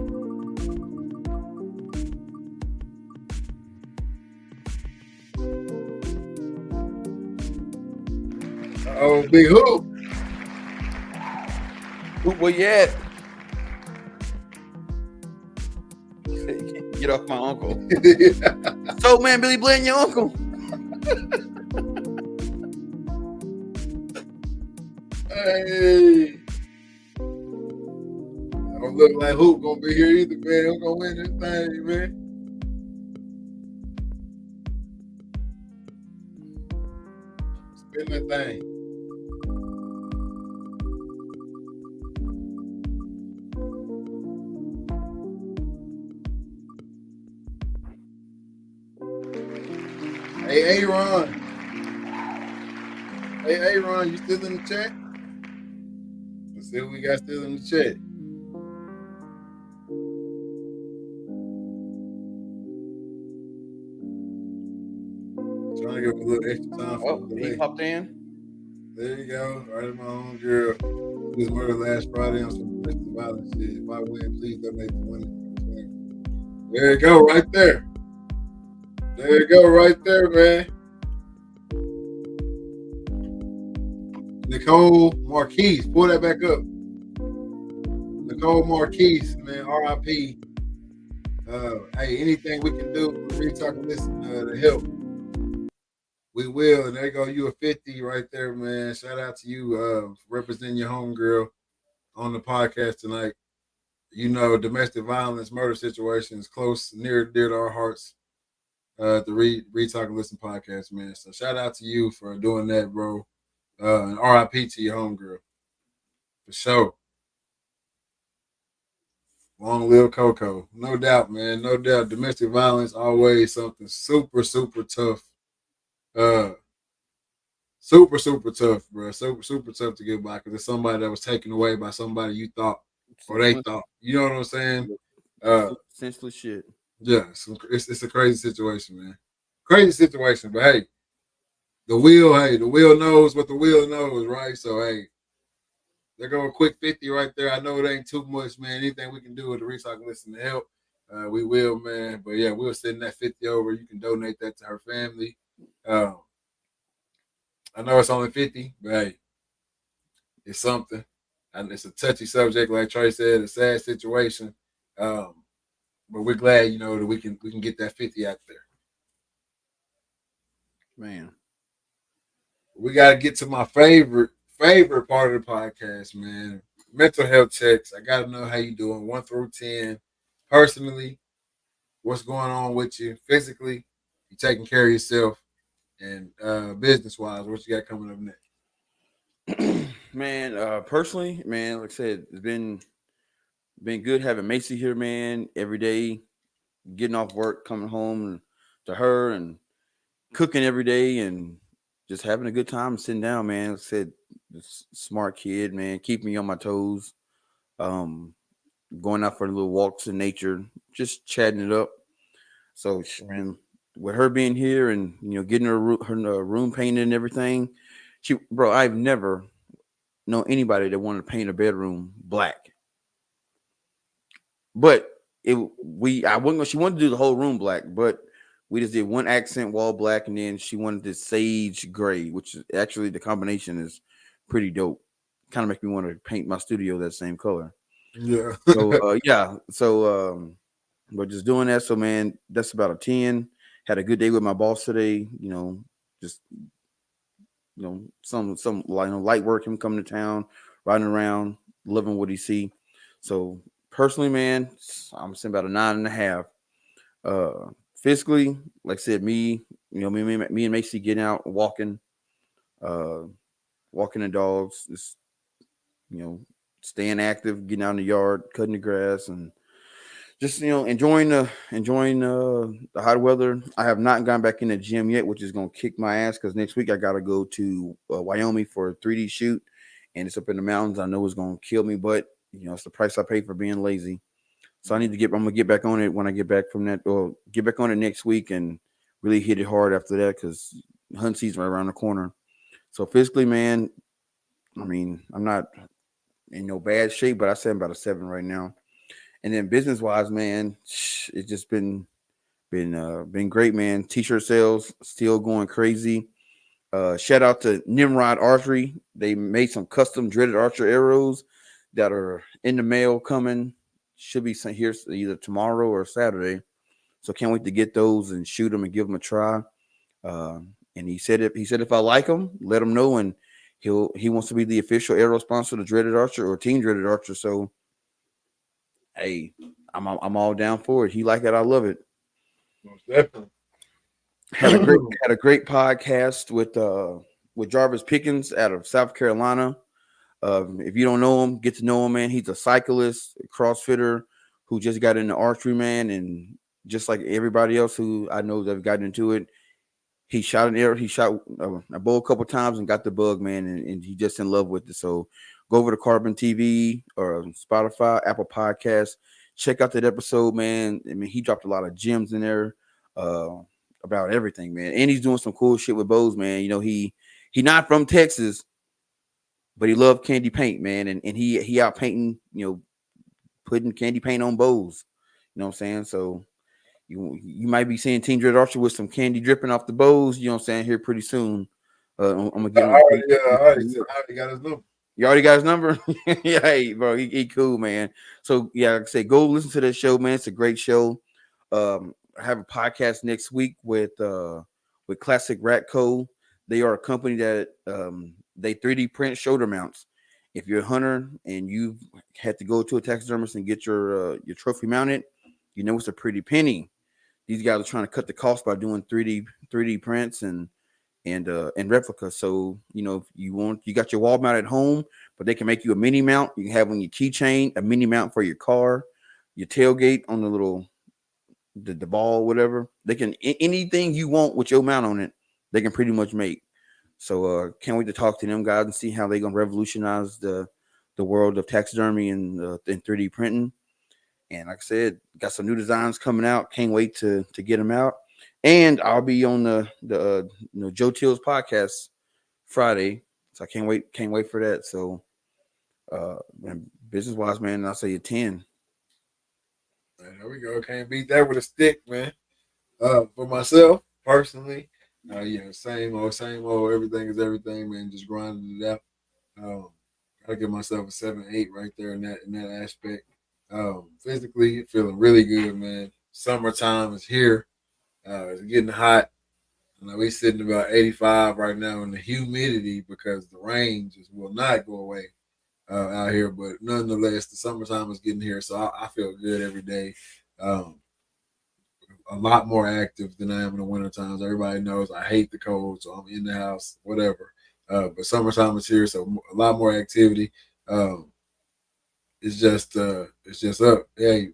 Oh, big hoop. Where you at? Get off my uncle. So, man, Billy Bland, your uncle. Hey. I don't look like Hoop gonna be here either, man. Who's gonna win this thing, man? Spin that thing. Hey, Aaron. Hey, Aaron, you still in the chat? Let's see what we got still in the chat. Trying to give him a little extra time for the He delay. popped in. There you go. Right in my own girl. This murder last Friday on some domestic violence shit. If I win, please donate the money. There you go, right there. There you go, right there, man. Nicole Marquise. Pull that back up. Nicole Marquise, man, RIP. Hey, anything we can do for Retalk and Listen to help, we will. And there you go, you a 50 right there, man. Shout out to you representing your homegirl on the podcast tonight. You know, domestic violence, murder situations close, near, dear to our hearts. The Retalk and Listen podcast, man. So shout out to you for doing that, bro. And RIP to your homegirl. For sure. Long live Coco. No doubt, man. No doubt. Domestic violence always something super, super tough. Super, super tough, bro. Super, super tough to get by because it's somebody that was taken away by somebody you thought or they thought. You know what I'm saying? Senseless shit. Yeah, it's a crazy situation, man. Crazy situation, but hey, the wheel knows what the wheel knows, right? So hey, there go a quick 50 right there. I know it ain't too much, man. Anything we can do with the Retalk and Listen to help, we will, man. But yeah, we'll send that 50 over. You can donate that to her family. I know it's only 50, but hey, it's something. And it's a touchy subject, like Trey said, a sad situation. But we're glad, you know, that we can get that 50 out there. Man. We gotta get to my favorite part of the podcast, man. Mental health checks. I gotta know how you doing, 1 through 10. Personally, what's going on with you physically? You taking care of yourself, and business wise, what you got coming up next? Man, personally, man, like I said, it's been good having Macy here, man. Every day, getting off work, coming home to her, and cooking every day, and just having a good time, sitting down, man. Like I said, smart kid, man, keep me on my toes. Going out for little walks in nature, just chatting it up. So, man, with her being here and getting her room painted and everything, bro, I've never known anybody that wanted to paint a bedroom black. But she wanted to do the whole room black, but we just did one accent wall black, and then she wanted this sage gray, which is actually the combination is pretty dope. Kind of make me want to paint my studio that same color. Yeah. So but just doing that. So man, that's about a 10. Had a good day with my boss today. Just some light work. Him coming to town, riding around, loving what he see. So personally, man, I'm saying about a 9.5. Physically, like I said, me and Macy getting out, walking the dogs, just staying active, getting out in the yard, cutting the grass, and just enjoying the hot weather. I have not gone back in the gym yet, which is gonna kick my ass because next week I gotta go to Wyoming for a 3D shoot, and it's up in the mountains. I know it's gonna kill me, but it's the price I pay for being lazy. So I'm gonna get back on it when I get back from that, or get back on it next week and really hit it hard after that because hunt season right around the corner. So physically, man, I mean, I'm not in no bad shape, but I say I'm about a 7 right now. And then business wise, man, it's just been great, man. T-shirt sales still going crazy. Shout out to Nimrod Archery. They made some custom dreaded archer arrows that are in the mail coming. Should be sent here either tomorrow or Saturday. So can't wait to get those and shoot them and give them a try. And he said if I like them, let him know, and he wants to be the official arrow sponsor of Dreaded Archer or Team Dreaded Archer. So hey, I'm all down for it. He like it, I love it. Most definitely. Had a great podcast with Jarvis Pickens out of South Carolina. If you don't know him, get to know him, man. He's a cyclist, a CrossFitter who just got into archery, man. And just like everybody else who I know that have gotten into it, he shot an arrow. He shot a bow a couple times and got the bug, man. And he just in love with it. So go over to Carbon TV or Spotify, Apple Podcasts. Check out that episode, man. I mean, he dropped a lot of gems in there about everything, man. And he's doing some cool shit with bows, man. He not from Texas, but he loved candy paint, man. And he out painting, putting candy paint on bows. You know what I'm saying? So you might be seeing Team Dread Archer with some candy dripping off the bows, you know what I'm saying, here pretty soon. I'm gonna I get him. already got his number. You already got his number? Yeah, hey, bro, he cool, man. So yeah, like I say, go listen to this show, man. It's a great show. I have a podcast next week with Classic Rat Co. They are a company that they 3D print shoulder mounts. If you're a hunter and you've had to go to a taxidermist and get your trophy mounted, you know it's a pretty penny. These guys are trying to cut the cost by doing 3D prints and replica. So if you got your wall mount at home, but they can make you a mini mount. You can have on your keychain a mini mount for your car, your tailgate on the little the ball, whatever. They can anything you want with your mount on it, they can pretty much make. So can't wait to talk to them guys and see how they're gonna revolutionize the world of taxidermy and 3D printing. And like I said, got some new designs coming out. Can't wait to get them out. And I'll be on the Joe Till's podcast Friday, so I can't wait for that. So, business wise, man, I'll say a 10. Man, there we go. Can't beat that with a stick, man. For myself personally, same old. Everything is everything, man. Just grinding it out. I give myself a 7-8 right there in that aspect. Physically feeling really good, man. Summertime is here. It's getting hot. We sitting about 85 right now in the humidity because the rain just will not go away out here. But nonetheless, the summertime is getting here, so I feel good every day. A lot more active than I am in the winter times. Everybody knows I hate the cold, so I'm in the house, whatever. But summertime is here, so a lot more activity. It's just up. Hey,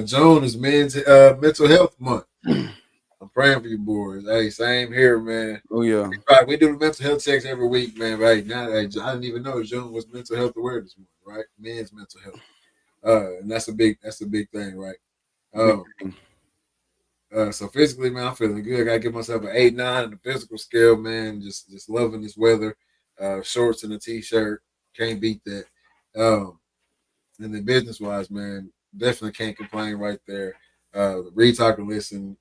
June is mental health month. I'm praying for you boys. Hey, same here, man. Oh yeah. Right, we do the mental health checks every week, man. Right now, I didn't even know June was Mental Health Awareness Month, right? Men's mental health, and that's a big thing, right? So physically, man, I'm feeling good. I gotta give myself an 8-9 on the physical scale, man. Just loving this weather. Shorts and a t-shirt, can't beat that. And then business wise, man, definitely can't complain right there. Read, talk, and listen,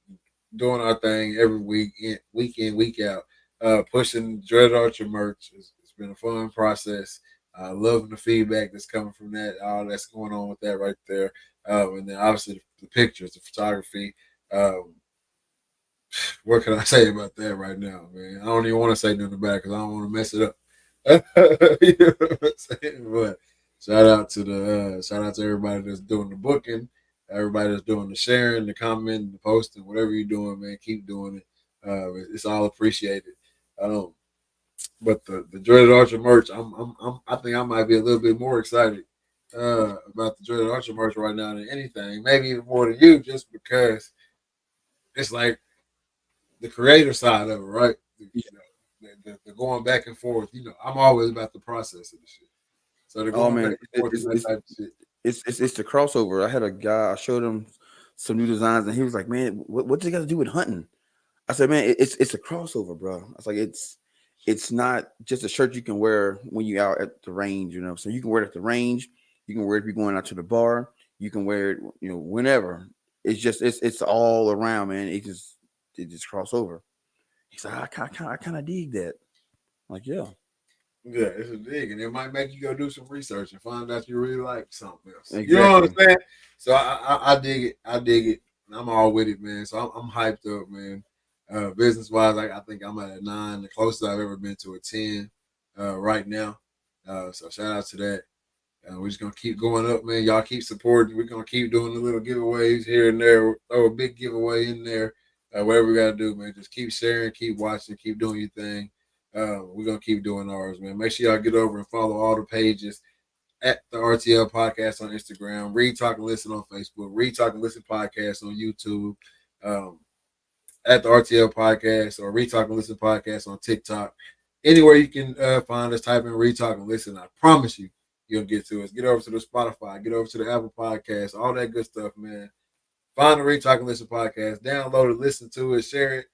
doing our thing every week in, week out. Pushing Dreaded Archer merch. It's been a fun process. Loving the feedback that's coming from that, all that's going on with that right there. And then obviously the pictures, the photography. What can I say about that right now, man? I don't even want to say nothing about it because I don't want to mess it up. You know what I'm saying? But shout out to everybody that's doing the booking, everybody that's doing the sharing, the commenting, the posting, whatever you're doing, man. Keep doing it. It's all appreciated. But the Dreaded Archer merch, I think I might be a little bit more excited about the Dreaded Archer merch right now than anything. Maybe even more than you, just because it's like the creator side of it, right? The going back and forth. I'm always about the process of the shit. So the going back and forth that type of shit. It's the crossover. I had a guy. I showed him some new designs, and he was like, "Man, what does it got to do with hunting?" I said, "Man, it's a crossover, bro." I was like, "It's not just a shirt you can wear when you out at the range, So you can wear it at the range. You can wear it if you're going out to the bar. You can wear it, whenever. It's all around, man. It just cross over." He's like, "I kind of dig that." I'm like, yeah. Yeah, it's a dig, and it might make you go do some research and find out you really like something else. Exactly. You know what I'm saying? So I dig it. I dig it. And I'm all with it, man. So I'm hyped up, man. Business wise, I think I'm at a 9, the closest I've ever been to a 10 right now. So shout out to that. We're just gonna keep going up, man. Y'all keep supporting. We're gonna keep doing the little giveaways here and there. Throw a big giveaway in there. Whatever we gotta do, man. Just keep sharing, keep watching, keep doing your thing. We're gonna keep doing ours, man. Make sure y'all get over and follow all the pages at the RTL Podcast on Instagram, Read, Talk, and Listen on Facebook, Read, Talk, and Listen Podcast on YouTube, at the RTL Podcast or Read, Talk, and Listen Podcast on TikTok. Anywhere you can find us, type in Read, Talk, and Listen. I promise you'll get to us. Get over to the Spotify, get over to the Apple Podcast, all that good stuff, man. Find the Read, Talk, and Listen Podcast, download it, listen to it, share it.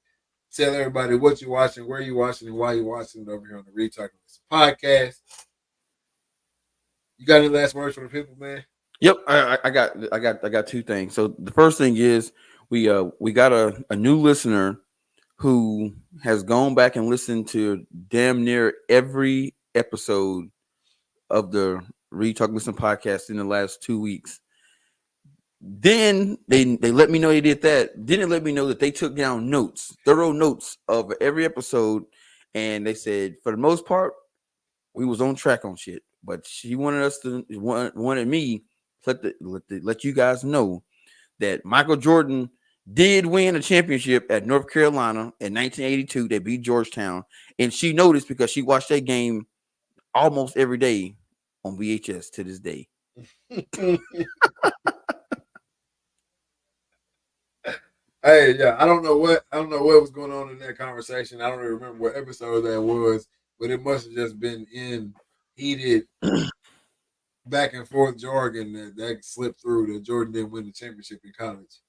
Tell everybody what you're watching, where you're watching, and why you're watching it over here on the Read, Talk, and Listen Podcast. You got any last words for the people, man? Yep, I got two things. So the first thing is we got a new listener who has gone back and listened to damn near every episode of the Read Talk Listen podcast in the last 2 weeks. Then they let me know they did that. Then they let me know that they took down notes, thorough notes of every episode, and they said for the most part we was on track on shit. But she wanted us to wanted me to let you guys know that Michael Jordan did win a championship at North Carolina in 1982. They beat Georgetown, and she noticed because she watched that game almost every day on VHS to this day. Hey, yeah, I don't know what was going on in that conversation. I don't even remember what episode that was, but it must have just been in heated back and forth jargon that slipped through that Jordan didn't win the championship in college.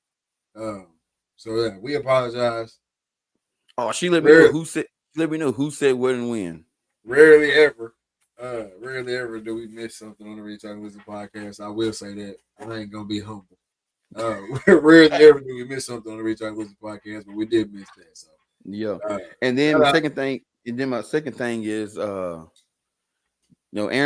So yeah, we apologize. Oh, she let me know who said. Let me know who said what and when. Rarely ever do we miss something on the Read Talk Listen podcast. I will say that. I ain't gonna be humble. Rarely ever do we miss something on the Read Talk Listen podcast, but we did miss that. So yeah. And then the second thing, my second thing is Aaron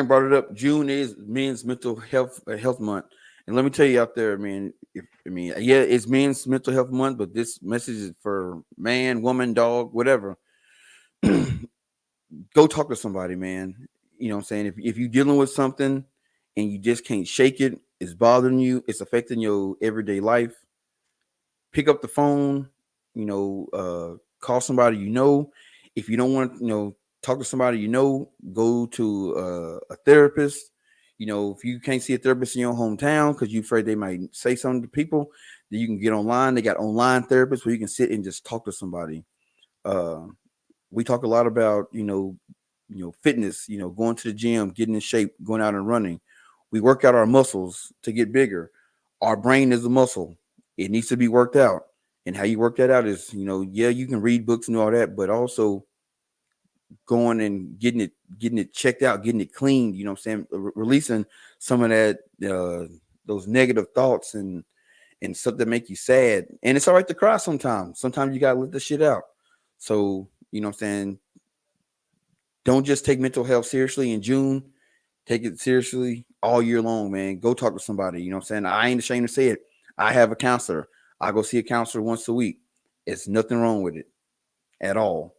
brought it up. June is Men's Mental Health Month. And let me tell you out there, man, it's Men's Mental Health Month, but this message is for man, woman, dog, whatever. Go talk to somebody, man. You know what I'm saying? If you're dealing with something and you just can't shake it, it's bothering you, it's affecting your everyday life, pick up the phone, call somebody you know. If you don't want to, talk to somebody go to a therapist. If you can't see a therapist in your hometown because you're afraid they might say something to people, then you can get online. They got online therapists where you can sit and just talk to somebody. We talk a lot about, fitness, going to the gym, getting in shape, going out and running. We work out our muscles to get bigger. Our brain is a muscle. It needs to be worked out. And how you work that out is, you can read books and all that, but also going and getting it checked out, getting it cleaned, you know what I'm saying? Releasing some of that, those negative thoughts and stuff that make you sad. And it's all right to cry sometimes. Sometimes you got to let the shit out. So, you know what I'm saying? Don't just take mental health seriously in June. Take it seriously all year long, man. Go talk to somebody. You know what I'm saying? I ain't ashamed to say it. I have a counselor. I go see a counselor once a week. It's nothing wrong with it at all.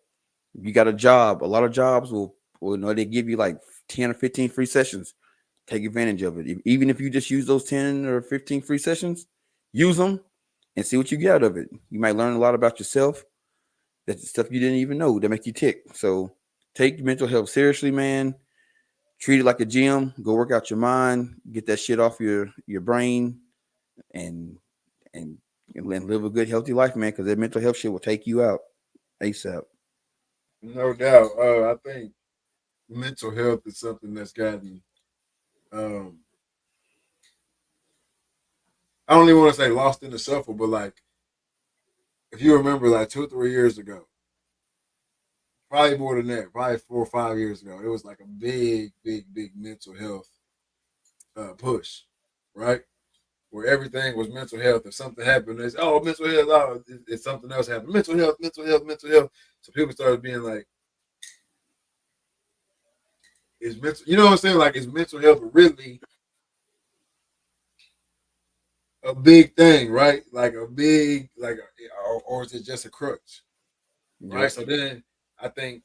If you got a job, a lot of jobs will they give you like 10 or 15 free sessions. Take advantage of it. Even if you just use those 10 or 15 free sessions, use them and see what you get out of it. You might learn a lot about yourself. That's stuff you didn't even know that make you tick. So take mental health seriously, man. Treat it like a gym. Go work out your mind. Get that shit off your brain, and live a good, healthy life, man. Because that mental health shit will take you out ASAP. No doubt. I think mental health is something that's gotten. I don't even want to say lost in the shuffle, but like, if you remember, like 2 or 3 years ago, probably more than that, probably 4 or 5 years ago, it was like a big mental health push, right? Where everything was mental health. If something happened, it's mental health. Oh, it's something else happened. Mental health. So people started being like, "Is mental?" You know what I'm saying? Like, is mental health really a big thing, right? Like a big, or is it just a crutch, right? Yep. So then I think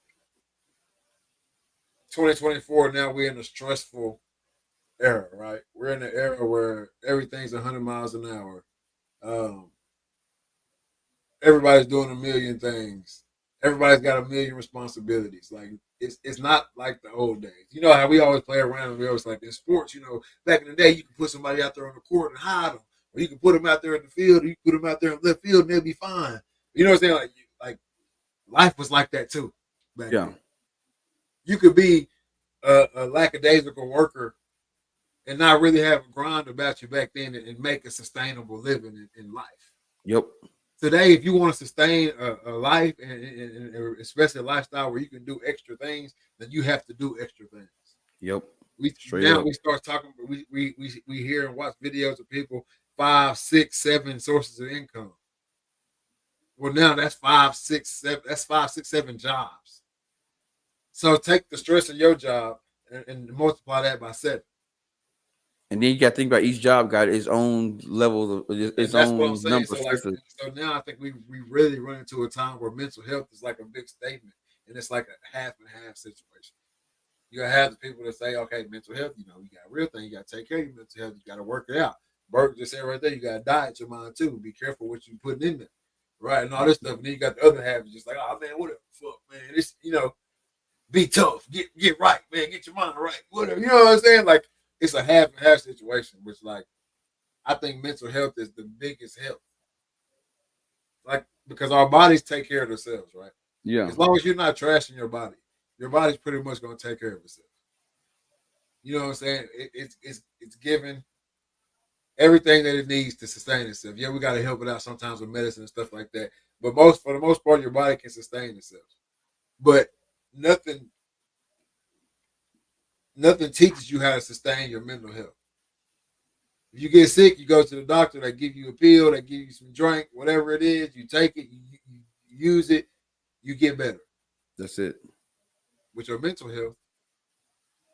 2024 now we're in a stressful era, right? We're in an era where everything's 100 miles an hour. Everybody's doing a million things. Everybody's got a million responsibilities. Like it's not like the old days. You know how we always play around and we always like in sports, back in the day you could put somebody out there on the court and hide them. Or you can put them out there in the field, or you can put them out there in left field and they'll be fine. You know what I'm saying? Like life was like that too back then. You could be a lackadaisical worker and not really have a grind about you back then and make a sustainable living in life. Yep. Today, if you want to sustain a life and especially a lifestyle where you can do extra things, then you have to do extra things. Yep. We start talking. We hear and watch videos of people 5, 6, 7 sources of income. Well, now that's 5, 6, 7. That's 5, 6, 7 jobs. So take the stress of your job and multiply that by 7. And then you got to think about each job got its own levels of its That's what I'm own saying. number of So like, stresses. so now I think we really run into a time where mental health is like a big statement, and it's like a half and half situation. You gotta have the people that say, okay, mental health, you got a real thing, you gotta take care of your mental health, you gotta work it out. Bert just said right there, you gotta diet your mind too. Be careful what you putting in there. Right, and all this stuff. And then you got the other half, just like, oh man, whatever, fuck, man. It's be tough, get right, man, get your mind right, whatever. You know what I'm saying? Like it's a half and half situation, which like I think mental health is the biggest health. Like because our bodies take care of themselves, right? Yeah. As long as you're not trashing your body's pretty much gonna take care of itself. You know what I'm saying? It's given everything that it needs to sustain itself. Yeah, we gotta help it out sometimes with medicine and stuff like that. But for the most part, your body can sustain itself. But nothing teaches you how to sustain your mental health. If you get sick, you go to the doctor, they give you a pill, they give you some drink, whatever it is, you take it, you use it, you get better. That's it. With your mental health,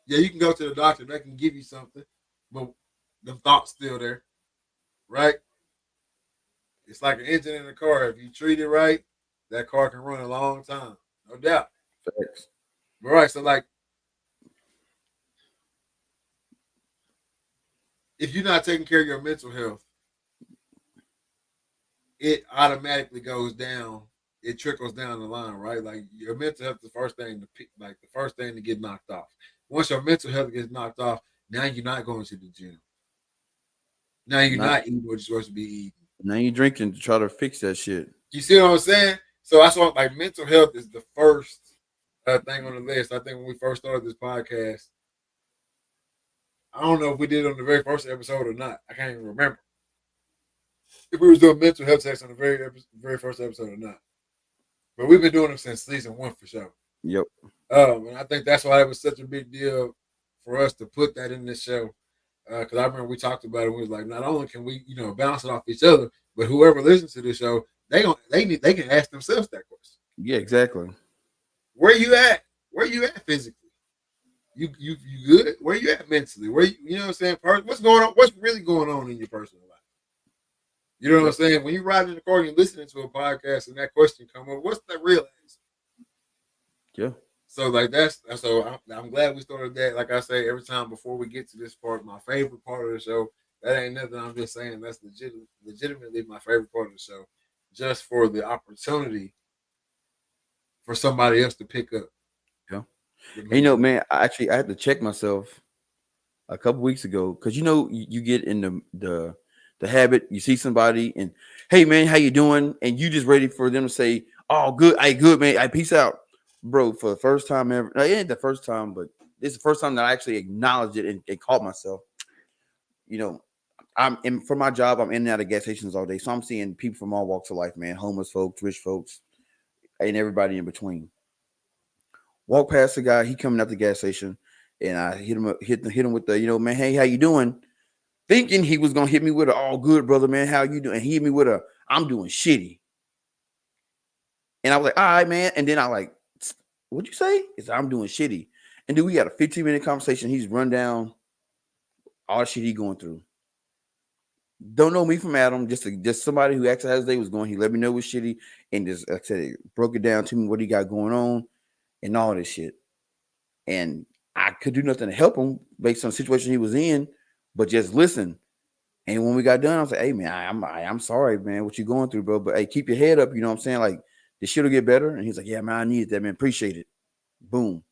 yeah, you can go to the doctor, they can give you something, but the thought's still there, right? It's like an engine in a car. If you treat it right, that car can run a long time, no doubt. Facts. Right, so like, if you're not taking care of your mental health, it automatically goes down. It trickles down the line, right? Like your mental health is the first thing to get knocked off. Once your mental health gets knocked off, now you're not going to the gym. Now you're not eating what you're supposed to be eating. Now you're drinking to try to fix that shit. You see what I'm saying? So that's why like mental health is the first thing on the list. I think when we first started this podcast, I don't know if we did it on the very first episode or not. I can't even remember if we was doing mental health checks on the very first episode or not. But we've been doing them since season 1 for sure. Yep. And I think that's why it was such a big deal for us to put that in this show. Because I remember we talked about it. We was like, not only can we, bounce it off each other, but whoever listens to this show, they can ask themselves that question. Yeah, exactly. Where you at? Where you at physically? You good? Where you at mentally? Where you know what I'm saying? What's going on? What's really going on in your personal life? You know what I'm saying? When you ride in the car and you're listening to a podcast and that question come up, what's the real answer? Yeah. So like I'm glad we started that. Like I say every time before we get to this part, my favorite part of the show. That ain't nothing. I'm just saying that's legitimately my favorite part of the show, just for the opportunity for somebody else to pick up. Yeah. And man, I had to check myself a couple weeks ago because you get in the habit. You see somebody and hey man, how you doing? And you just ready for them to say, "Oh, good, hey, good man, I peace out." Bro, for the first time ever, it ain't the first time, but it's the first time that I actually acknowledged it and caught myself. For my job, I'm in and out of gas stations all day. So I'm seeing people from all walks of life, man, homeless folks, rich folks, and everybody in between. Walk past the guy, he coming out the gas station, and I hit him with the, man, hey, how you doing? Thinking he was gonna hit me with a all good, brother, man, how you doing? And he hit me with a I'm doing shitty. And I was like, all right, man. And then I like, what'd you say? It's I'm doing shitty. And then we had a 15-minute conversation. He's run down all the shit he going through. Don't know me from Adam. Just somebody who asked how his day was going. He let me know it was shitty. And just, like I said, it broke it down to me what he got going on and all this shit. And I could do nothing to help him based on the situation he was in, but just listen. And when we got done, I was like, hey, man, I'm sorry, man, what you going through, bro. But hey, keep your head up. You know what I'm saying? Like, this shit will get better. And he's like, yeah, man, I needed that, man. Appreciate it. Boom.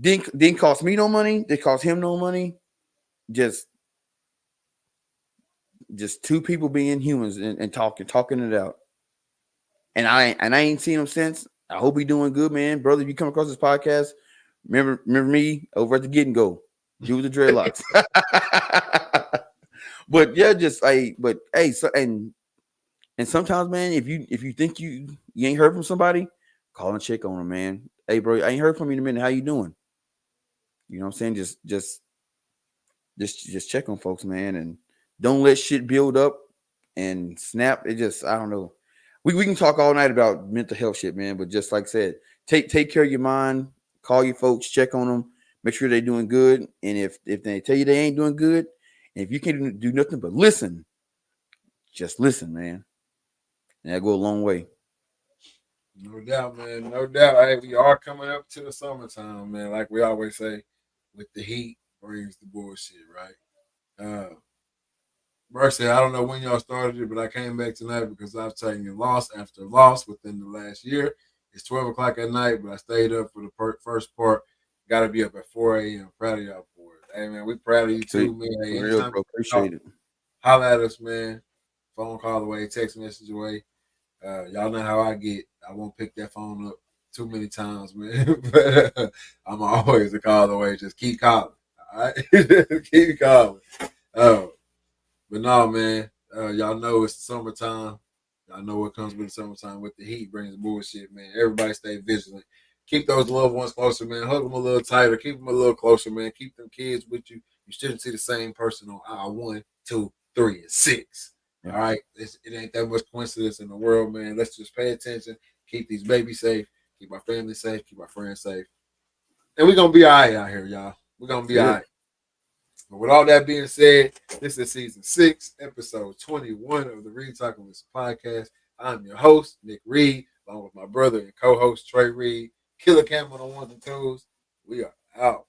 Didn't cost me no money. Didn't cost him no money. Just two people being humans and talking it out. And I ain't seen him since. I hope he doing good, man. Brother, if you come across this podcast, remember me over at the Get and Go. You with the dreadlocks. But yeah, and sometimes, man, if you think you ain't heard from somebody, call and check on them, man. Hey, bro, I ain't heard from you in a minute. How you doing? You know what I'm saying? Just check on folks, man, and don't let shit build up and snap. I don't know. we can talk all night about mental health shit, man. But just like I said, take care of your mind. Call your folks, check on them, make sure they're doing good. And if they tell you they ain't doing good, and if you can't do nothing but listen, just listen, man. And that go a long way. No doubt, man. No doubt. Hey, we are coming up to the summertime, man. Like we always say, with the heat brings the bullshit, right? Mercy, I don't know when y'all started it, but I came back tonight because I've taken loss after loss within the last year. It's 12 o'clock at night, but I stayed up for the first part. Got to be up at 4 a.m. Proud of y'all for it. Hey, man, we proud of you too, man. Hey, For real, bro. Appreciate it. Holla at us, man. Phone call away, text message away. Y'all know how I get. I won't pick that phone up too many times, man. But I'm always a call away. Just keep calling. All right? Keep calling. But no, man. Y'all know it's the summertime. Y'all know what comes with the summertime. With the heat brings bullshit, man. Everybody stay vigilant. Keep those loved ones closer, man. Hug them a little tighter. Keep them a little closer, man. Keep them kids with you. You shouldn't see the same person on aisle 1, 2, 3, and 6. All right, it ain't that much coincidence in the world, man. Let's just pay attention, keep these babies safe, keep our family safe, keep our friends safe, and we're gonna be all right out here, y'all. We're gonna be all right. But with all that being said, this is season 6, episode 21 of the Reed Talking Listen podcast. I'm your host, Nick Reed, along with my brother and co-host Trey Reed, Killer Cam on the ones and twos. We are out.